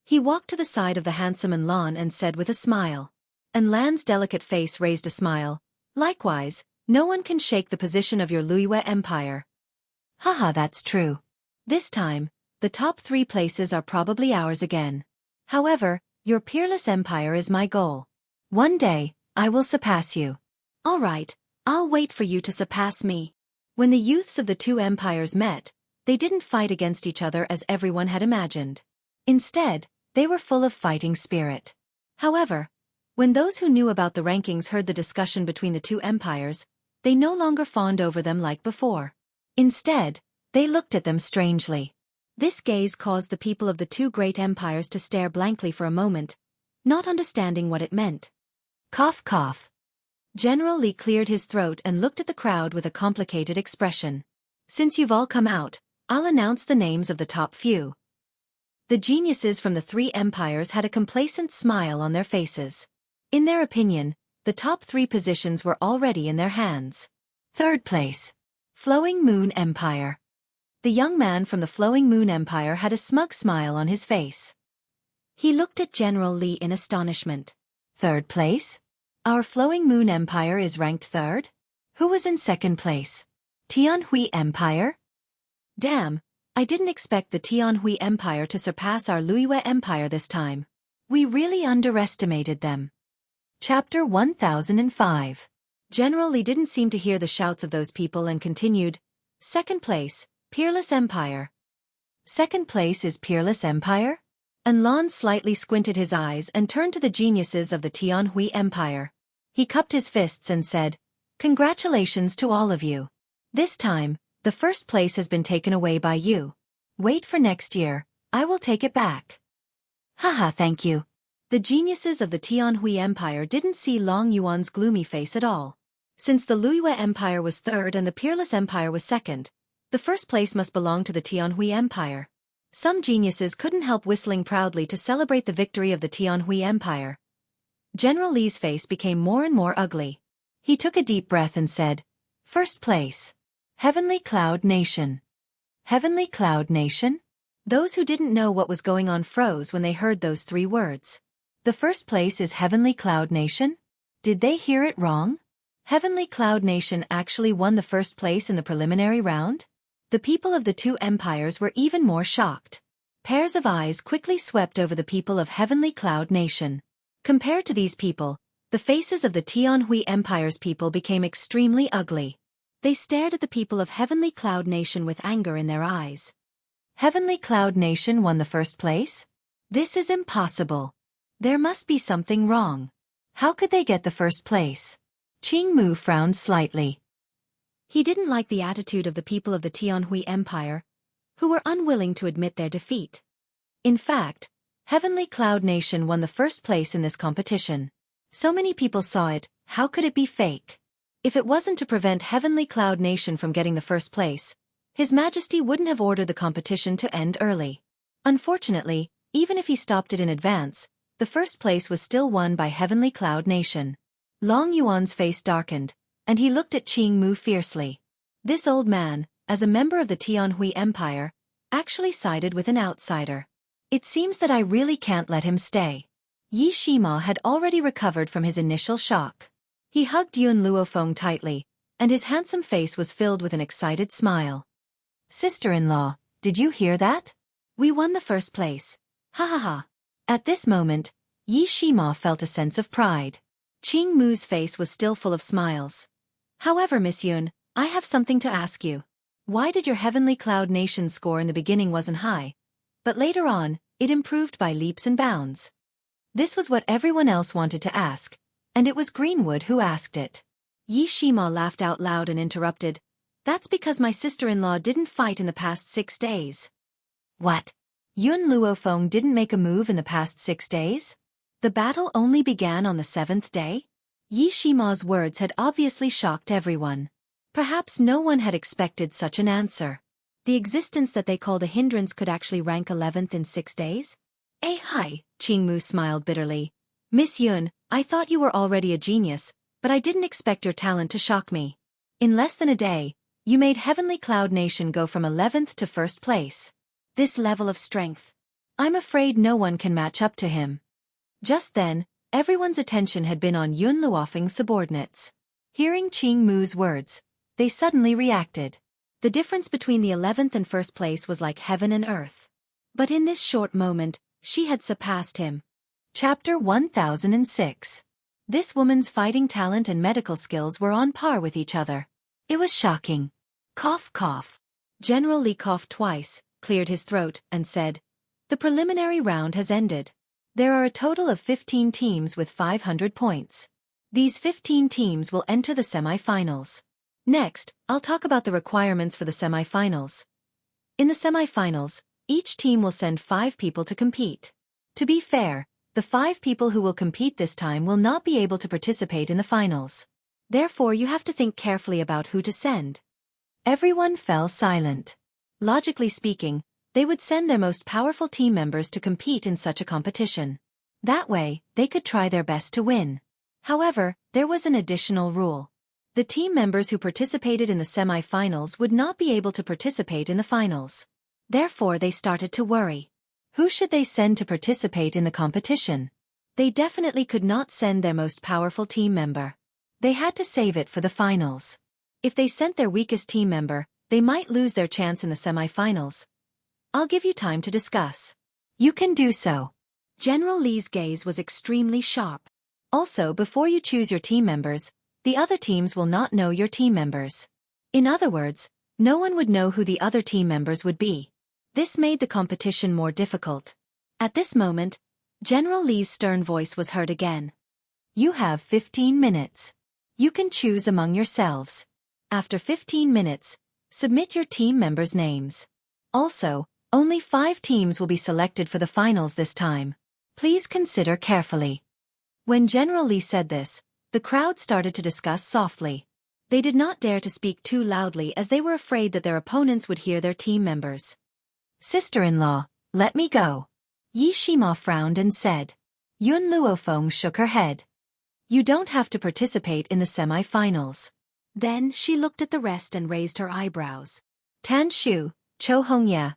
A: He walked to the side of the handsome Enlon and said with a smile. Enlan's delicate face raised a smile. Likewise, no one can shake the position of your Liyue Empire. Haha, that's true. This time, the top 3 places are probably ours again. However, your peerless empire is my goal. One day, I will surpass you. All right, I'll wait for you to surpass me. When the youths of the two empires met, they didn't fight against each other as everyone had imagined. Instead, they were full of fighting spirit. However, when those who knew about the rankings heard the discussion between the two empires, they no longer fawned over them like before. Instead, they looked at them strangely. This gaze caused the people of the two great empires to stare blankly for a moment, not understanding what it meant. Cough cough. General Li cleared his throat and looked at the crowd with a complicated expression. Since you've all come out, I'll announce the names of the top few. The geniuses from the 3 empires had a complacent smile on their faces. In their opinion, the top 3 positions were already in their hands. Third place. Flowing Moon Empire. The young man from the Flowing Moon Empire had a smug smile on his face. He looked at General Li in astonishment. Third place? Our Flowing Moon Empire is ranked 3rd? Who was in 2nd place? Tianhui Empire? Damn, I didn't expect the Tianhui Empire to surpass our Liyue Empire this time. We really underestimated them. Chapter 1005. General Li didn't seem to hear the shouts of those people and continued, 2nd place, Peerless Empire. 2nd place is Peerless Empire? Enlon slightly squinted his eyes and turned to the geniuses of the Tianhui Empire. He cupped his fists and said, Congratulations to all of you. This time, the 1st place has been taken away by you. Wait for next year, I will take it back. Haha, thank you. The geniuses of the Tianhui Empire didn't see Long Yuan's gloomy face at all. Since the Liyue Empire was 3rd and the Peerless Empire was 2nd, the 1st place must belong to the Tianhui Empire. Some geniuses couldn't help whistling proudly to celebrate the victory of the Tianhui Empire. General Li's face became more and more ugly. He took a deep breath and said, 1st place. Heavenly Cloud Nation. Heavenly Cloud Nation? Those who didn't know what was going on froze when they heard those 3 words. The 1st place is Heavenly Cloud Nation? Did they hear it wrong? Heavenly Cloud Nation actually won the 1st place in the preliminary round? The people of the 2 empires were even more shocked. Pairs of eyes quickly swept over the people of Heavenly Cloud Nation. Compared to these people, the faces of the Tianhui Empire's people became extremely ugly. They stared at the people of Heavenly Cloud Nation with anger in their eyes. Heavenly Cloud Nation won the 1st place? This is impossible. There must be something wrong. How could they get the 1st place? Qing Mu frowned slightly. He didn't like the attitude of the people of the Tianhui Empire, who were unwilling to admit their defeat. In fact, Heavenly Cloud Nation won the 1st place in this competition. So many people saw it, how could it be fake? If it wasn't to prevent Heavenly Cloud Nation from getting the 1st place, His Majesty wouldn't have ordered the competition to end early. Unfortunately, even if he stopped it in advance, the 1st place was still won by Heavenly Cloud Nation. Long Yuan's face darkened, and he looked at Qing Mu fiercely. This old man, as a member of the Tianhui Empire, actually sided with an outsider. It seems that I really can't let him stay. Yi Shima had already recovered from his initial shock. He hugged Yun Luofeng tightly, and his handsome face was filled with an excited smile. Sister-in-law, did you hear that? We won the 1st place. Ha ha ha. At this moment, Yi Shima felt a sense of pride. Qing Mu's face was still full of smiles. However, Miss Yun, I have something to ask you. Why did your Heavenly Cloud Nation score in the beginning wasn't high, but later on, it improved by leaps and bounds? This was what everyone else wanted to ask, and it was Greenwood who asked it. Yi Shima laughed out loud and interrupted. That's because my sister-in-law didn't fight in the past 6 days. What? Yun Luofeng didn't make a move in the past 6 days? The battle only began on the 7th day? Yi Shima's words had obviously shocked everyone. Perhaps no one had expected such an answer. The existence that they called a hindrance could actually rank 11th in 6 days? Hi, Qing Mu smiled bitterly. Miss Yun, I thought you were already a genius, but I didn't expect your talent to shock me. In less than a day, you made Heavenly Cloud Nation go from 11th to 1st place. This level of strength. I'm afraid no one can match up to him. Just then, everyone's attention had been on Yun Luofeng's subordinates. Hearing Qing Mu's words, they suddenly reacted. The difference between the 11th and 1st place was like heaven and earth. But in this short moment, she had surpassed him. Chapter 1006. This woman's fighting talent and medical skills were on par with each other. It was shocking. Cough, cough. General Li coughed twice, cleared his throat, and said, The preliminary round has ended. There are a total of 15 teams with 500 points. These 15 teams will enter the semi-finals. Next, I'll talk about the requirements for the semi-finals. In the semi-finals, each team will send 5 people to compete. To be fair, the 5 people who will compete this time will not be able to participate in the finals. Therefore, you have to think carefully about who to send. Everyone fell silent. Logically speaking, they would send their most powerful team members to compete in such a competition. That way, they could try their best to win. However, there was an additional rule. The team members who participated in the semi-finals would not be able to participate in the finals. Therefore, they started to worry. Who should they send to participate in the competition? They definitely could not send their most powerful team member. They had to save it for the finals. If they sent their weakest team member, they might lose their chance in the semi-finals. I'll give you time to discuss. You can do so. General Li's gaze was extremely sharp. Also, before you choose your team members, the other teams will not know your team members. In other words, no one would know who the other team members would be. This made the competition more difficult. At this moment, General Li's stern voice was heard again. You have 15 minutes. You can choose among yourselves. After 15 minutes, submit your team members' names. Also, only 5 teams will be selected for the finals this time. Please consider carefully. When General Li said this, the crowd started to discuss softly. They did not dare to speak too loudly as they were afraid that their opponents would hear their team members. Sister-in-law, let me go. Yi Shima frowned and said. Yun Luofeng shook her head. You don't have to participate in the semi-finals. Then she looked at the rest and raised her eyebrows. Tan Shu, Cho Hongya,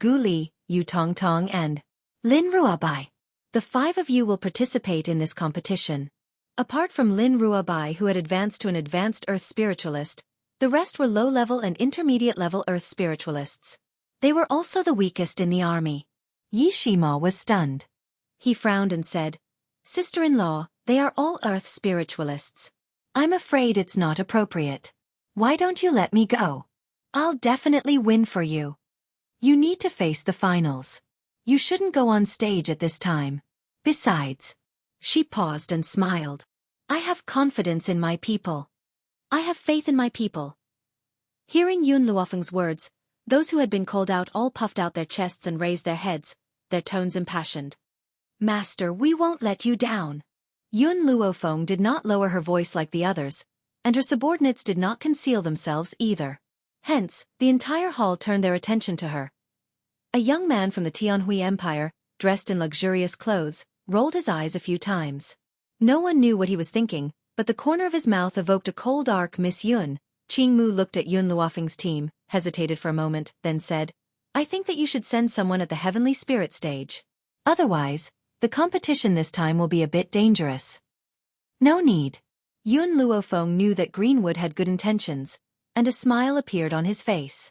A: Gu Li, Yu Tongtong and Lin Ruabai. The 5 of you will participate in this competition. Apart from Lin Ruabai, who had advanced to an advanced Earth Spiritualist, the rest were low-level and intermediate-level Earth Spiritualists. They were also the weakest in the army. Yi Shima was stunned. He frowned and said, Sister-in-law, they are all Earth Spiritualists. I'm afraid it's not appropriate. Why don't you let me go? I'll definitely win for you. You need to face the finals. You shouldn't go on stage at this time. Besides, she paused and smiled. I have confidence in my people. I have faith in my people. Hearing Yun Luofeng's words, those who had been called out all puffed out their chests and raised their heads, their tones impassioned. Master, we won't let you down. Yun Luofeng did not lower her voice like the others, and her subordinates did not conceal themselves either. Hence, the entire hall turned their attention to her. A young man from the Tianhui Empire, dressed in luxurious clothes, rolled his eyes a few times. No one knew what he was thinking, but the corner of his mouth evoked a cold arc. Miss Yun. Qing Mu looked at Yun Luofeng's team, hesitated for a moment, then said, I think that you should send someone at the Heavenly Spirit stage. Otherwise, the competition this time will be a bit dangerous. No need. Yun Luofeng knew that Greenwood had good intentions, and a smile appeared on his face.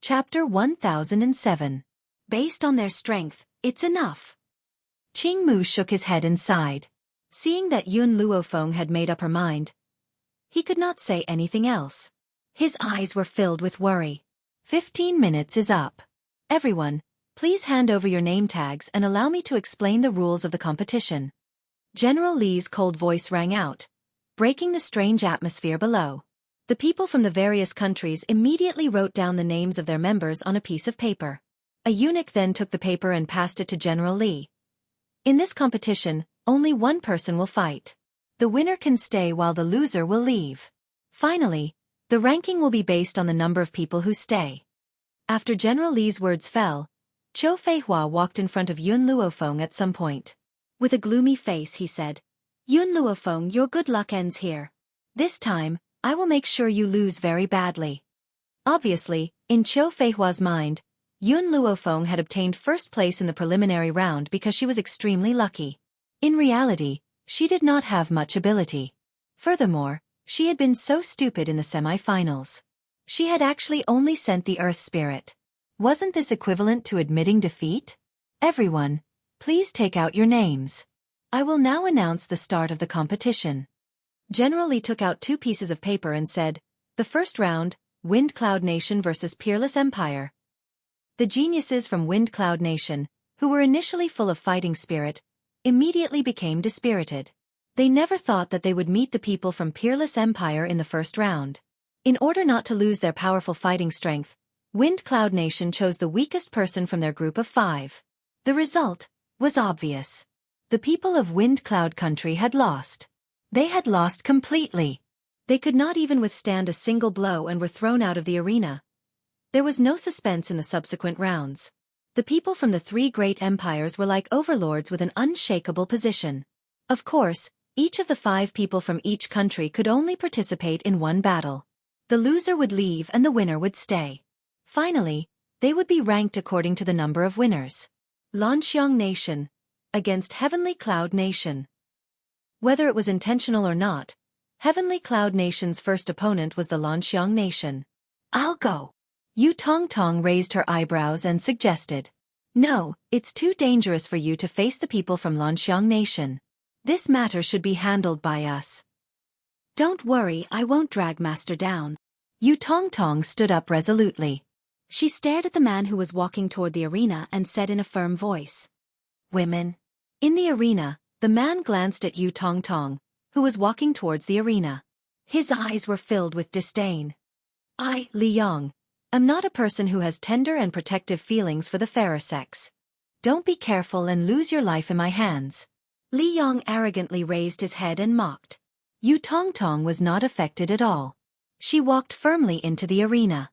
A: Chapter 1007. Based on their strength, it's enough. Qing Mu shook his head and sighed. Seeing that Yun Luofeng had made up her mind, he could not say anything else. His eyes were filled with worry. 15 minutes is up. Everyone, please hand over your name tags and allow me to explain the rules of the competition. General Li's cold voice rang out, breaking the strange atmosphere below. The people from the various countries immediately wrote down the names of their members on a piece of paper. A eunuch then took the paper and passed it to General Li. In this competition, only one person will fight. The winner can stay while the loser will leave. Finally, the ranking will be based on the number of people who stay. After General Li's words fell, Zhou Feihua walked in front of Yun Luofeng at some point. With a gloomy face he said, "Yun Luofeng, your good luck ends here. This time, I will make sure you lose very badly." Obviously, in Zhou Feihua's mind, Yun Luofeng had obtained first place in the preliminary round because she was extremely lucky. In reality, she did not have much ability. Furthermore, she had been so stupid in the semi-finals. She had actually only sent the Earth Spirit. Wasn't this equivalent to admitting defeat? Everyone, please take out your names. I will now announce the start of the competition. General Li took out 2 pieces of paper and said, "The first round, Wind Cloud Nation versus Peerless Empire." The geniuses from Wind Cloud Nation, who were initially full of fighting spirit, immediately became dispirited. They never thought that they would meet the people from Peerless Empire in the first round. In order not to lose their powerful fighting strength, Wind Cloud Nation chose the weakest person from their group of 5. The result was obvious. The people of Wind Cloud Country had lost. They had lost completely. They could not even withstand a single blow and were thrown out of the arena. There was no suspense in the subsequent rounds. The people from the 3 great empires were like overlords with an unshakable position. Of course, each of the 5 people from each country could only participate in one battle. The loser would leave and the winner would stay. Finally, they would be ranked according to the number of winners. Lanxiang Nation against Heavenly Cloud Nation. Whether it was intentional or not, Heavenly Cloud Nation's first opponent was the Lanxiang Nation. "I'll go." Yu Tongtong raised her eyebrows and suggested, "No, it's too dangerous for you to face the people from Lanxiang Nation. This matter should be handled by us." "Don't worry, I won't drag Master down." Yu Tongtong stood up resolutely. She stared at the man who was walking toward the arena and said in a firm voice, "Women." In the arena, the man glanced at Yu Tongtong, who was walking towards the arena. His eyes were filled with disdain. "I, Li Yang, am not a person who has tender and protective feelings for the fairer sex. Don't be careful and lose your life in my hands." Li Yang arrogantly raised his head and mocked. Yu Tongtong was not affected at all. She walked firmly into the arena.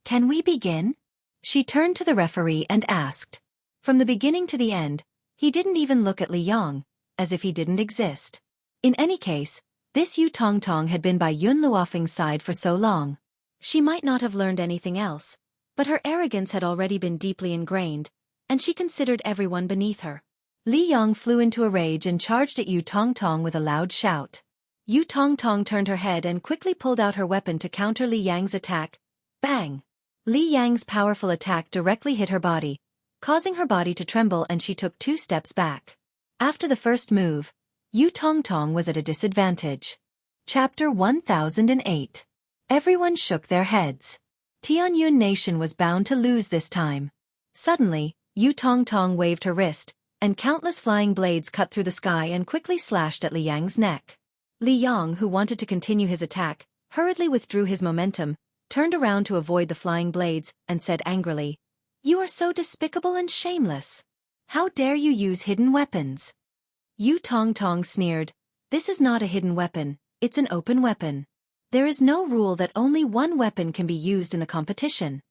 A: "Can we begin?" She turned to the referee and asked. From the beginning to the end, he didn't even look at Li Yang, as if he didn't exist. In any case, this Yu Tongtong had been by Yun Luofeng's side for so long. She might not have learned anything else, but her arrogance had already been deeply ingrained, and she considered everyone beneath her. Li Yang flew into a rage and charged at Yu Tongtong with a loud shout. Yu Tongtong turned her head and quickly pulled out her weapon to counter Li Yang's attack. Bang! Li Yang's powerful attack directly hit her body, causing her body to tremble, and she took 2 steps back. After the first move, Yu Tongtong was at a disadvantage. Chapter 1008. Everyone shook their heads. Tianyun Nation was bound to lose this time. Suddenly, Yu Tongtong waved her wrist, and countless flying blades cut through the sky and quickly slashed at Li Yang's neck. Li Yang, who wanted to continue his attack, hurriedly withdrew his momentum, turned around to avoid the flying blades, and said angrily, "You are so despicable and shameless. How dare you use hidden weapons?" Yu Tongtong sneered, "This is not a hidden weapon, it's an open weapon. There is no rule that only one weapon can be used in the competition."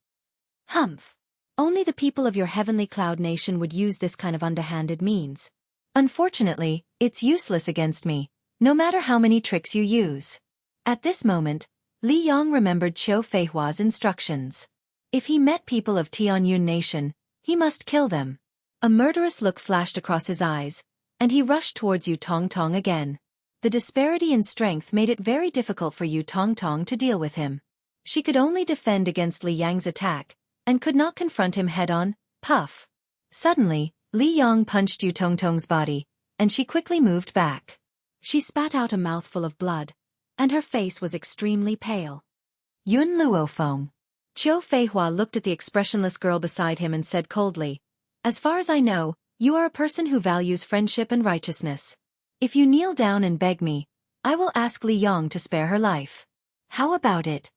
A: "Humph! Only the people of your Heavenly Cloud Nation would use this kind of underhanded means. Unfortunately, it's useless against me, no matter how many tricks you use." At this moment, Li Yang remembered Zhou Feihua's instructions. If he met people of Tianyun Nation, he must kill them. A murderous look flashed across his eyes, and he rushed towards Yu Tongtong again. The disparity in strength made it very difficult for Yu Tongtong to deal with him. She could only defend against Li Yang's attack, and could not confront him head-on. Puff! Suddenly, Li Yang punched Yu Tongtong's body, and she quickly moved back. She spat out a mouthful of blood, and her face was extremely pale. Yun Luofeng. Qiu Feihua looked at the expressionless girl beside him and said coldly, "As far as I know, you are a person who values friendship and righteousness. If you kneel down and beg me, I will ask Li Yong to spare her life. How about it?"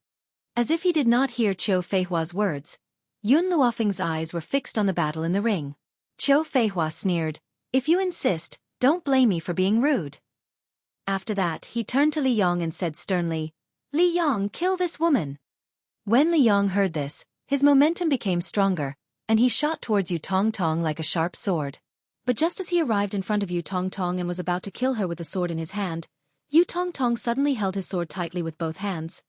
A: As if he did not hear Qiu Feihua's words, Yun Luofeng's eyes were fixed on the battle in the ring. Qiu Feihua sneered, "If you insist, don't blame me for being rude." After that, he turned to Li Yong and said sternly, "Li Yong, kill this woman." When Li Yong heard this, his momentum became stronger, and he shot towards Yu Tongtong like a sharp sword. But just as he arrived in front of Yu Tongtong and was about to kill her with the sword in his hand, Yu Tongtong suddenly held his sword tightly with both hands.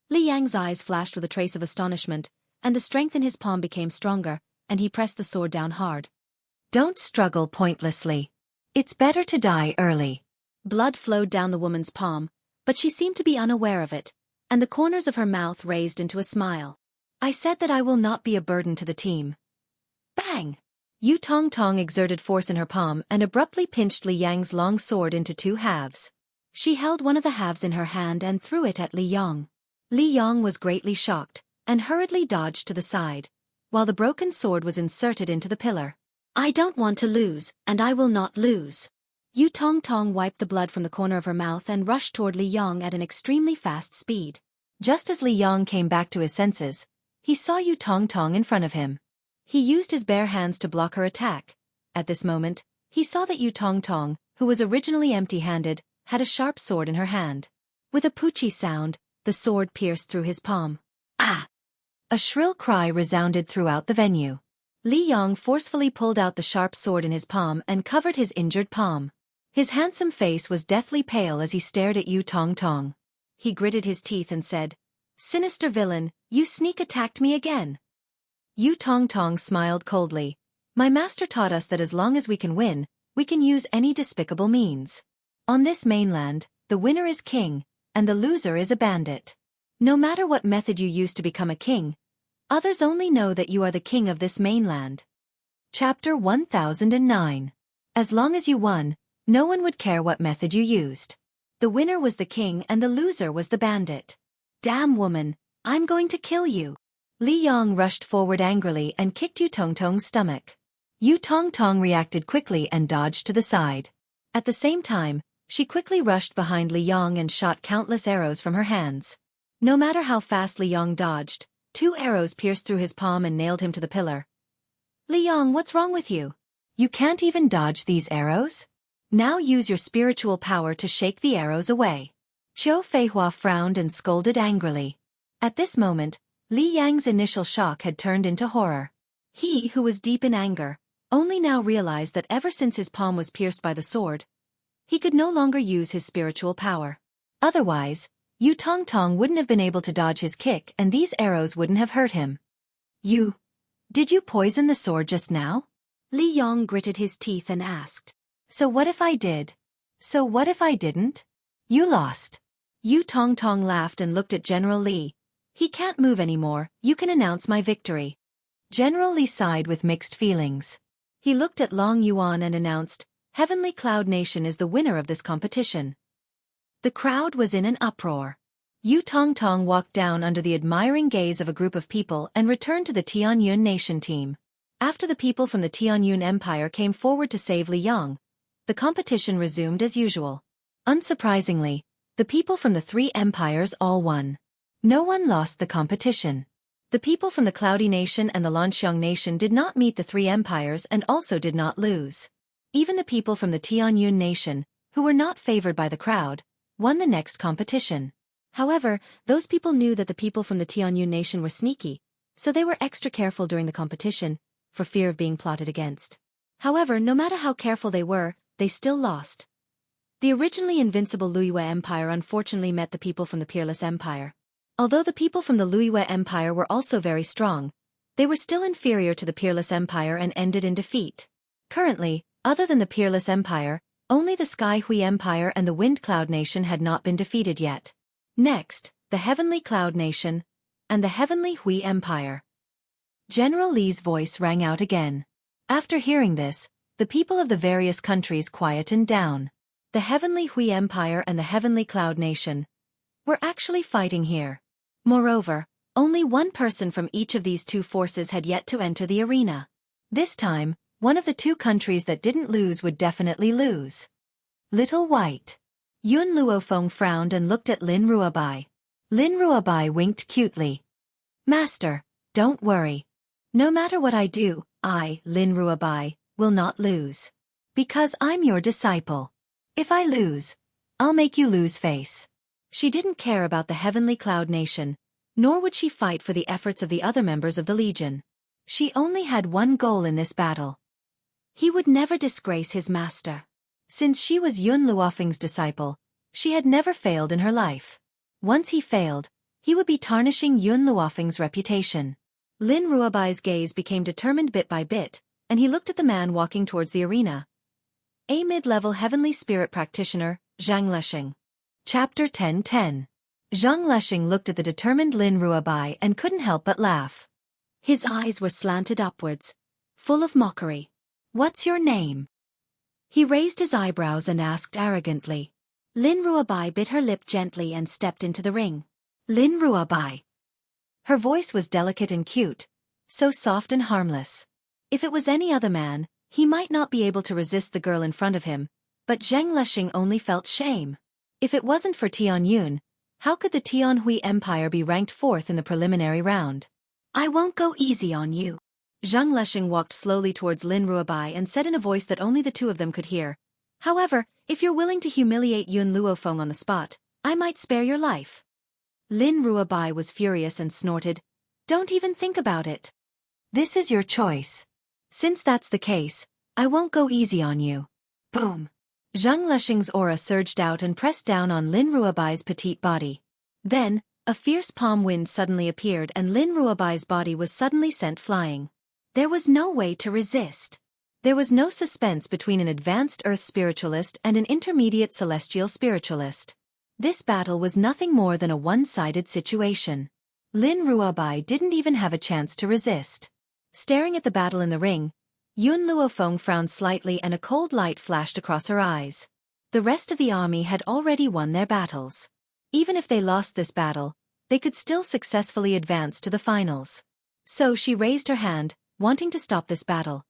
A: Li Yang's eyes flashed with a trace of astonishment, and the strength in his palm became stronger, and he pressed the sword down hard. "Don't struggle pointlessly. It's better to die early." Blood flowed down the woman's palm, but she seemed to be unaware of it, and the corners of her mouth raised into a smile. "I said that I will not be a burden to the team." Bang! Yu Tongtong exerted force in her palm and abruptly pinched Li Yang's long sword into two halves. She held one of the halves in her hand and threw it at Li Yong. Li Yong was greatly shocked, and hurriedly dodged to the side, while the broken sword was inserted into the pillar. "I don't want to lose, and I will not lose." Yu Tongtong wiped the blood from the corner of her mouth and rushed toward Li Yong at an extremely fast speed. Just as Li Yong came back to his senses, he saw Yu Tongtong in front of him. He used his bare hands to block her attack. At this moment, he saw that Yu Tongtong, who was originally empty-handed, had a sharp sword in her hand. With a poochie sound, the sword pierced through his palm. "Ah!" A shrill cry resounded throughout the venue. Li Yong forcefully pulled out the sharp sword in his palm and covered his injured palm. His handsome face was deathly pale as he stared at Yu Tongtong. He gritted his teeth and said, "Sinister villain, you sneak-attacked me again." Yu Tongtong smiled coldly. "My master taught us that as long as we can win, we can use any despicable means. On this mainland, the winner is king, and the loser is a bandit. No matter what method you use to become a king, others only know that you are the king of this mainland." Chapter 1009. As long as you won, no one would care what method you used. The winner was the king and the loser was the bandit. "Damn woman, I'm going to kill you." Li Yong rushed forward angrily and kicked Yu Tongtong's stomach. Yu Tongtong reacted quickly and dodged to the side. At the same time, she quickly rushed behind Li Yong and shot countless arrows from her hands. No matter how fast Li Yong dodged, 2 arrows pierced through his palm and nailed him to the pillar. "Li Yong, what's wrong with you? You can't even dodge these arrows? Now use your spiritual power to shake the arrows away." Qiu Feihua frowned and scolded angrily. At this moment, Li Yang's initial shock had turned into horror. He, who was deep in anger, only now realized that ever since his palm was pierced by the sword, he could no longer use his spiritual power. Otherwise, Yu Tongtong wouldn't have been able to dodge his kick and these arrows wouldn't have hurt him. Did you poison the sword just now?" Li Yong gritted his teeth and asked. "So what if I did? So what if I didn't? You lost." Yu Tongtong laughed and looked at General Li. "He can't move anymore, you can announce my victory." General Li sighed with mixed feelings. He looked at Long Yuan and announced, "Heavenly Cloud Nation is the winner of this competition." The crowd was in an uproar. Yu Tongtong walked down under the admiring gaze of a group of people and returned to the Tianyun Nation team. After the people from the Tianyun Empire came forward to save Li Yong, the competition resumed as usual. Unsurprisingly, the people from the 3 empires all won. No one lost the competition. The people from the Cloudy Nation and the Lanxiang Nation did not meet the 3 empires and also did not lose. Even the people from the Tianyun Nation, who were not favored by the crowd, won the next competition. However, those people knew that the people from the Tianyun Nation were sneaky, so they were extra careful during the competition, for fear of being plotted against. However, no matter how careful they were, they still lost. The originally invincible Liyue Empire unfortunately met the people from the Peerless Empire. Although the people from the Liyue Empire were also very strong, they were still inferior to the Peerless Empire and ended in defeat. Currently, other than the Peerless Empire, only the Sky Hui Empire and the Wind Cloud Nation had not been defeated yet. Next, the Heavenly Cloud Nation and the Heavenly Hui Empire. General Li's voice rang out again. After hearing this, the people of the various countries quietened down. The Heavenly Hui Empire and the Heavenly Cloud Nation were actually fighting here. Moreover, only one person from each of these two forces had yet to enter the arena. This time, one of the two countries that didn't lose would definitely lose. Little White. Yun Luofeng frowned and looked at Lin Ruobai. Lin Ruobai winked cutely. Master, don't worry. No matter what I do, I, Lin Ruobai, will not lose. Because I'm your disciple. If I lose, I'll make you lose face. She didn't care about the Heavenly Cloud Nation, nor would she fight for the efforts of the other members of the Legion. She only had one goal in this battle. He would never disgrace his master. Since she was Yun Luofeng's disciple, she had never failed in her life. Once he failed, he would be tarnishing Yun Luofeng's reputation. Lin Ruobai's gaze became determined bit by bit, and he looked at the man walking towards the arena. A mid-level heavenly spirit practitioner, Zhang Lesheng. Chapter 10:10. Zhang Lesheng looked at the determined Lin Ruobai and couldn't help but laugh. His eyes were slanted upwards, full of mockery. What's your name? He raised his eyebrows and asked arrogantly. Lin Ruobai bit her lip gently and stepped into the ring. Lin Ruobai. Her voice was delicate and cute, so soft and harmless. If it was any other man, he might not be able to resist the girl in front of him, but Zhang Lesheng only felt shame. If it wasn't for Tian Yun, how could the Tian Hui Empire be ranked 4th in the preliminary round? I won't go easy on you. Zhang Lesheng walked slowly towards Lin Ruobai and said in a voice that only the two of them could hear. However, if you're willing to humiliate Yun Luofeng on the spot, I might spare your life. Lin Ruobai was furious and snorted. Don't even think about it. This is your choice. Since that's the case, I won't go easy on you. Boom. Zhang Lesheng's aura surged out and pressed down on Lin Ruobai's petite body. Then, a fierce palm wind suddenly appeared and Lin Ruobai's body was suddenly sent flying. There was no way to resist. There was no suspense between an advanced earth spiritualist and an intermediate celestial spiritualist. This battle was nothing more than a one-sided situation. Lin Ruobai didn't even have a chance to resist. Staring at the battle in the ring, Yun Luofeng frowned slightly and a cold light flashed across her eyes. The rest of the army had already won their battles. Even if they lost this battle, they could still successfully advance to the finals. So she raised her hand, wanting to stop this battle.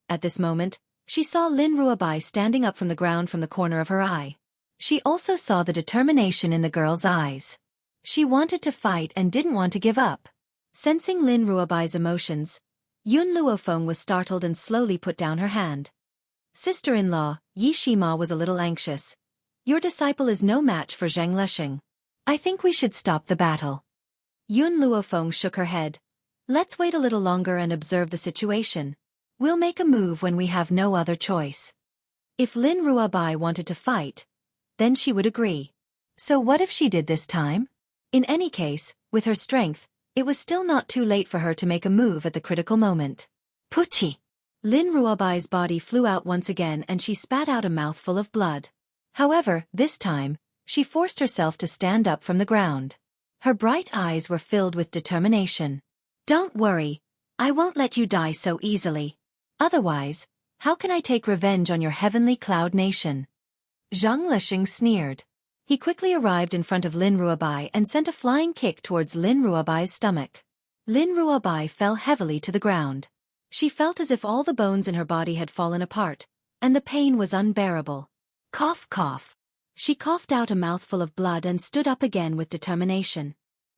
A: At this moment, she saw Lin Ruobai standing up from the ground from the corner of her eye. She also saw the determination in the girl's eyes. She wanted to fight and didn't want to give up. Sensing Lin Ruobai's emotions, Yun Luofeng was startled and slowly put down her hand. Sister-in-law, Yi Shima was a little anxious. Your disciple is no match for Zhang Lesheng. I think we should stop the battle. Yun Luofeng shook her head. Let's wait a little longer and observe the situation. We'll make a move when we have no other choice. If Lin Ruobai wanted to fight, then she would agree. So what if she did this time? In any case, with her strength, it was still not too late for her to make a move at the critical moment. Puchi! Lin Ruobai's body flew out once again and she spat out a mouthful of blood. However, this time, she forced herself to stand up from the ground. Her bright eyes were filled with determination. Don't worry, I won't let you die so easily. Otherwise, how can I take revenge on your Heavenly Cloud Nation? Zhang Lesheng sneered. He quickly arrived in front of Lin Ruobai and sent a flying kick towards Lin Ruobai's stomach. Lin Ruobai fell heavily to the ground. She felt as if all the bones in her body had fallen apart, and the pain was unbearable. Cough, cough. She coughed out a mouthful of blood and stood up again with determination.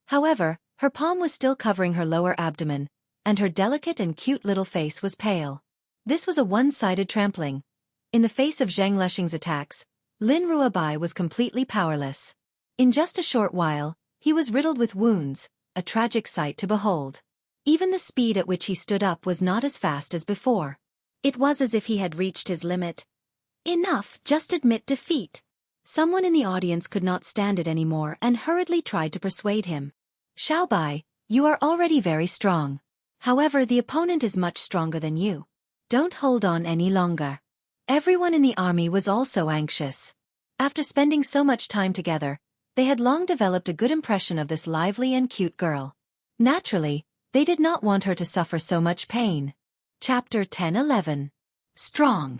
A: However, her palm was still covering her lower abdomen, and her delicate and cute little face was pale. This was a one-sided trampling. In the face of Zhang Lesheng's attacks, Lin Ruobai was completely powerless. In just a short while, he was riddled with wounds, a tragic sight to behold. Even the speed at which he stood up was not as fast as before. It was as if he had reached his limit. Enough, just admit defeat. Someone in the audience could not stand it anymore and hurriedly tried to persuade him. Xiaobai, you are already very strong. However, the opponent is much stronger than you. Don't hold on any longer. Everyone in the army was also anxious. After spending so much time together, they had long developed a good impression of this lively and cute girl. Naturally, they did not want her to suffer so much pain. Chapter 10:11. Strong.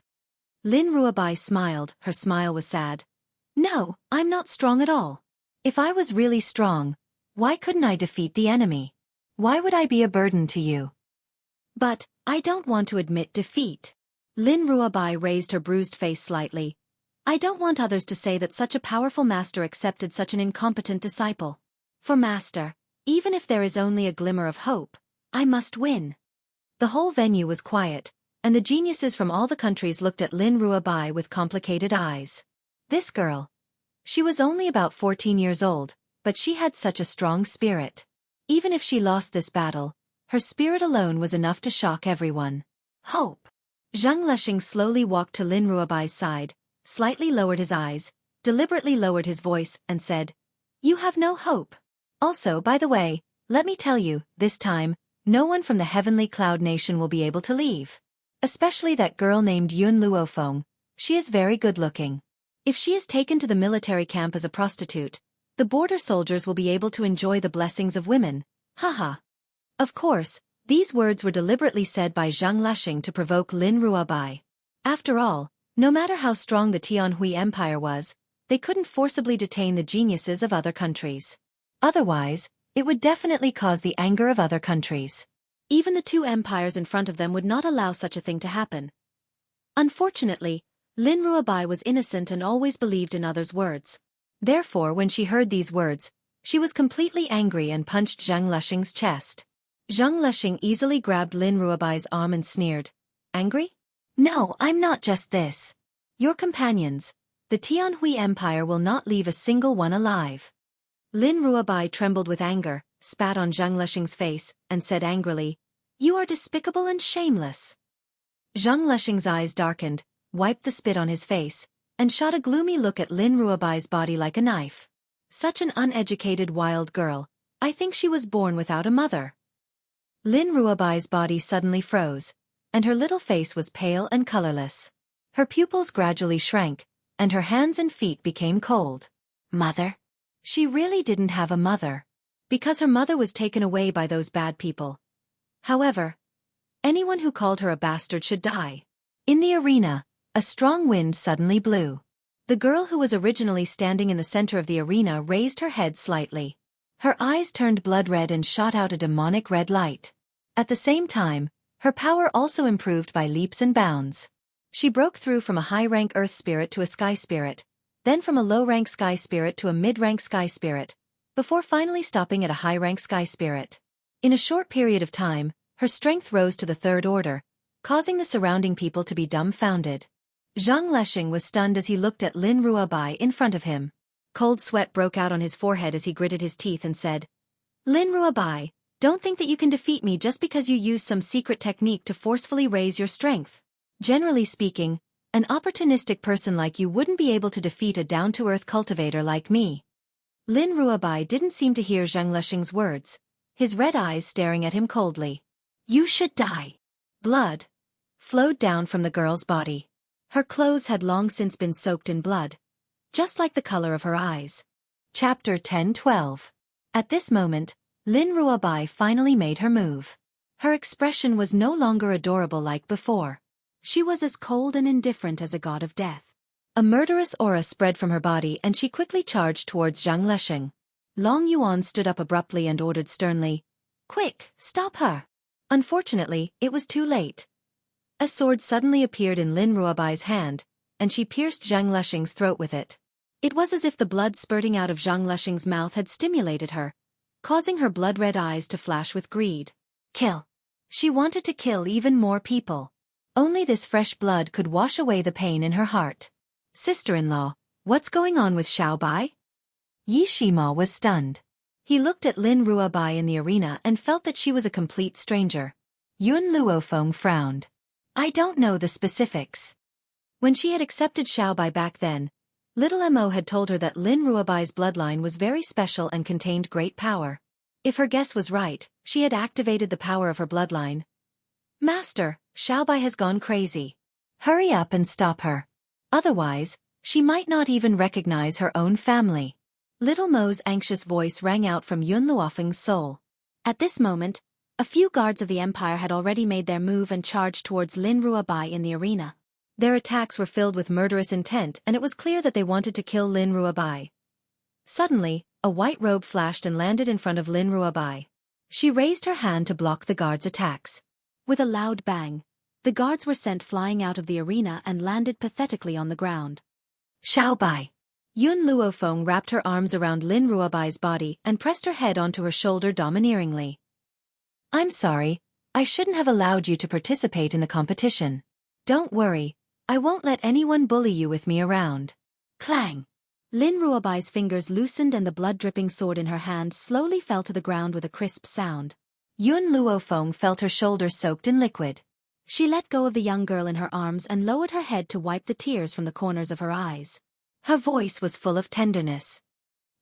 A: Lin Ruabai smiled, her smile was sad. No, I'm not strong at all. If I was really strong, why couldn't I defeat the enemy? Why would I be a burden to you? But, I don't want to admit defeat. Lin Ruabai raised her bruised face slightly. I don't want others to say that such a powerful master accepted such an incompetent disciple. For master, even if there is only a glimmer of hope, I must win. The whole venue was quiet, and the geniuses from all the countries looked at Lin Ruabai with complicated eyes. This girl. She was only about 14 years old, but she had such a strong spirit. Even if she lost this battle, her spirit alone was enough to shock everyone. Hope. Zhang Leshing slowly walked to Lin Ruabai's side, slightly lowered his eyes, deliberately lowered his voice, and said, You have no hope. Also, by the way, let me tell you, this time, no one from the Heavenly Cloud Nation will be able to leave. Especially that girl named Yun Luofeng. She is very good-looking. If she is taken to the military camp as a prostitute, the border soldiers will be able to enjoy the blessings of women. Haha. Of course, these words were deliberately said by Zhang Leshing to provoke Lin Ruabai. After all, no matter how strong the Tianhui Empire was, they couldn't forcibly detain the geniuses of other countries. Otherwise, it would definitely cause the anger of other countries. Even the two empires in front of them would not allow such a thing to happen. Unfortunately, Lin Ruabai was innocent and always believed in others' words. Therefore, when she heard these words, she was completely angry and punched Zhang Leshing's chest. Zhang Leshing easily grabbed Lin Ruabai's arm and sneered. Angry? No, I'm not just this. Your companions, the Tianhui Empire, will not leave a single one alive. Lin Ruabai trembled with anger, spat on Zhang Leshing's face, and said angrily, You are despicable and shameless. Zhang Leshing's eyes darkened, wiped the spit on his face, and shot a gloomy look at Lin Ruabai's body like a knife. Such an uneducated wild girl, I think she was born without a mother. Lin Ruabai's body suddenly froze, and her little face was pale and colorless. Her pupils gradually shrank, and her hands and feet became cold. Mother? She really didn't have a mother. Because her mother was taken away by those bad people. However, anyone who called her a bastard should die. In the arena, a strong wind suddenly blew. The girl who was originally standing in the center of the arena raised her head slightly. Her eyes turned blood-red and shot out a demonic red light. At the same time, her power also improved by leaps and bounds. She broke through from a high-rank earth spirit to a sky spirit, then from a low-rank sky spirit to a mid-rank sky spirit, before finally stopping at a high-rank sky spirit. In a short period of time, her strength rose to the third order, causing the surrounding people to be dumbfounded. Zhang Leshing was stunned as he looked at Lin Ruabai in front of him. Cold sweat broke out on his forehead as he gritted his teeth and said, Lin Ruabai, don't think that you can defeat me just because you use some secret technique to forcefully raise your strength. Generally speaking, an opportunistic person like you wouldn't be able to defeat a down-to-earth cultivator like me. Lin Ruabai didn't seem to hear Zhang Leshing's words, his red eyes staring at him coldly. You should die. Blood flowed down from the girl's body. Her clothes had long since been soaked in blood, just like the color of her eyes. Chapter 10-12. At this moment, Lin Ruabai finally made her move. Her expression was no longer adorable like before. She was as cold and indifferent as a god of death. A murderous aura spread from her body and she quickly charged towards Zhang Leshing. Long Yuan stood up abruptly and ordered sternly, Quick, stop her! Unfortunately, it was too late. A sword suddenly appeared in Lin Ruabai's hand, and she pierced Zhang Leshing's throat with it. It was as if the blood spurting out of Zhang Leshing's mouth had stimulated her, causing her blood-red eyes to flash with greed. Kill. She wanted to kill even more people. Only this fresh blood could wash away the pain in her heart. Sister-in-law, what's going on with Xiaobai? Yi Shima was stunned. He looked at Lin Ruabai in the arena and felt that she was a complete stranger. Yun Luofeng frowned. I don't know the specifics. When she had accepted Xiaobai back then, little Mo had told her that Lin Ruabai's bloodline was very special and contained great power. If her guess was right, she had activated the power of her bloodline. Master, Xiaobai has gone crazy. Hurry up and stop her. Otherwise, she might not even recognize her own family. Little Mo's anxious voice rang out from Yun Luofeng's soul. At this moment, A few guards of the Empire had already made their move and charged towards Lin Ruabai in the arena. Their attacks were filled with murderous intent, and it was clear that they wanted to kill Lin Ruabai. Suddenly, a white robe flashed and landed in front of Lin Ruabai. She raised her hand to block the guards' attacks. With a loud bang, the guards were sent flying out of the arena and landed pathetically on the ground. Xiaobai. Yun Luofeng wrapped her arms around Lin Ruabai's body and pressed her head onto her shoulder domineeringly. I'm sorry, I shouldn't have allowed you to participate in the competition. Don't worry, I won't let anyone bully you with me around. Clang! Lin Ruabai's fingers loosened and the blood-dripping sword in her hand slowly fell to the ground with a crisp sound. Yun Luofeng felt her shoulder soaked in liquid. She let go of the young girl in her arms and lowered her head to wipe the tears from the corners of her eyes. Her voice was full of tenderness.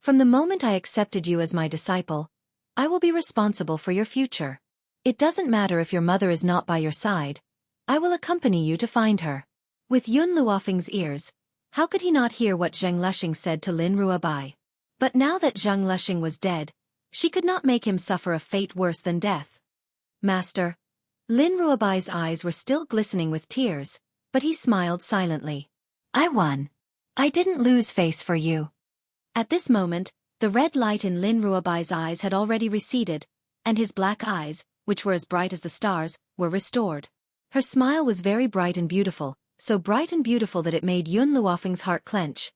A: From the moment I accepted you as my disciple, I will be responsible for your future. It doesn't matter if your mother is not by your side, I will accompany you to find her. With Yun Luofeng's ears, how could he not hear what Zheng Lexing said to Lin Ruabai? But now that Zheng Lexing was dead, she could not make him suffer a fate worse than death. Master. Lin Ruabai's eyes were still glistening with tears, but he smiled silently. I won. I didn't lose face for you. At this moment, the red light in Lin Ruabai's eyes had already receded, and his black eyes, which were as bright as the stars, were restored. Her smile was very bright and beautiful, so bright and beautiful that it made Yun Luofeng's heart clench.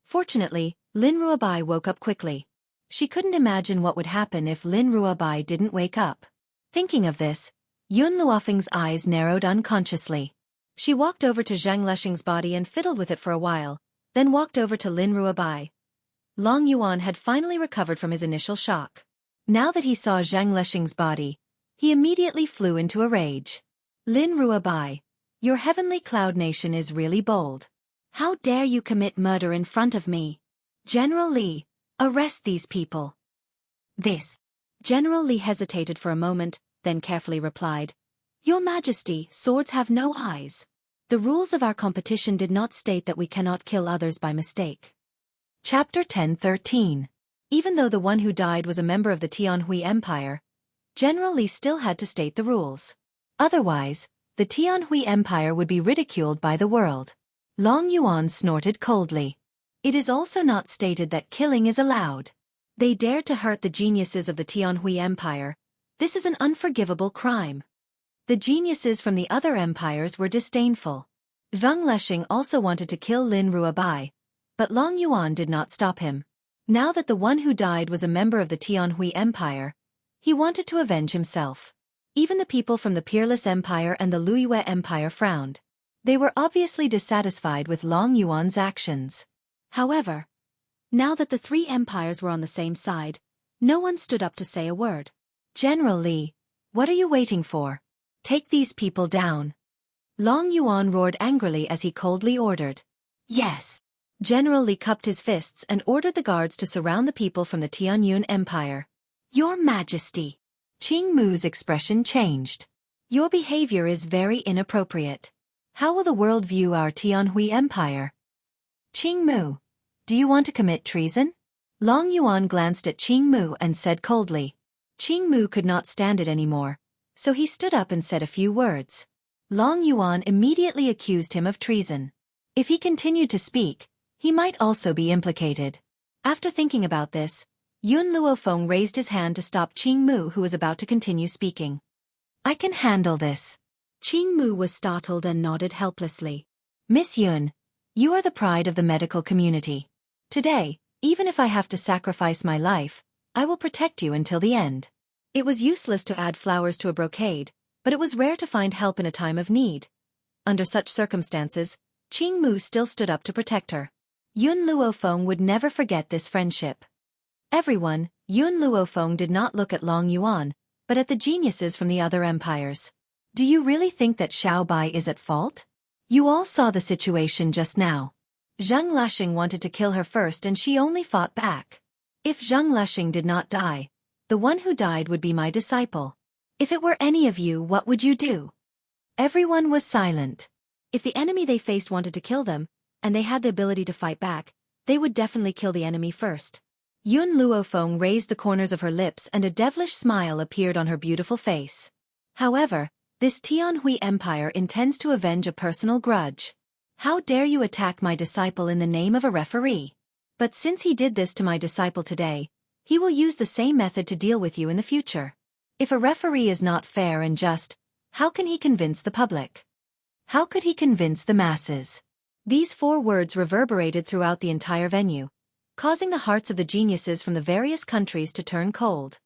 A: Fortunately, Lin Ruabai woke up quickly. She couldn't imagine what would happen if Lin Ruabai didn't wake up. Thinking of this, Yun Luofeng's eyes narrowed unconsciously. She walked over to Zheng Lexing's body and fiddled with it for a while, then walked over to Lin Ruabai. Long Yuan had finally recovered from his initial shock. Now that he saw Zheng Lexing's body, he immediately flew into a rage. Lin Ruabai, your heavenly cloud nation is really bold. How dare you commit murder in front of me? General Li, arrest these people. This. General Li hesitated for a moment, then carefully replied, Your Majesty, swords have no eyes. The rules of our competition did not state that we cannot kill others by mistake. Chapter 10:13. Even though the one who died was a member of the Tianhui Empire, General Li still had to state the rules. Otherwise, the Tianhui Empire would be ridiculed by the world. Long Yuan snorted coldly. It is also not stated that killing is allowed. They dared to hurt the geniuses of the Tianhui Empire. This is an unforgivable crime. The geniuses from the other empires were disdainful. Zheng Lexing also wanted to kill Lin Ruabai, but Long Yuan did not stop him. Now that the one who died was a member of the Tianhui Empire, he wanted to avenge himself. Even the people from the Peerless Empire and the Luyue Empire frowned. They were obviously dissatisfied with Long Yuan's actions. However, now that the three empires were on the same side, no one stood up to say a word. General Li, what are you waiting for? Take these people down. Long Yuan roared angrily as he coldly ordered. Yes. General Li cupped his fists and ordered the guards to surround the people from the Tianyun Empire. Your Majesty. Qing Mu's expression changed. Your behavior is very inappropriate. How will the world view our Tianhui Empire? Qing Mu, do you want to commit treason? Long Yuan glanced at Qing Mu and said coldly. Qing Mu could not stand it anymore, so he stood up and said a few words. Long Yuan immediately accused him of treason. If he continued to speak, he might also be implicated. After thinking about this, Yun Luofeng raised his hand to stop Qing Mu, who was about to continue speaking. I can handle this. Qing Mu was startled and nodded helplessly. Miss Yun, you are the pride of the medical community. Today, even if I have to sacrifice my life, I will protect you until the end. It was useless to add flowers to a brocade, but it was rare to find help in a time of need. Under such circumstances, Qing Mu still stood up to protect her. Yun Luofeng would never forget this friendship. Everyone, Yun Luofeng did not look at Long Yuan, but at the geniuses from the other empires. Do you really think that Xiao Bai is at fault? You all saw the situation just now. Zheng Lexing wanted to kill her first and she only fought back. If Zheng Lexing did not die, the one who died would be my disciple. If it were any of you, what would you do? Everyone was silent. If the enemy they faced wanted to kill them, and they had the ability to fight back, they would definitely kill the enemy first. Yun Luofeng raised the corners of her lips and a devilish smile appeared on her beautiful face. However, this Tianhui Empire intends to avenge a personal grudge. How dare you attack my disciple in the name of a referee? But since he did this to my disciple today, he will use the same method to deal with you in the future. If a referee is not fair and just, how can he convince the public? How could he convince the masses? These 4 words reverberated throughout the entire venue, causing the hearts of the geniuses from the various countries to turn cold.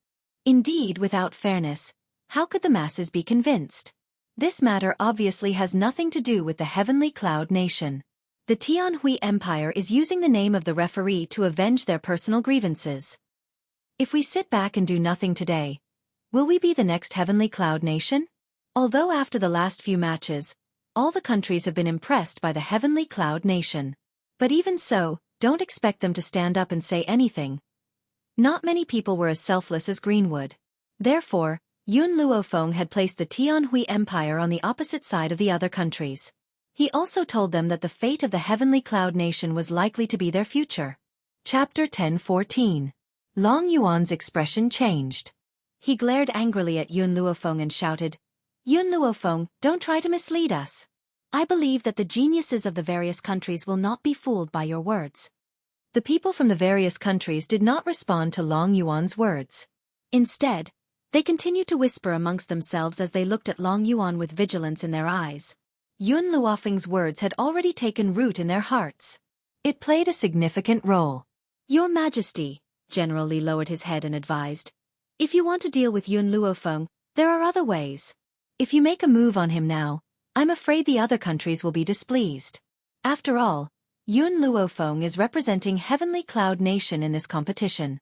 A: Indeed, without fairness, how could the masses be convinced? This matter obviously has nothing to do with the Heavenly Cloud Nation. The Tianhui Empire is using the name of the referee to avenge their personal grievances. If we sit back and do nothing today, will we be the next Heavenly Cloud Nation? Although after the last few matches, all the countries have been impressed by the Heavenly Cloud Nation. But even so, don't expect them to stand up and say anything. Not many people were as selfless as Greenwood. Therefore, Yun Luofeng had placed the Tianhui Empire on the opposite side of the other countries. He also told them that the fate of the Heavenly Cloud Nation was likely to be their future. Chapter 10:14. Long Yuan's expression changed. He glared angrily at Yun Luofeng and shouted, "Yun Luofeng, don't try to mislead us. I believe that the geniuses of the various countries will not be fooled by your words." The people from the various countries did not respond to Long Yuan's words. Instead, they continued to whisper amongst themselves as they looked at Long Yuan with vigilance in their eyes. Yun Luofeng's words had already taken root in their hearts. It played a significant role. "Your Majesty," General Li lowered his head and advised, "if you want to deal with Yun Luofeng, there are other ways. If you make a move on him now, I'm afraid the other countries will be displeased. After all, Yun Luofeng is representing Heavenly Cloud Nation in this competition."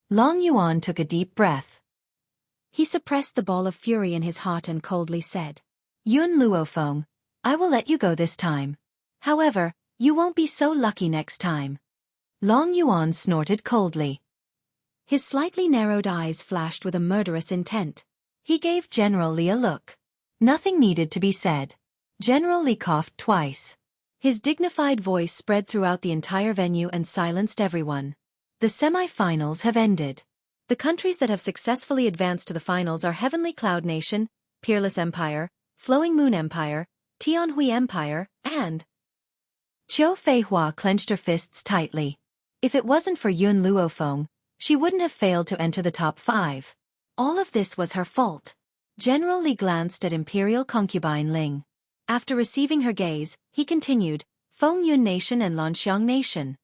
A: Long Yuan took a deep breath. He suppressed the ball of fury in his heart and coldly said, "Yun Luofeng, I will let you go this time. However, you won't be so lucky next time." Long Yuan snorted coldly. His slightly narrowed eyes flashed with a murderous intent. He gave General Li a look. Nothing needed to be said. General Li coughed twice. His dignified voice spread throughout the entire venue and silenced everyone. The semi-finals have ended. The countries that have successfully advanced to the finals are Heavenly Cloud Nation, Peerless Empire, Flowing Moon Empire, Tianhui Empire, and... Qiu Feihua clenched her fists tightly. If it wasn't for Yun Luofeng, she wouldn't have failed to enter the top 5. All of this was her fault. General Li glanced at Imperial Concubine Ling. After receiving her gaze, he continued, "Feng Yun Nation and Lanxiang Nation."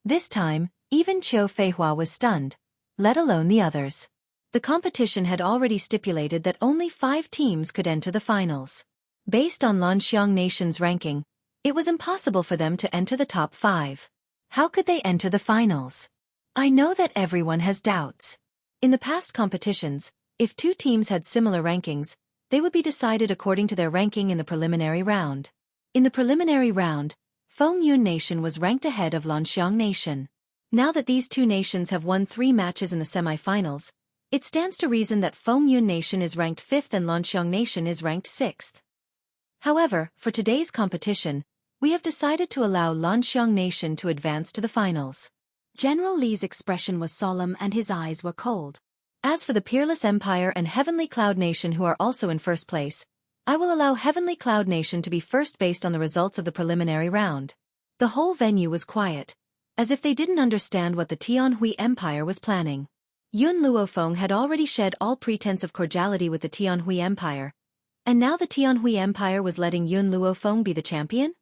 A: This time, even Qiu Feihua was stunned, let alone the others. The competition had already stipulated that only 5 teams could enter the finals. Based on Lanxiang Nation's ranking, it was impossible for them to enter the top 5. How could they enter the finals? I know that everyone has doubts. In the past competitions, if 2 teams had similar rankings, they would be decided according to their ranking in the preliminary round. In the preliminary round, Feng Yun Nation was ranked ahead of Lanxiang Nation. Now that these 2 nations have won 3 matches in the semi-finals, it stands to reason that Feng Yun Nation is ranked 5th and Lanxiang Nation is ranked 6th. However, for today's competition, we have decided to allow Lanxiang Nation to advance to the finals. General Li's expression was solemn and his eyes were cold. As for the Peerless Empire and Heavenly Cloud Nation who are also in first place, I will allow Heavenly Cloud Nation to be first based on the results of the preliminary round. The whole venue was quiet, as if they didn't understand what the Tianhui Empire was planning. Yun Luofeng had already shed all pretense of cordiality with the Tianhui Empire, and now the Tianhui Empire was letting Yun Luofeng be the champion?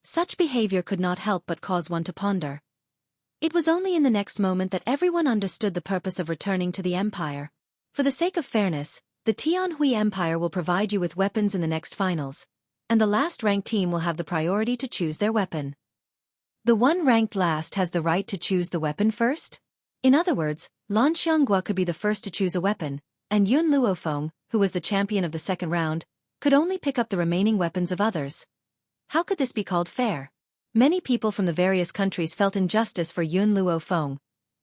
A: Such behavior could not help but cause one to ponder. It was only in the next moment that everyone understood the purpose of returning to the Empire. For the sake of fairness, the Tianhui Empire will provide you with weapons in the next finals, and the last-ranked team will have the priority to choose their weapon. The one ranked last has the right to choose the weapon first? In other words, Lan Xianghua could be the first to choose a weapon, and Yun Luofeng, who was the champion of the second round, could only pick up the remaining weapons of others. How could this be called fair? Many people from the various countries felt injustice for Yun Luofeng,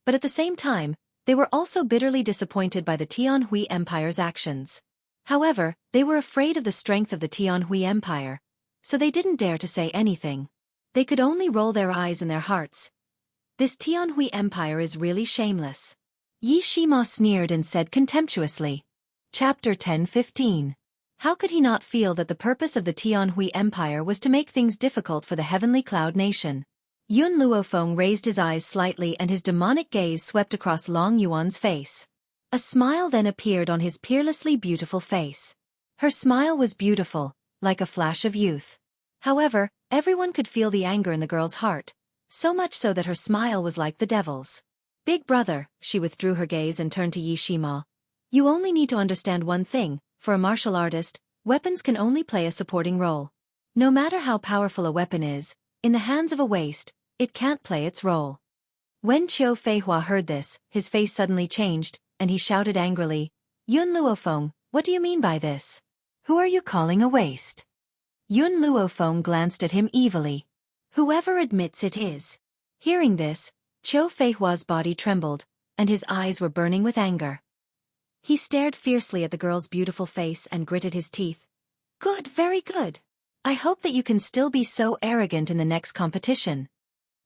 A: but at the same time, they were also bitterly disappointed by the Tianhui Empire's actions. However, they were afraid of the strength of the Tianhui Empire, so they didn't dare to say anything. They could only roll their eyes in their hearts. This Tianhui Empire is really shameless. Yi Shima sneered and said contemptuously. Chapter 10:15. How could he not feel that the purpose of the Tianhui Empire was to make things difficult for the heavenly cloud nation? Yun Luofeng raised his eyes slightly and his demonic gaze swept across Long Yuan's face. A smile then appeared on his peerlessly beautiful face. Her smile was beautiful, like a flash of youth. However, everyone could feel the anger in the girl's heart, so much so that her smile was like the devil's. Big brother, she withdrew her gaze and turned to Yi Shima. You only need to understand one thing, for a martial artist, weapons can only play a supporting role. No matter how powerful a weapon is, in the hands of a waste, it can't play its role. When Qiu Feihua heard this, his face suddenly changed, and he shouted angrily, Yun Luofeng, what do you mean by this? Who are you calling a waste? Yun Luofeng glanced at him evilly. Whoever admits it is. Hearing this, Qiu Feihua's body trembled, and his eyes were burning with anger. He stared fiercely at the girl's beautiful face and gritted his teeth. Good, very good. I hope that you can still be so arrogant in the next competition.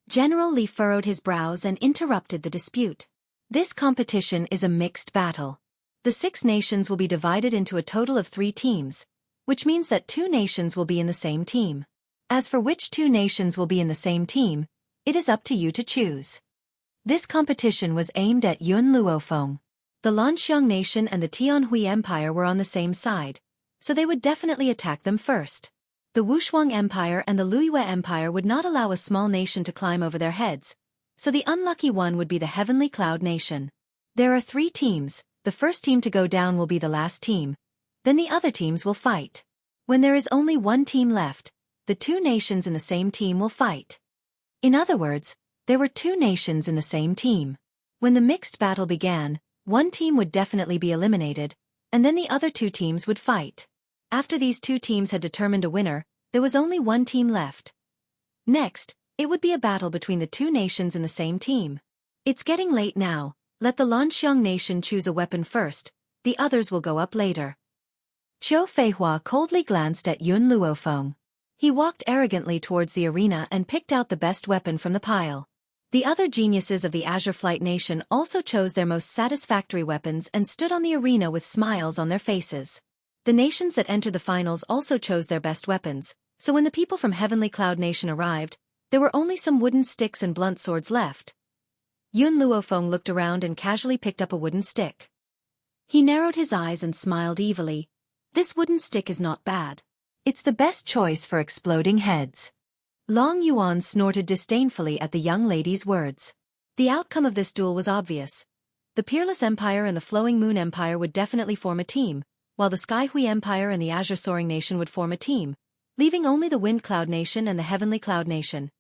A: General Li furrowed his brows and interrupted the dispute. This competition is a mixed battle. The 6 nations will be divided into a total of 3 teams, which means that 2 nations will be in the same team. As for which 2 nations will be in the same team, it is up to you to choose. This competition was aimed at Yun Luofeng. The Lanxiang nation and the Tianhui Empire were on the same side, so they would definitely attack them first. The Wushuang Empire and the Luyue Empire would not allow a small nation to climb over their heads, so the unlucky one would be the Heavenly Cloud Nation. There are 3 teams, the first team to go down will be the last team, then the other teams will fight. When there is only 1 team left, the 2 nations in the same team will fight. In other words, there were 2 nations in the same team. When the mixed battle began, 1 team would definitely be eliminated, and then the other 2 teams would fight. After these 2 teams had determined a winner, there was only 1 team left. Next, it would be a battle between the 2 nations in the same team. It's getting late now, let the Lanxiang nation choose a weapon first, the others will go up later. Qiu Feihua coldly glanced at Yun Luofeng. He walked arrogantly towards the arena and picked out the best weapon from the pile. The other geniuses of the Azure Flight Nation also chose their most satisfactory weapons and stood on the arena with smiles on their faces. The nations that entered the finals also chose their best weapons, so when the people from Heavenly Cloud Nation arrived, there were only some wooden sticks and blunt swords left. Yun Luofeng looked around and casually picked up a wooden stick. He narrowed his eyes and smiled evilly. This wooden stick is not bad. It's the best choice for exploding heads. Long Yuan snorted disdainfully at the young lady's words. The outcome of this duel was obvious. The Peerless Empire and the Flowing Moon Empire would definitely form a team, while the Skyhui Empire and the Azure Soaring Nation would form a team, leaving only the Wind Cloud Nation and the Heavenly Cloud Nation.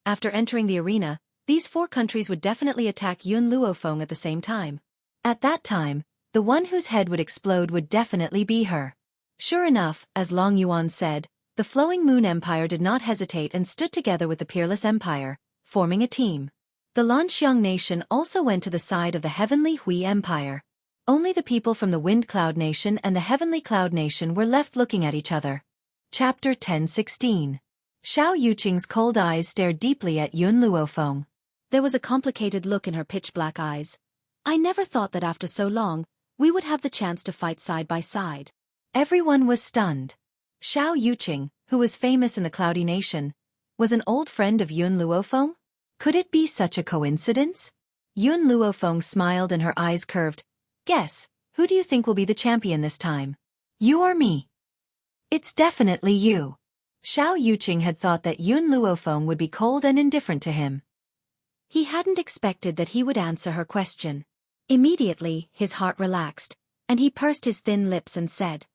A: After entering the arena, these 4 countries would definitely attack Yun Luofeng at the same time. At that time, the one whose head would explode would definitely be her. Sure enough, as Long Yuan said, the Flowing Moon Empire did not hesitate and stood together with the Peerless Empire, forming a team. The Lanxiang Nation also went to the side of the Heavenly Hui Empire. Only the people from the Wind Cloud Nation and the Heavenly Cloud Nation were left looking at each other. Chapter 10:16. Xiao Yuqing's cold eyes stared deeply at Yun Luofeng. There was a complicated look in her pitch-black eyes. I never thought that after so long, we would have the chance to fight side by side. Everyone was stunned. Xiao Yuqing, who was famous in the Cloudy Nation, was an old friend of Yun Luofeng? Could it be such a coincidence? Yun Luofeng smiled and her eyes curved. Guess, who do you think will be the champion this time? You or me? It's definitely you. Xiao Yuqing had thought that Yun Luofeng would be cold and indifferent to him. He hadn't expected that he would answer her question. Immediately, his heart relaxed, and he pursed his thin lips and said,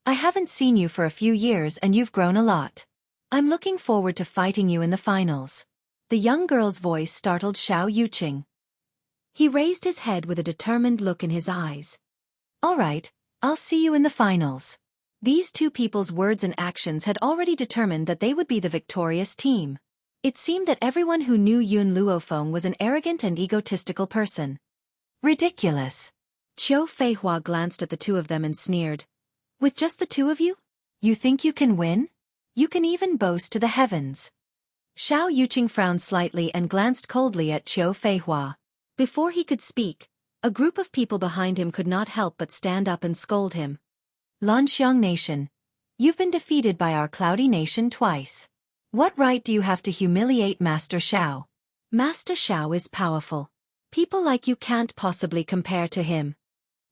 A: I haven't seen you for a few years and you've grown a lot. I'm looking forward to fighting you in the finals. The young girl's voice startled Xiao Yuqing. He raised his head with a determined look in his eyes. All right, I'll see you in the finals. These 2 people's words and actions had already determined that they would be the victorious team. It seemed that everyone who knew Yun Luofeng was an arrogant and egotistical person. Ridiculous. Qiu Feihua glanced at the 2 of them and sneered. With just the 2 of you? You think you can win? You can even boast to the heavens. Xiao Yuqing frowned slightly and glanced coldly at Qiu Feihua. Before he could speak, a group of people behind him could not help but stand up and scold him. Lanxiang Nation, you've been defeated by our Cloudy Nation twice. What right do you have to humiliate Master Xiao? Master Xiao is powerful. People like you can't possibly compare to him.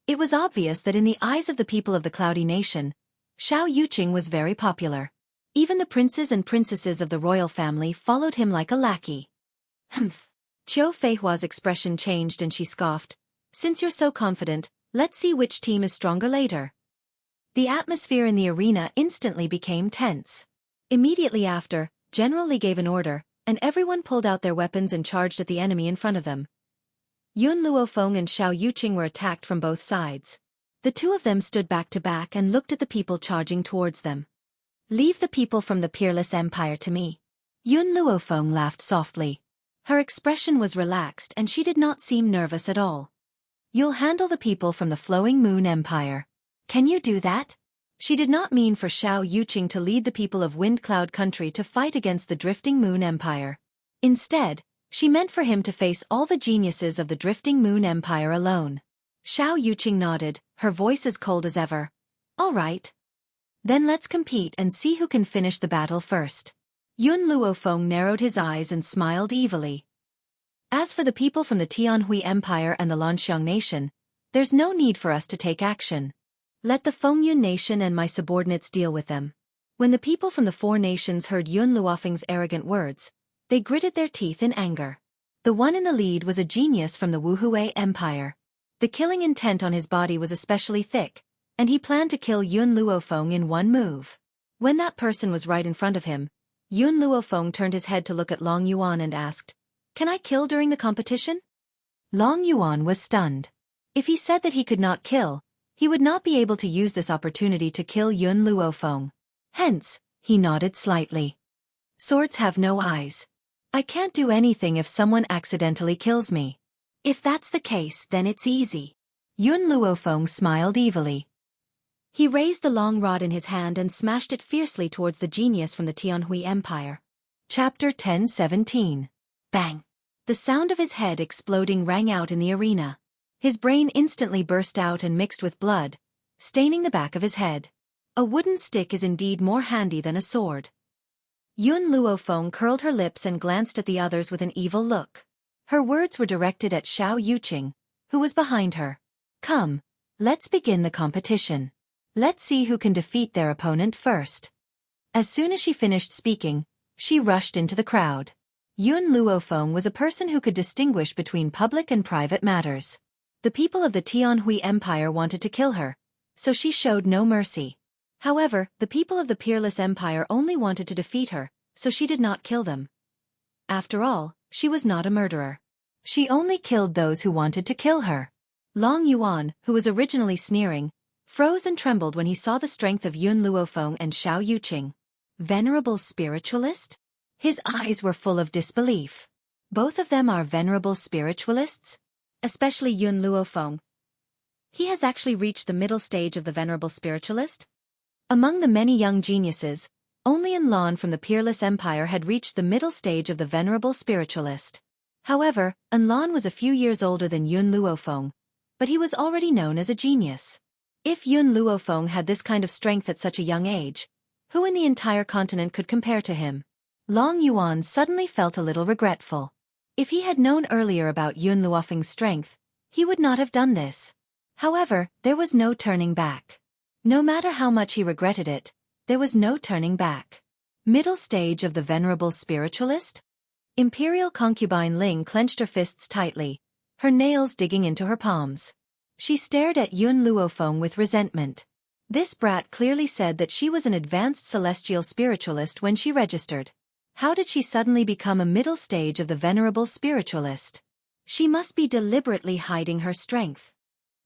A: It was obvious that in the eyes of the people of the Cloudy Nation, Xiao Yuqing was very popular. Even the princes and princesses of the royal family followed him like a lackey. Humph. Qiu Feihua's expression changed and she scoffed. Since you're so confident, let's see which team is stronger later. The atmosphere in the arena instantly became tense. Immediately after, General Li gave an order, and everyone pulled out their weapons and charged at the enemy in front of them. Yun Luofeng and Xiao Yuqing were attacked from both sides. The two of them stood back to back and looked at the people charging towards them. Leave the people from the Peerless Empire to me. Yun Luofeng laughed softly. Her expression was relaxed and she did not seem nervous at all. You'll handle the people from the Flowing Moon Empire. Can you do that? She did not mean for Xiao Yuqing to lead the people of Wind Cloud Country to fight against the Drifting Moon Empire. Instead, she meant for him to face all the geniuses of the Drifting Moon Empire alone. Xiao Yuqing nodded, her voice as cold as ever. All right. Then let's compete and see who can finish the battle first. Yun Luofeng narrowed his eyes and smiled evilly. As for the people from the Tianhui Empire and the Lanxiang Nation, there's no need for us to take action. Let the Fengyun Nation and my subordinates deal with them. When the people from the four nations heard Yun Luofeng's arrogant words, they gritted their teeth in anger. The one in the lead was a genius from the Wuhui Empire. The killing intent on his body was especially thick, and he planned to kill Yun Luofeng in one move. When that person was right in front of him, Yun Luofeng turned his head to look at Long Yuan and asked, "Can I kill during the competition?" Long Yuan was stunned. If he said that he could not kill, he would not be able to use this opportunity to kill Yun Luofeng. Hence, he nodded slightly. Swords have no eyes. I can't do anything if someone accidentally kills me. If that's the case, then it's easy. Yun Luofeng smiled evilly. He raised the long rod in his hand and smashed it fiercely towards the genius from the Tianhui Empire. Chapter 1017. Bang! The sound of his head exploding rang out in the arena. His brain instantly burst out and mixed with blood, staining the back of his head. A wooden stick is indeed more handy than a sword. Yun Luofeng curled her lips and glanced at the others with an evil look. Her words were directed at Xiao Yuqing, who was behind her. Come, let's begin the competition. Let's see who can defeat their opponent first. As soon as she finished speaking, she rushed into the crowd. Yun Luofeng was a person who could distinguish between public and private matters. The people of the Tianhui Empire wanted to kill her, so she showed no mercy. However, the people of the Peerless Empire only wanted to defeat her, so she did not kill them. After all, she was not a murderer. She only killed those who wanted to kill her. Long Yuan, who was originally sneering, froze and trembled when he saw the strength of Yun Luofeng and Xiao Yuqing. Venerable spiritualist? His eyes were full of disbelief. Both of them are venerable spiritualists? Especially Yun Luofeng. He has actually reached the middle stage of the venerable spiritualist? Among the many young geniuses, only Enlon from the Peerless Empire had reached the middle stage of the venerable spiritualist. However, Enlon was a few years older than Yun Luofeng, but he was already known as a genius. If Yun Luofeng had this kind of strength at such a young age, who in the entire continent could compare to him? Long Yuan suddenly felt a little regretful. If he had known earlier about Yun Luofeng's strength, he would not have done this. However, there was no turning back. No matter how much he regretted it, there was no turning back. Middle stage of the venerable spiritualist? Imperial concubine Ling clenched her fists tightly, her nails digging into her palms. She stared at Yun Luofeng with resentment. This brat clearly said that she was an advanced celestial spiritualist when she registered. How did she suddenly become a middle stage of the venerable spiritualist? She must be deliberately hiding her strength.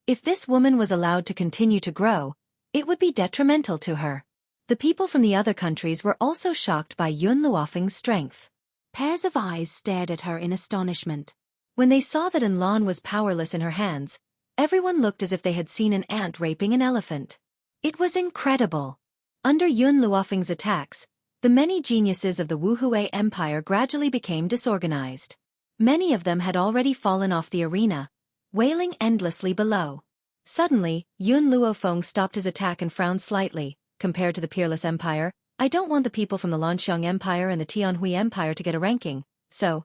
A: If this woman was allowed to continue to grow, it would be detrimental to her. The people from the other countries were also shocked by Yun Luofeng's strength. Pairs of eyes stared at her in astonishment. When they saw that Enlon was powerless in her hands, everyone looked as if they had seen an ant raping an elephant. It was incredible. Under Yun Luofeng's attacks, The many geniuses of the Wuhui Empire gradually became disorganized. Many of them had already fallen off the arena, wailing endlessly below. Suddenly, Yun Luofeng stopped his attack and frowned slightly. Compared to the peerless empire, I don't want the people from the Lanxiang Empire and the Tianhui Empire to get a ranking, so...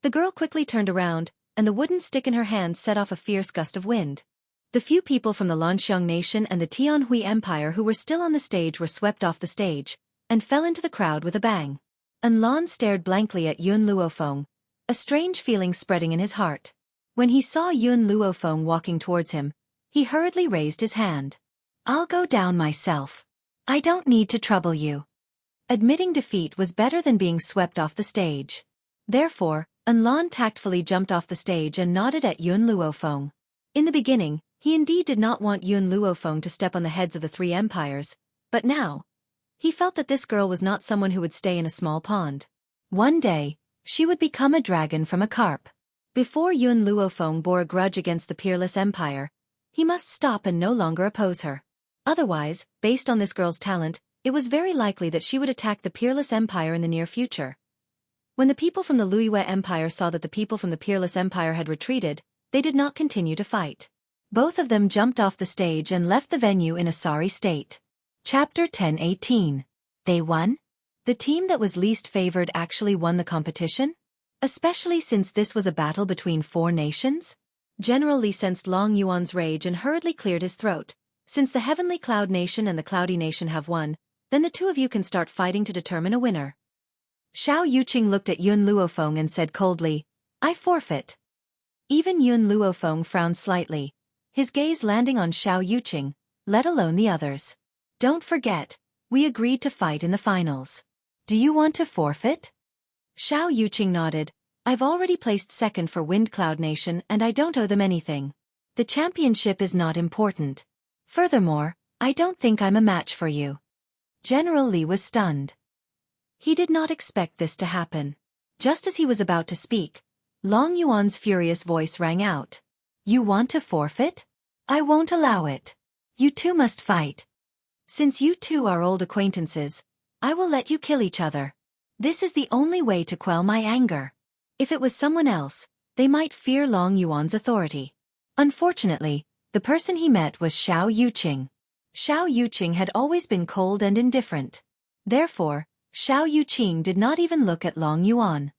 A: The girl quickly turned around, and the wooden stick in her hand set off a fierce gust of wind. The few people from the Lanxiang Nation and the Tianhui Empire who were still on the stage were swept off the stage, and fell into the crowd with a bang. Lan stared blankly at Yun Luofeng, a strange feeling spreading in his heart. When he saw Yun Luofeng walking towards him, he hurriedly raised his hand. I'll go down myself. I don't need to trouble you. Admitting defeat was better than being swept off the stage. Therefore, Lan tactfully jumped off the stage and nodded at Yun Luofeng. In the beginning, he indeed did not want Yun Luofeng to step on the heads of the three empires, but now, he felt that this girl was not someone who would stay in a small pond. One day, she would become a dragon from a carp. Before Yun Luofeng bore a grudge against the peerless empire, he must stop and no longer oppose her. Otherwise, based on this girl's talent, it was very likely that she would attack the peerless empire in the near future. When the people from the Luiyue Empire saw that the people from the peerless empire had retreated, they did not continue to fight. Both of them jumped off the stage and left the venue in a sorry state. Chapter 10:18. They won? The team that was least favored actually won the competition? Especially since this was a battle between four nations? General Li sensed Long Yuan's rage and hurriedly cleared his throat. Since the Heavenly Cloud Nation and the Cloudy Nation have won, then the two of you can start fighting to determine a winner. Xiao Yuqing looked at Yun Luofeng and said coldly, I forfeit. Even Yun Luofeng frowned slightly, his gaze landing on Xiao Yuqing, let alone the others. Don't forget, we agreed to fight in the finals. Do you want to forfeit? Xiao Yuqing nodded. I've already placed second for Wind Cloud Nation and I don't owe them anything. The championship is not important. Furthermore, I don't think I'm a match for you. General Li was stunned. He did not expect this to happen. Just as he was about to speak, Long Yuan's furious voice rang out. You want to forfeit? I won't allow it. You two must fight. Since you two are old acquaintances, I will let you kill each other. This is the only way to quell my anger. If it was someone else, they might fear Long Yuan's authority. Unfortunately, the person he met was Xiao Yuqing. Xiao Yuqing had always been cold and indifferent. Therefore, Xiao Yuqing did not even look at Long Yuan.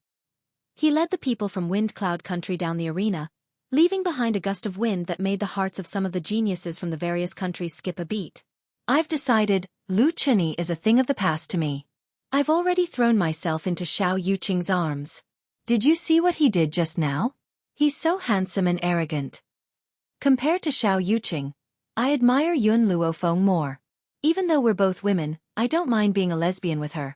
A: He led the people from Wind Cloud Country down the arena, leaving behind a gust of wind that made the hearts of some of the geniuses from the various countries skip a beat. I've decided, Lu Chunyi is a thing of the past to me. I've already thrown myself into Xiao Yuqing's arms. Did you see what he did just now? He's so handsome and arrogant. Compared to Xiao Yuqing, I admire Yun Luofeng more. Even though we're both women, I don't mind being a lesbian with her.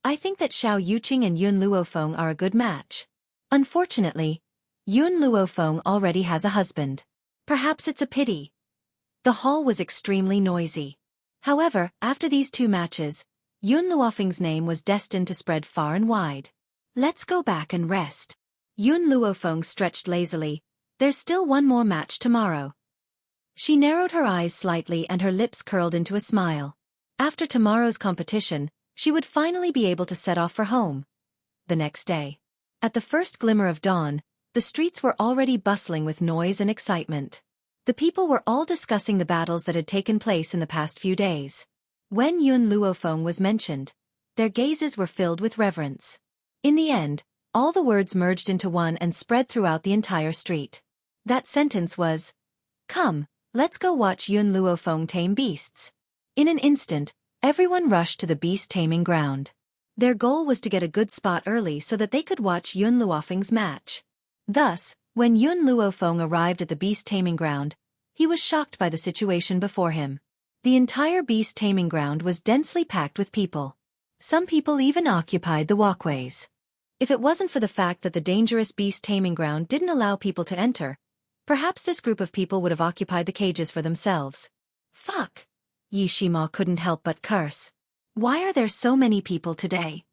A: I think that Xiao Yuqing and Yun Luofeng are a good match. Unfortunately, Yun Luofeng already has a husband. Perhaps it's a pity. The hall was extremely noisy. However, after these two matches, Yun Luofeng's name was destined to spread far and wide. Let's go back and rest. Yun Luofeng stretched lazily. There's still one more match tomorrow. She narrowed her eyes slightly and her lips curled into a smile. After tomorrow's competition, she would finally be able to set off for home. The next day. At the first glimmer of dawn, the streets were already bustling with noise and excitement. The people were all discussing the battles that had taken place in the past few days. When Yun Luofeng was mentioned, their gazes were filled with reverence. In the end, all the words merged into one and spread throughout the entire street. That sentence was, Come, let's go watch Yun Luofeng tame beasts. In an instant, everyone rushed to the beast taming ground. Their goal was to get a good spot early so that they could watch Yun Luofeng's match. Thus, when Yun Luofeng arrived at the beast taming ground, he was shocked by the situation before him. The entire beast taming ground was densely packed with people. Some people even occupied the walkways. If it wasn't for the fact that the dangerous beast taming ground didn't allow people to enter, perhaps this group of people would have occupied the cages for themselves. Fuck! Yishima couldn't help but curse. Why are there so many people today?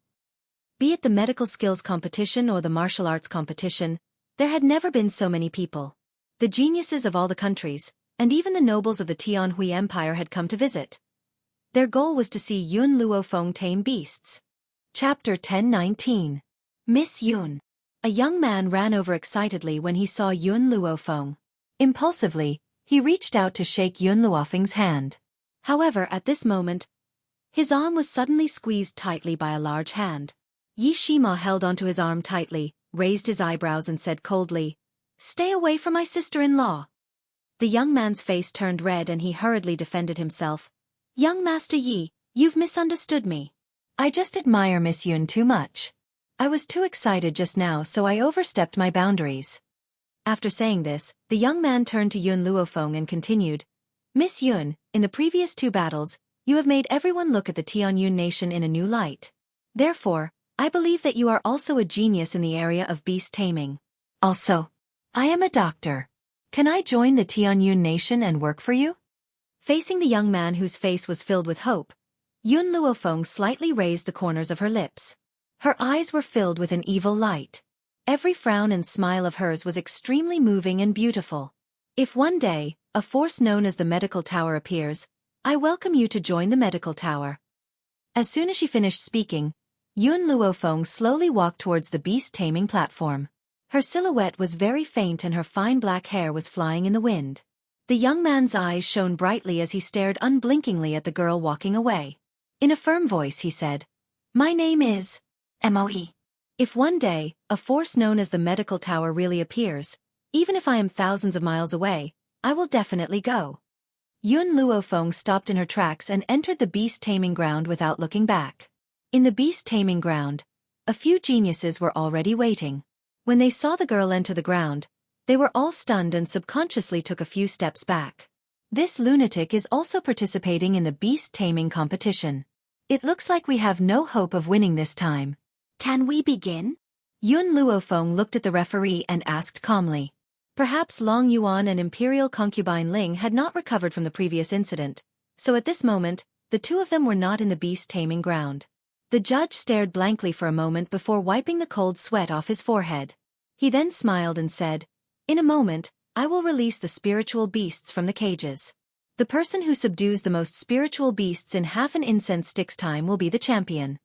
A: Be it the medical skills competition or the martial arts competition, there had never been so many people. The geniuses of all the countries, and even the nobles of the Tianhui Empire had come to visit. Their goal was to see Yun Luofeng tame beasts. Chapter 10:19. Miss Yun. A young man ran over excitedly when he saw Yun Luofeng. Impulsively, he reached out to shake Yun Luofeng's hand. However, at this moment, his arm was suddenly squeezed tightly by a large hand. Yi Shima held onto his arm tightly, raised his eyebrows and said coldly, "Stay away from my sister-in-law." The young man's face turned red and he hurriedly defended himself. "Young Master Yi, you've misunderstood me. I just admire Miss Yun too much. I was too excited just now, so I overstepped my boundaries." After saying this, the young man turned to Yun Luofeng and continued, "Miss Yun, in the previous 2 battles, you have made everyone look at the Tianyun nation in a new light. Therefore, I believe that you are also a genius in the area of beast taming. Also, I am a doctor. Can I join the Tianyun nation and work for you?" Facing the young man whose face was filled with hope, Yun Luofeng slightly raised the corners of her lips. Her eyes were filled with an evil light. Every frown and smile of hers was extremely moving and beautiful. "If one day, a force known as the Medical Tower appears, I welcome you to join the Medical Tower." As soon as she finished speaking, Yun Luofeng slowly walked towards the beast-taming platform. Her silhouette was very faint and her fine black hair was flying in the wind. The young man's eyes shone brightly as he stared unblinkingly at the girl walking away. In a firm voice he said, "My name is Moe. If one day, a force known as the Medical Tower really appears, even if I am thousands of miles away, I will definitely go." Yun Luofeng stopped in her tracks and entered the beast-taming ground without looking back. In the beast-taming ground, a few geniuses were already waiting. When they saw the girl enter the ground, they were all stunned and subconsciously took a few steps back. "This lunatic is also participating in the beast-taming competition. It looks like we have no hope of winning this time. Can we begin?" Yun Luofeng looked at the referee and asked calmly. Perhaps Long Yuan and Imperial concubine Ling had not recovered from the previous incident, so at this moment, the 2 of them were not in the beast-taming ground. The judge stared blankly for a moment before wiping the cold sweat off his forehead. He then smiled and said, "In a moment, I will release the spiritual beasts from the cages. The person who subdues the most spiritual beasts in half an incense stick's time will be the champion."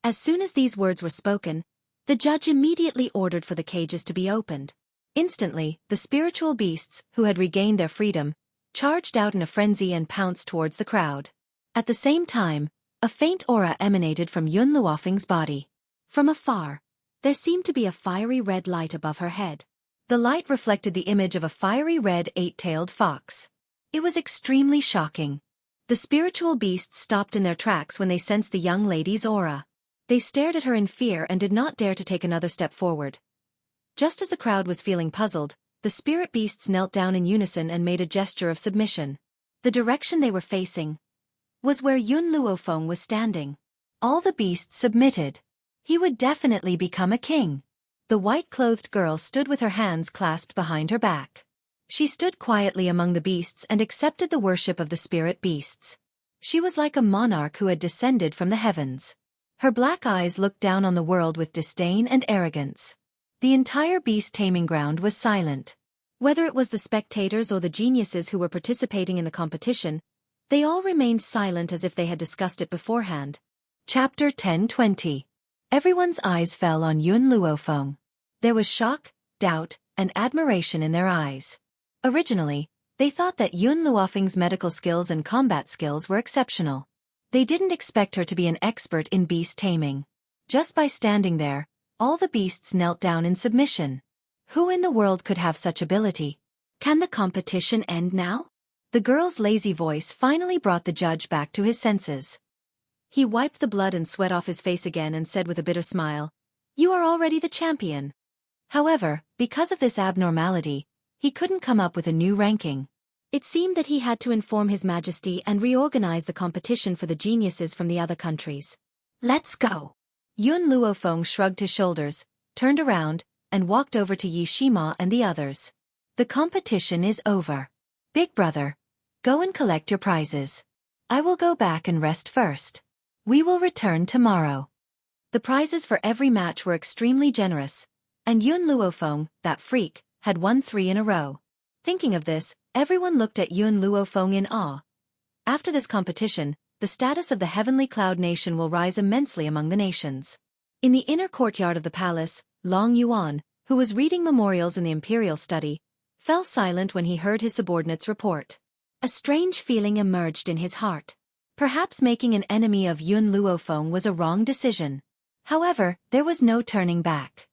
A: As soon as these words were spoken, the judge immediately ordered for the cages to be opened. Instantly, the spiritual beasts, who had regained their freedom, charged out in a frenzy and pounced towards the crowd. At the same time, a faint aura emanated from Yun Luofeng's body. From afar, there seemed to be a fiery red light above her head. The light reflected the image of a fiery red 8-tailed fox. It was extremely shocking. The spiritual beasts stopped in their tracks when they sensed the young lady's aura. They stared at her in fear and did not dare to take another step forward. Just as the crowd was feeling puzzled, the spirit beasts knelt down in unison and made a gesture of submission. The direction they were facing was where Yun Luofeng was standing. All the beasts submitted. He would definitely become a king. The white-clothed girl stood with her hands clasped behind her back. She stood quietly among the beasts and accepted the worship of the spirit beasts. She was like a monarch who had descended from the heavens. Her black eyes looked down on the world with disdain and arrogance. The entire beast-taming ground was silent. Whether it was the spectators or the geniuses who were participating in the competition, they all remained silent as if they had discussed it beforehand. Chapter 10:20. Everyone's eyes fell on Yun Luofeng. There was shock, doubt, and admiration in their eyes. Originally, they thought that Yun Luofeng's medical skills and combat skills were exceptional. They didn't expect her to be an expert in beast taming. Just by standing there, all the beasts knelt down in submission. Who in the world could have such ability? Can the competition end now? The girl's lazy voice finally brought the judge back to his senses. He wiped the blood and sweat off his face again and said with a bitter smile, "You are already the champion." However, because of this abnormality, he couldn't come up with a new ranking. It seemed that he had to inform His Majesty and reorganize the competition for the geniuses from the other countries. "Let's go." Yun Luofeng shrugged his shoulders, turned around, and walked over to Yi Shima and the others. "The competition is over. Big brother, go and collect your prizes. I will go back and rest first. We will return tomorrow." The prizes for every match were extremely generous, and Yun Luofeng, that freak, had won 3 in a row. Thinking of this, everyone looked at Yun Luofeng in awe. After this competition, the status of the heavenly cloud nation will rise immensely among the nations. In the inner courtyard of the palace, Long Yuan, who was reading memorials in the imperial study, fell silent when he heard his subordinate's report. A strange feeling emerged in his heart. Perhaps making an enemy of Yun Luofeng was a wrong decision. However, there was no turning back.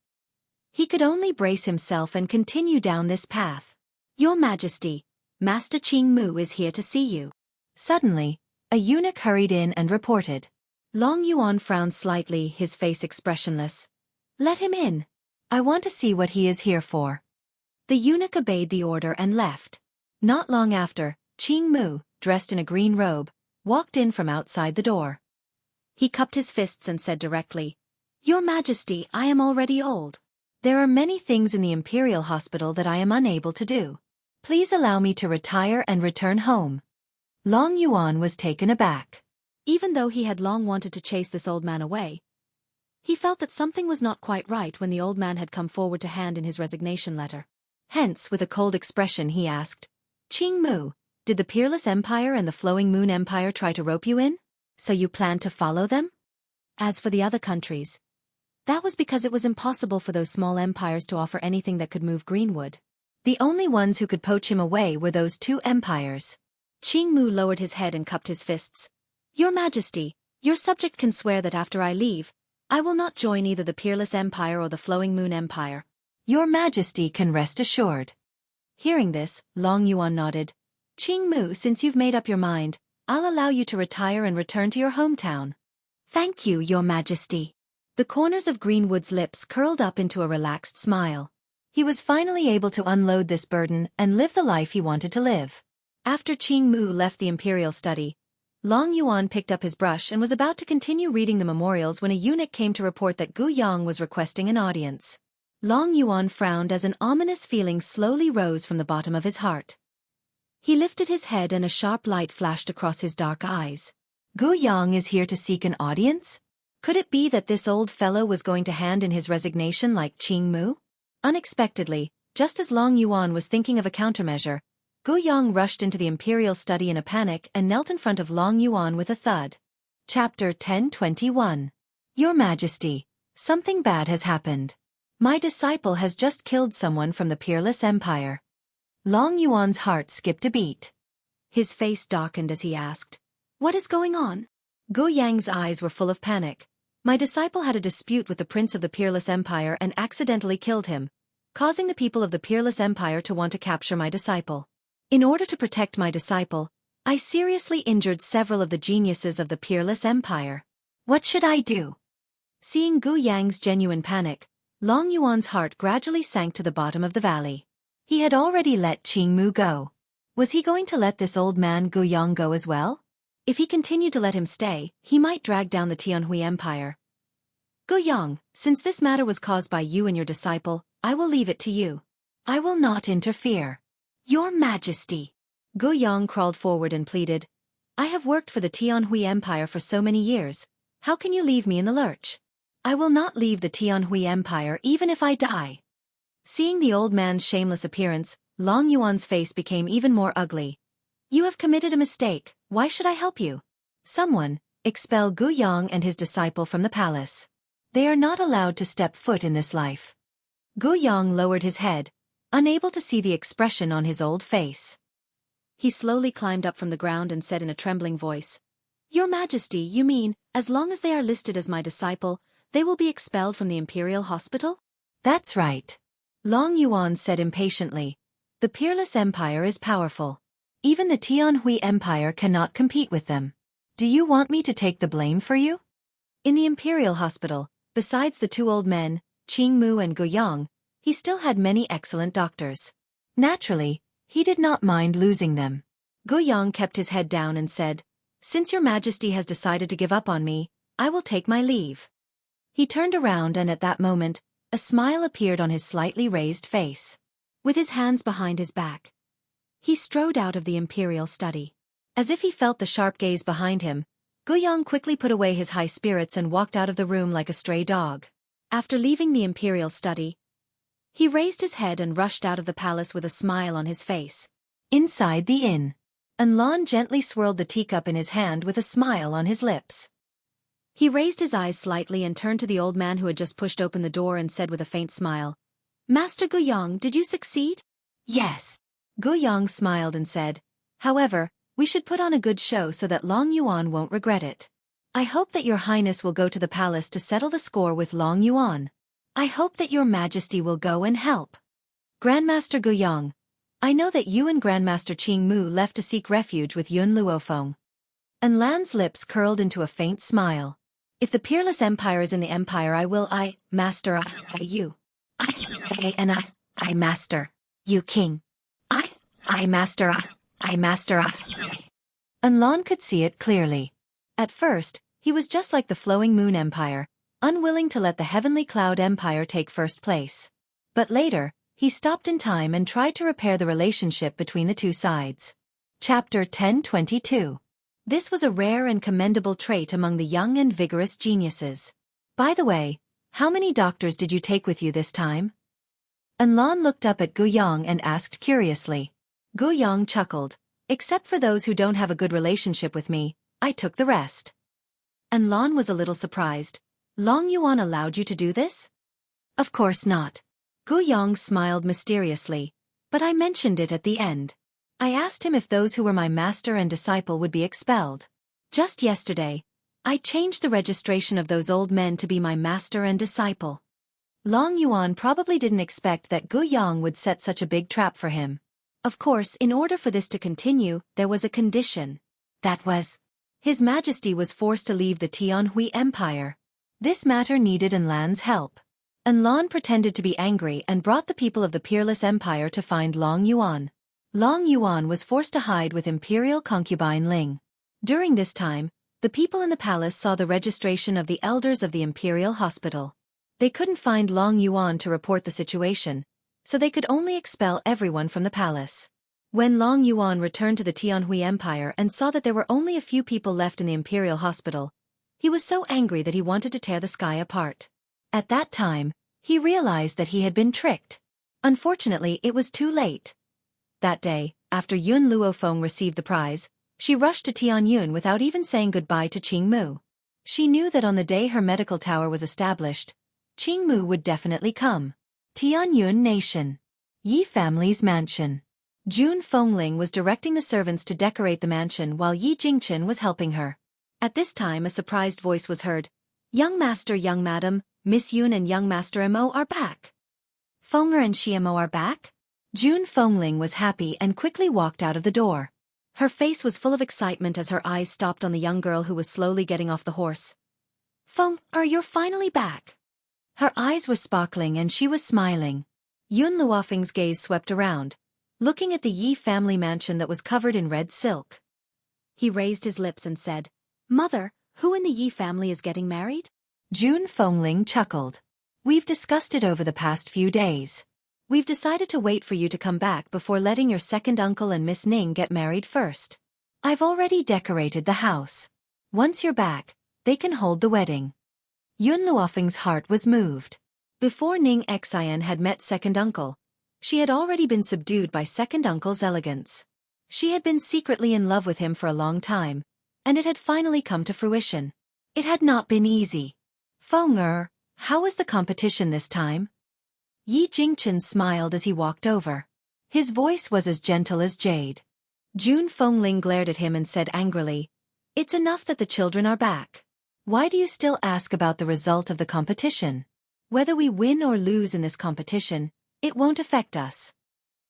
A: He could only brace himself and continue down this path. "Your Majesty, Master Qing Mu is here to see you." Suddenly, a eunuch hurried in and reported. Long Yuan frowned slightly, his face expressionless. "Let him in. I want to see what he is here for." The eunuch obeyed the order and left. Not long after, Qing Mu, dressed in a green robe, walked in from outside the door. He cupped his fists and said directly, "Your Majesty, I am already old. There are many things in the Imperial Hospital that I am unable to do. Please allow me to retire and return home." Long Yuan was taken aback. Even though he had long wanted to chase this old man away, he felt that something was not quite right when the old man had come forward to hand in his resignation letter. Hence, with a cold expression, he asked, "Qing Mu, did the Peerless Empire and the Flowing Moon Empire try to rope you in? So you planned to follow them? As for the other countries, that was because it was impossible for those small empires to offer anything that could move Greenwood. The only ones who could poach him away were those two empires." Qing Mu lowered his head and cupped his fists. "Your Majesty, your subject can swear that after I leave, I will not join either the Peerless Empire or the Flowing Moon Empire." "Your Majesty can rest assured." Hearing this, Long Yuan nodded. "Qing Mu, since you've made up your mind, I'll allow you to retire and return to your hometown." "Thank you, Your Majesty." The corners of Greenwood's lips curled up into a relaxed smile. He was finally able to unload this burden and live the life he wanted to live. After Qing Mu left the imperial study, Long Yuan picked up his brush and was about to continue reading the memorials when a eunuch came to report that Gu Yang was requesting an audience. Long Yuan frowned as an ominous feeling slowly rose from the bottom of his heart. He lifted his head and a sharp light flashed across his dark eyes. "Gu Yang is here to seek an audience? Could it be that this old fellow was going to hand in his resignation like Qing Mu?" Unexpectedly, just as Long Yuan was thinking of a countermeasure, Gu Yang rushed into the imperial study in a panic and knelt in front of Long Yuan with a thud. Chapter 1021. "Your Majesty, something bad has happened. My disciple has just killed someone from the Peerless Empire." Long Yuan's heart skipped a beat. His face darkened as he asked, "What is going on?" Gu Yang's eyes were full of panic. "My disciple had a dispute with the Prince of the Peerless Empire and accidentally killed him, causing the people of the Peerless Empire to want to capture my disciple. In order to protect my disciple, I seriously injured several of the geniuses of the Peerless Empire. What should I do?" Seeing Gu Yang's genuine panic, Long Yuan's heart gradually sank to the bottom of the valley. He had already let Qing Mu go. Was he going to let this old man Gu Yang go as well? If he continued to let him stay, he might drag down the Tianhui Empire. "Gu Yang, since this matter was caused by you and your disciple, I will leave it to you. I will not interfere." "Your Majesty." Gu Yang crawled forward and pleaded, "I have worked for the Tianhui Empire for so many years. How can you leave me in the lurch? I will not leave the Tianhui Empire even if I die." Seeing the old man's shameless appearance, Long Yuan's face became even more ugly. "You have committed a mistake. Why should I help you? Someone, expel Gu Yang and his disciple from the palace. They are not allowed to step foot in this life." Gu Yang lowered his head, unable to see the expression on his old face. He slowly climbed up from the ground and said in a trembling voice, "Your Majesty, you mean, as long as they are listed as my disciple, they will be expelled from the Imperial Hospital?" "That's right." Long Yuan said impatiently, "The Peerless Empire is powerful. Even the Tianhui Empire cannot compete with them. Do you want me to take the blame for you?" In the Imperial Hospital, besides the two old men, Qing Mu and Gu Yang, he still had many excellent doctors. Naturally, he did not mind losing them. Gu Yang kept his head down and said, "Since your Majesty has decided to give up on me, I will take my leave." He turned around and at that moment, a smile appeared on his slightly raised face. With his hands behind his back, he strode out of the imperial study. As if he felt the sharp gaze behind him, Gu Yang quickly put away his high spirits and walked out of the room like a stray dog. After leaving the imperial study, he raised his head and rushed out of the palace with a smile on his face. Inside the inn, Enlon gently swirled the teacup in his hand with a smile on his lips. He raised his eyes slightly and turned to the old man who had just pushed open the door and said with a faint smile, "Master Guyong, did you succeed?" "Yes." Guyong smiled and said, "However, we should put on a good show so that Long Yuan won't regret it. I hope that your highness will go to the palace to settle the score with Long Yuan. I hope that your majesty will go and help. Grandmaster Guyong, I know that you and Grandmaster Qing Mu left to seek refuge with Yun Luofeng." Enlan's lips curled into a faint smile. "If the peerless empire is in the empire, master, you. I master, you king. I master, master. Enlan could see it clearly. At first, he was just like the flowing moon empire, unwilling to let the heavenly cloud empire take first place. But later, he stopped in time and tried to repair the relationship between the two sides. Chapter 1022. This was a rare and commendable trait among the young and vigorous geniuses. "By the way, how many doctors did you take with you this time?" Enlan looked up at Guyong and asked curiously. Guyong chuckled. "Except for those who don't have a good relationship with me, I took the rest." Enlan was a little surprised. "Long Yuan allowed you to do this?" "Of course not." Guyong smiled mysteriously. "But I mentioned it at the end. I asked him if those who were my master and disciple would be expelled. Just yesterday, I changed the registration of those old men to be my master and disciple." Long Yuan probably didn't expect that Guyong would set such a big trap for him. Of course, in order for this to continue, there was a condition. That was, His Majesty was forced to leave the Tianhui Empire. This matter needed Enlan's help. Enlan pretended to be angry and brought the people of the Peerless Empire to find Long Yuan. Long Yuan was forced to hide with imperial concubine Ling. During this time, the people in the palace saw the registration of the elders of the imperial hospital. They couldn't find Long Yuan to report the situation, so they could only expel everyone from the palace. When Long Yuan returned to the Tianhui Empire and saw that there were only a few people left in the imperial hospital, he was so angry that he wanted to tear the sky apart. At that time, he realized that he had been tricked. Unfortunately, it was too late. That day, after Yun Luofeng received the prize, she rushed to Tianyun without even saying goodbye to Qing Mu. She knew that on the day her medical tower was established, Qing Mu would definitely come. Tianyun Nation. Yi family's mansion. Jun Fengling was directing the servants to decorate the mansion while Yi Jingchen was helping her. At this time a surprised voice was heard. "Young master, young madam, Miss Yun and young master Mo are back." "Fenger and Xiamo are back?" Jun Fengling was happy and quickly walked out of the door. Her face was full of excitement as her eyes stopped on the young girl who was slowly getting off the horse. "Fenger, you're finally back." Her eyes were sparkling and she was smiling. Yun Luofeng's gaze swept around, looking at the Yi family mansion that was covered in red silk. He raised his lips and said, "Mother, who in the Yi family is getting married?" Jun Fengling chuckled. "We've discussed it over the past few days. We've decided to wait for you to come back before letting your second uncle and Miss Ning get married first. I've already decorated the house. Once you're back, they can hold the wedding." Yun Luofeng's heart was moved. Before Ning Xian had met second uncle, she had already been subdued by second uncle's elegance. She had been secretly in love with him for a long time, and it had finally come to fruition. It had not been easy. "Fenger, how was the competition this time?" Yi Jingchen smiled as he walked over. His voice was as gentle as jade. Jun Fengling glared at him and said angrily, "It's enough that the children are back. Why do you still ask about the result of the competition? Whether we win or lose in this competition, it won't affect us."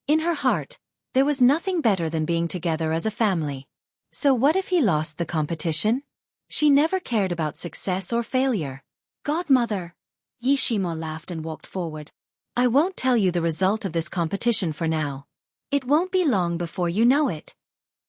A: In her heart, there was nothing better than being together as a family. So what if he lost the competition? She never cared about success or failure. "Godmother." Yi Shimo laughed and walked forward. "I won't tell you the result of this competition for now. It won't be long before you know it."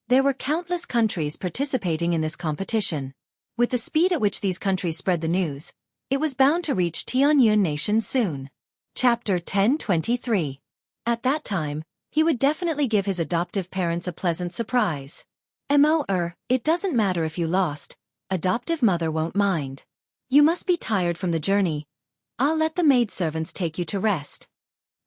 A: There were countless countries participating in this competition. With the speed at which these countries spread the news, it was bound to reach Tianyun Nation soon. Chapter 1023. At that time, he would definitely give his adoptive parents a pleasant surprise. It doesn't matter if you lost, adoptive mother won't mind. You must be tired from the journey. I'll let the maidservants take you to rest."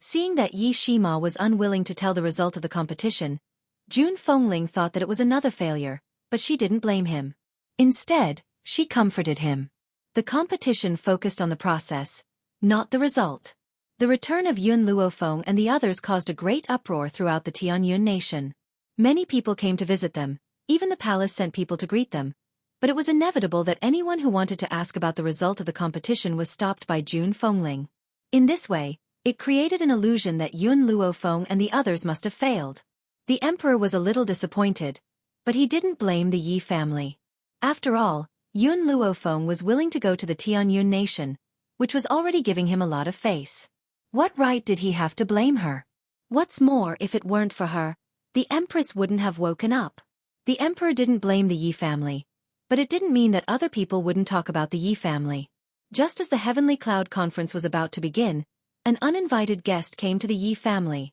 A: Seeing that Yi Shima was unwilling to tell the result of the competition, June Fengling thought that it was another failure, but she didn't blame him. Instead, she comforted him. The competition focused on the process, not the result. The return of Yun Luofeng and the others caused a great uproar throughout the Tianyun nation. Many people came to visit them, even the palace sent people to greet them. But it was inevitable that anyone who wanted to ask about the result of the competition was stopped by June Fengling. In this way, it created an illusion that Yun Luofeng and the others must have failed. The emperor was a little disappointed, but he didn't blame the Yi family. After all, Yun Luofeng was willing to go to the Tianyun nation, which was already giving him a lot of face. What right did he have to blame her? What's more, if it weren't for her, the empress wouldn't have woken up. The emperor didn't blame the Yi family, but it didn't mean that other people wouldn't talk about the Yi family. Just as the Heavenly Cloud Conference was about to begin, an uninvited guest came to the Yi family.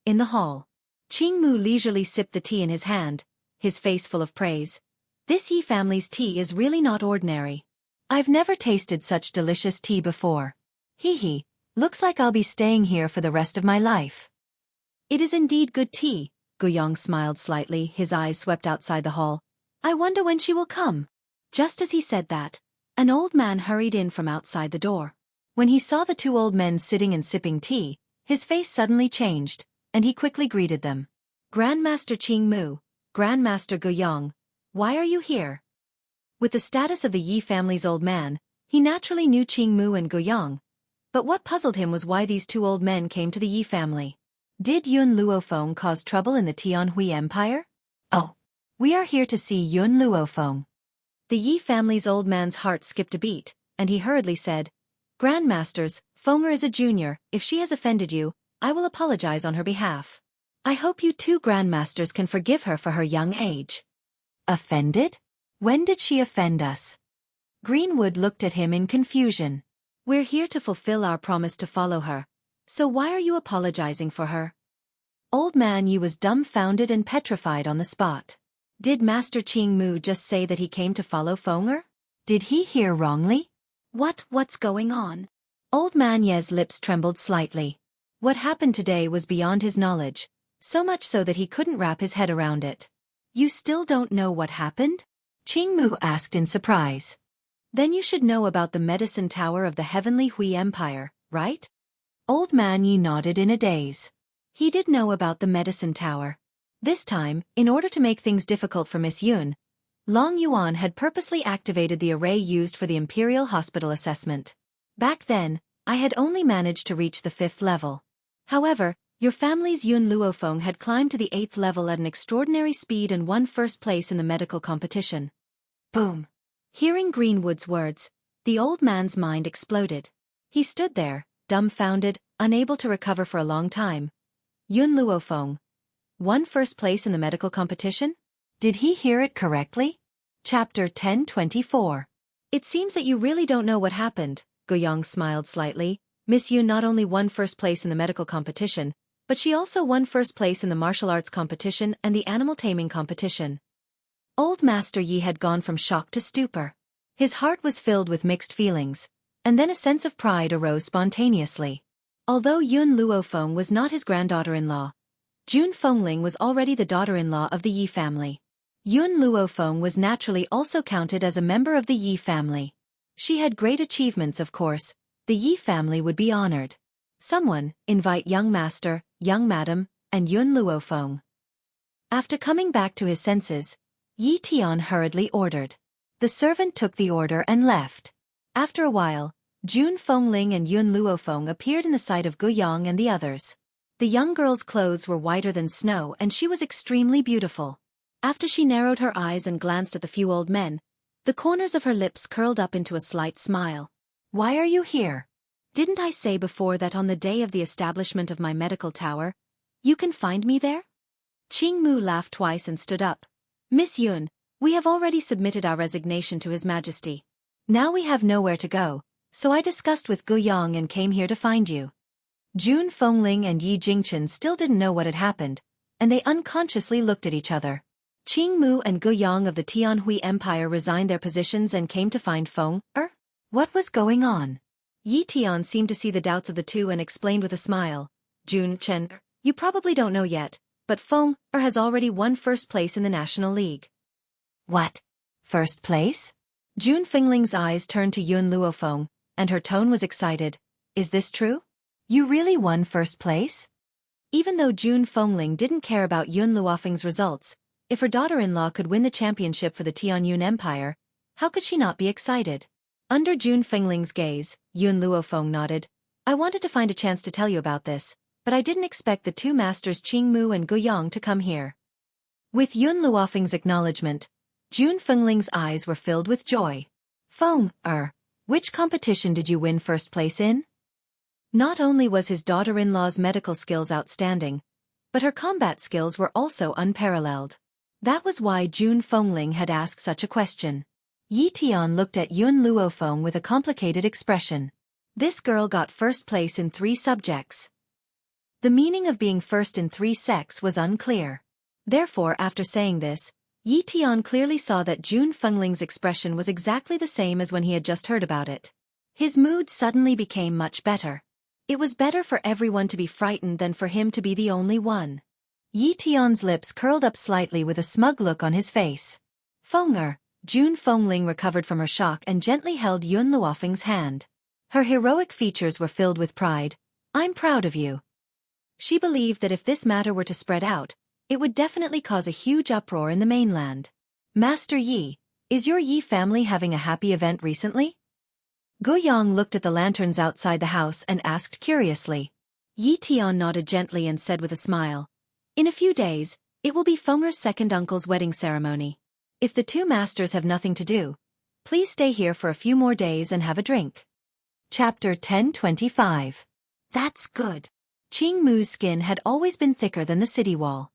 A: In the hall, Qing Mu leisurely sipped the tea in his hand, his face full of praise. This Yi family's tea is really not ordinary. I've never tasted such delicious tea before. Hee, looks like I'll be staying here for the rest of my life. It is indeed good tea, Guiyang smiled slightly, his eyes swept outside the hall. I wonder when she will come. Just as he said that, an old man hurried in from outside the door. When he saw the two old men sitting and sipping tea, his face suddenly changed, and he quickly greeted them. Grandmaster Qing Mu, Grandmaster Guiyang, why are you here? With the status of the Yi family's old man, he naturally knew Qing Mu and Guiyang, but what puzzled him was why these two old men came to the Yi family. Did Yun Luofeng cause trouble in the Tianhui Empire? Oh, we are here to see Yun Luofeng. The Yi family's old man's heart skipped a beat, and he hurriedly said, Grandmasters, Fenger is a junior. If she has offended you, I will apologize on her behalf. I hope you two grandmasters can forgive her for her young age. Offended? When did she offend us? Greenwood looked at him in confusion. We're here to fulfill our promise to follow her, so why are you apologizing for her? Old man Yi was dumbfounded and petrified on the spot. Did Master Qing Mu just say that he came to follow Fenger? Did he hear wrongly? What's going on? Old man Ye's lips trembled slightly. What happened today was beyond his knowledge, so much so that he couldn't wrap his head around it. You still don't know what happened? Qing Mu asked in surprise. Then you should know about the medicine tower of the Heavenly Hui Empire, right? Old man Yi nodded in a daze. He did know about the medicine tower. This time, in order to make things difficult for Miss Yun, Long Yuan had purposely activated the array used for the Imperial Hospital assessment. Back then, I had only managed to reach the 5th level. However, your family's Yun Luofeng had climbed to the 8th level at an extraordinary speed and won first place in the medical competition. Boom! Hearing Greenwood's words, the old man's mind exploded. He stood there, dumbfounded, unable to recover for a long time. Yun Luofeng won first place in the medical competition? Did he hear it correctly? Chapter 1024. It seems that you really don't know what happened, Guiyang smiled slightly. Miss Yun not only won first place in the medical competition, but she also won first place in the martial arts competition and the animal taming competition. Old Master Yi had gone from shock to stupor. His heart was filled with mixed feelings, and then a sense of pride arose spontaneously. Although Yun Luofeng was not his granddaughter-in-law, June Fengling was already the daughter-in-law of the Yi family. Yun Luofeng was naturally also counted as a member of the Yi family. She had great achievements, of course. The Yi family would be honored. Someone, invite young master, young madam, and Yun Luofeng. After coming back to his senses, Yi Tian hurriedly ordered. The servant took the order and left. After a while, June Fengling and Yun Luofeng appeared in the sight of Guiyang and the others. The young girl's clothes were whiter than snow and she was extremely beautiful. After she narrowed her eyes and glanced at the few old men, the corners of her lips curled up into a slight smile. Why are you here? Didn't I say before that on the day of the establishment of my medical tower, you can find me there? Qing Mu laughed twice and stood up. Miss Yun, we have already submitted our resignation to His Majesty. Now we have nowhere to go, so I discussed with Guiyang and came here to find you. June Fengling and Yi Jingchen still didn't know what had happened, and they unconsciously looked at each other. Qing Mu and Guiyang of the Tianhui Empire resigned their positions and came to find Fenger? What was going on? Yi Tian seemed to see the doubts of the two and explained with a smile. June Chen, you probably don't know yet, but Feng has already won first place in the National League. What? First place? Jun Fingling's eyes turned to Yun Luofeng, and her tone was excited. Is this true? You really won first place? Even though Jun Fengling didn't care about Yun Luofeng's results, if her daughter-in-law could win the championship for the Tianyun Empire, how could she not be excited? Under Jun Fengling's gaze, Yun Luofeng nodded. I wanted to find a chance to tell you about this, but I didn't expect the two masters Qing Mu and Gu Yang to come here. With Yun Luofeng's acknowledgement, Jun Fengling's eyes were filled with joy. Feng, which competition did you win first place in? Not only was his daughter-in-law's medical skills outstanding, but her combat skills were also unparalleled. That was why Jun Fengling had asked such a question. Yi Tian looked at Yun Luofeng with a complicated expression. This girl got first place in 3 subjects. The meaning of being first in 3 sects was unclear. Therefore, after saying this, Yi Tian clearly saw that Jun Fengling's expression was exactly the same as when he had just heard about it. His mood suddenly became much better. It was better for everyone to be frightened than for him to be the only one. Yi Tian's lips curled up slightly with a smug look on his face. Fenger, Jun Fengling recovered from her shock and gently held Yun Luofeng's hand. Her heroic features were filled with pride. I'm proud of you. She believed that if this matter were to spread out, it would definitely cause a huge uproar in the mainland. Master Yi, is your Yi family having a happy event recently? Gu Yang looked at the lanterns outside the house and asked curiously. Yi Tian nodded gently and said with a smile. In a few days, it will be Fenger's second uncle's wedding ceremony. If the two masters have nothing to do, please stay here for a few more days and have a drink. Chapter 1025. That's good. Qing Mu's skin had always been thicker than the city wall.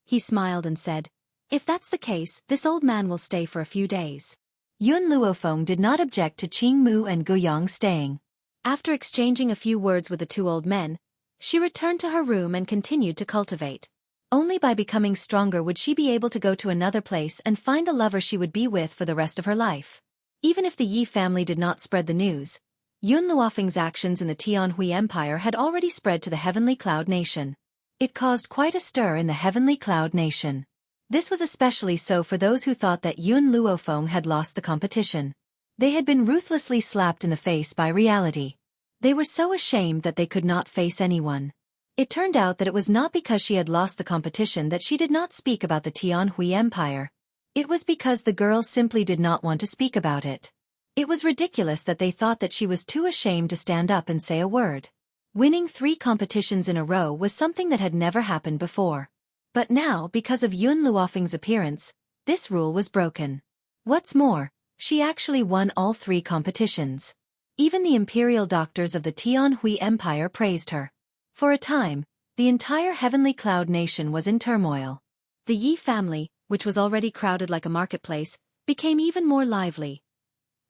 A: He smiled and said, if that's the case, this old man will stay for a few days. Yun Luofeng did not object to Qing Mu and Gu Yang staying. After exchanging a few words with the 2 old men, she returned to her room and continued to cultivate. Only by becoming stronger would she be able to go to another place and find the lover she would be with for the rest of her life. Even if the Yi family did not spread the news, Yun Luofeng's actions in the Tianhui Empire had already spread to the Heavenly Cloud Nation. It caused quite a stir in the Heavenly Cloud Nation. This was especially so for those who thought that Yun Luofeng had lost the competition. They had been ruthlessly slapped in the face by reality. They were so ashamed that they could not face anyone. It turned out that it was not because she had lost the competition that she did not speak about the Tianhui Empire. It was because the girl simply did not want to speak about it. It was ridiculous that they thought that she was too ashamed to stand up and say a word. Winning 3 competitions in a row was something that had never happened before. But now, because of Yun Luofeng's appearance, this rule was broken. What's more, she actually won all 3 competitions. Even the imperial doctors of the Tianhui Empire praised her. For a time, the entire Heavenly Cloud Nation was in turmoil. The Yi family, which was already crowded like a marketplace, became even more lively.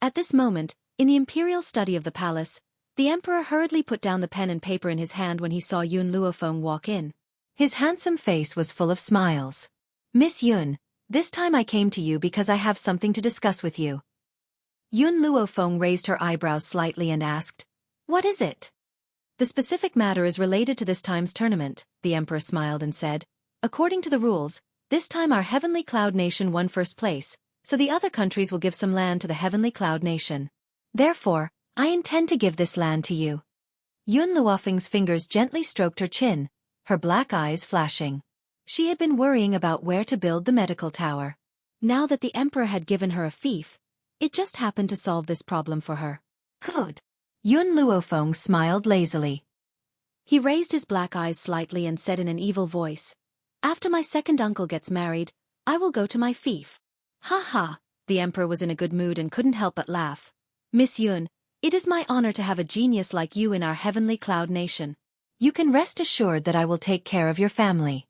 A: At this moment, in the imperial study of the palace, the emperor hurriedly put down the pen and paper in his hand when he saw Yun Luofeng walk in. His handsome face was full of smiles. Miss Yun, this time I came to you because I have something to discuss with you. Yun Luofeng raised her eyebrows slightly and asked, what is it? The specific matter is related to this time's tournament, the emperor smiled and said. According to the rules, this time our Heavenly Cloud Nation won first place, so the other countries will give some land to the Heavenly Cloud Nation. Therefore, I intend to give this land to you. Yun Luofeng's fingers gently stroked her chin, her black eyes flashing. She had been worrying about where to build the medical tower. Now that the emperor had given her a fief, it just happened to solve this problem for her. Good. Yun Luofeng smiled lazily. He raised his black eyes slightly and said in an evil voice, after my second uncle gets married, I will go to my fief. Ha ha, the emperor was in a good mood and couldn't help but laugh. Miss Yun, it is my honor to have a genius like you in our Heavenly Cloud Nation. You can rest assured that I will take care of your family.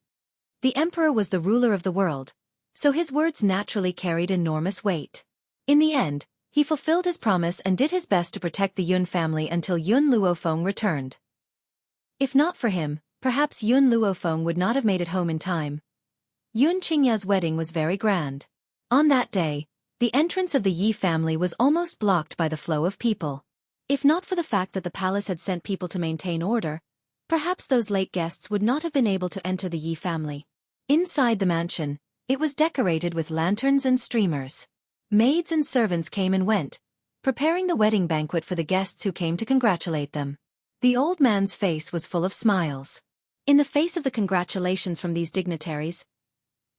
A: The emperor was the ruler of the world, so his words naturally carried enormous weight. In the end, he fulfilled his promise and did his best to protect the Yun family until Yun Luofeng returned. If not for him, perhaps Yun Luofeng would not have made it home in time. Yun Qingya's wedding was very grand. On that day, the entrance of the Yi family was almost blocked by the flow of people. If not for the fact that the palace had sent people to maintain order, Perhaps those late guests would not have been able to enter the Yi family. Inside the mansion, it was decorated with lanterns and streamers. Maids and servants came and went, preparing the wedding banquet for the guests who came to congratulate them. The old man's face was full of smiles. In the face of the congratulations from these dignitaries,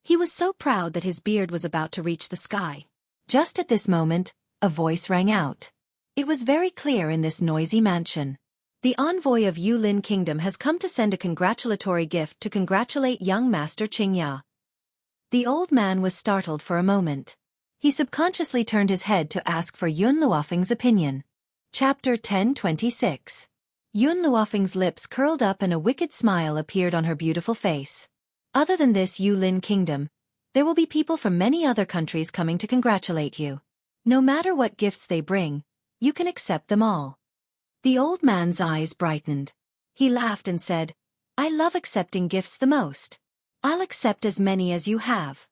A: he was so proud that his beard was about to reach the sky. Just at this moment, a voice rang out. It was very clear in this noisy mansion. The envoy of Yulin Kingdom has come to send a congratulatory gift to congratulate young Master Qingya. The old man was startled for a moment. He subconsciously turned his head to ask for Yun Luofeng's opinion. Chapter 1026. Yun Luofeng's lips curled up and a wicked smile appeared on her beautiful face. Other than this Yulin Kingdom, there will be people from many other countries coming to congratulate you. No matter what gifts they bring, you can accept them all. The old man's eyes brightened. He laughed and said, I love accepting gifts the most. I'll accept as many as you have.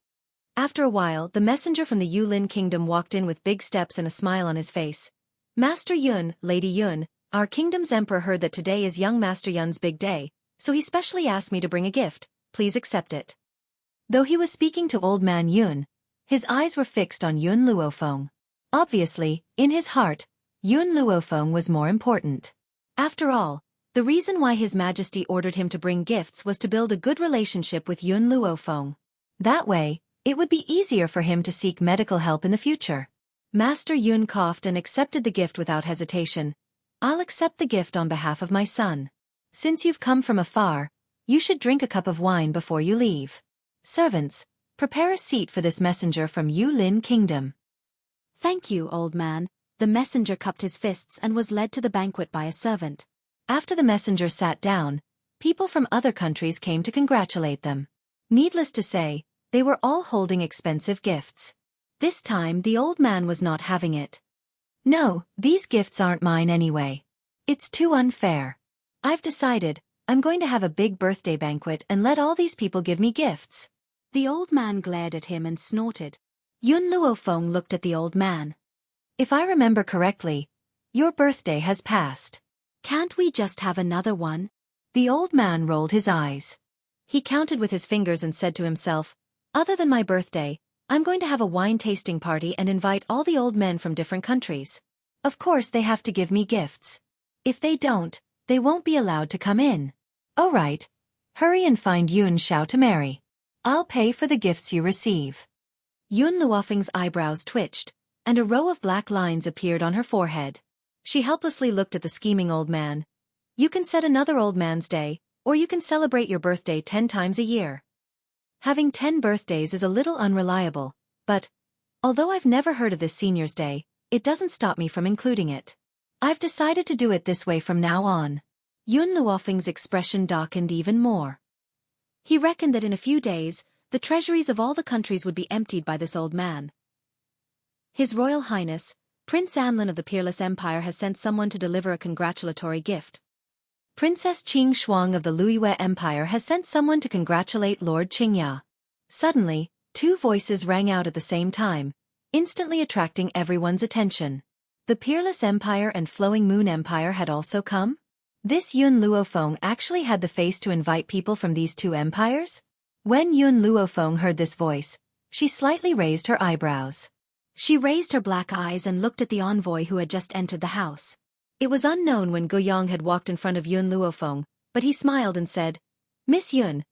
A: After a while, the messenger from the Yulin Kingdom walked in with big steps and a smile on his face. Master Yun, Lady Yun, our kingdom's emperor heard that today is young Master Yun's big day, so he specially asked me to bring a gift. Please accept it. Though he was speaking to old man Yun, his eyes were fixed on Yun Luofeng. Obviously, in his heart, Yun Luofeng was more important. After all, the reason why His Majesty ordered him to bring gifts was to build a good relationship with Yun Luofeng. That way, it would be easier for him to seek medical help in the future. Master Yun coughed and accepted the gift without hesitation. I'll accept the gift on behalf of my son. Since you've come from afar, you should drink a cup of wine before you leave. Servants, prepare a seat for this messenger from Yulin Kingdom. Thank you, old man. The messenger cupped his fists and was led to the banquet by a servant. After the messenger sat down, people from other countries came to congratulate them. Needless to say, they were all holding expensive gifts. This time the old man was not having it. No, these gifts aren't mine anyway. It's too unfair. I've decided, I'm going to have a big birthday banquet and let all these people give me gifts. The old man glared at him and snorted. Yun Luofeng looked at the old man. If I remember correctly, your birthday has passed. Can't we just have another one? The old man rolled his eyes. He counted with his fingers and said to himself, other than my birthday, I'm going to have a wine tasting party and invite all the old men from different countries. Of course they have to give me gifts. If they don't, they won't be allowed to come in. All right. Hurry and find Yun Xiao to marry. I'll pay for the gifts you receive. Yun Luofeng's eyebrows twitched, and a row of black lines appeared on her forehead. She helplessly looked at the scheming old man. You can set another old man's day, or you can celebrate your birthday 10 times a year. Having 10 birthdays is a little unreliable, but, although I've never heard of this senior's day, it doesn't stop me from including it. I've decided to do it this way from now on. Yun Luofeng's expression darkened even more. He reckoned that in a few days, the treasuries of all the countries would be emptied by this old man. His Royal Highness, Prince Anlin of the Peerless Empire has sent someone to deliver a congratulatory gift. Princess Qing Shuang of the Luiyue Empire has sent someone to congratulate Lord Qingya. Suddenly, 2 voices rang out at the same time, instantly attracting everyone's attention. The Peerless Empire and Flowing Moon Empire had also come? This Yun Luofeng actually had the face to invite people from these 2 empires? When Yun Luofeng heard this voice, she slightly raised her eyebrows. She raised her black eyes and looked at the envoy who had just entered the house. It was unknown when Guoyang had walked in front of Yun Luofeng, but he smiled and said, Miss Yun,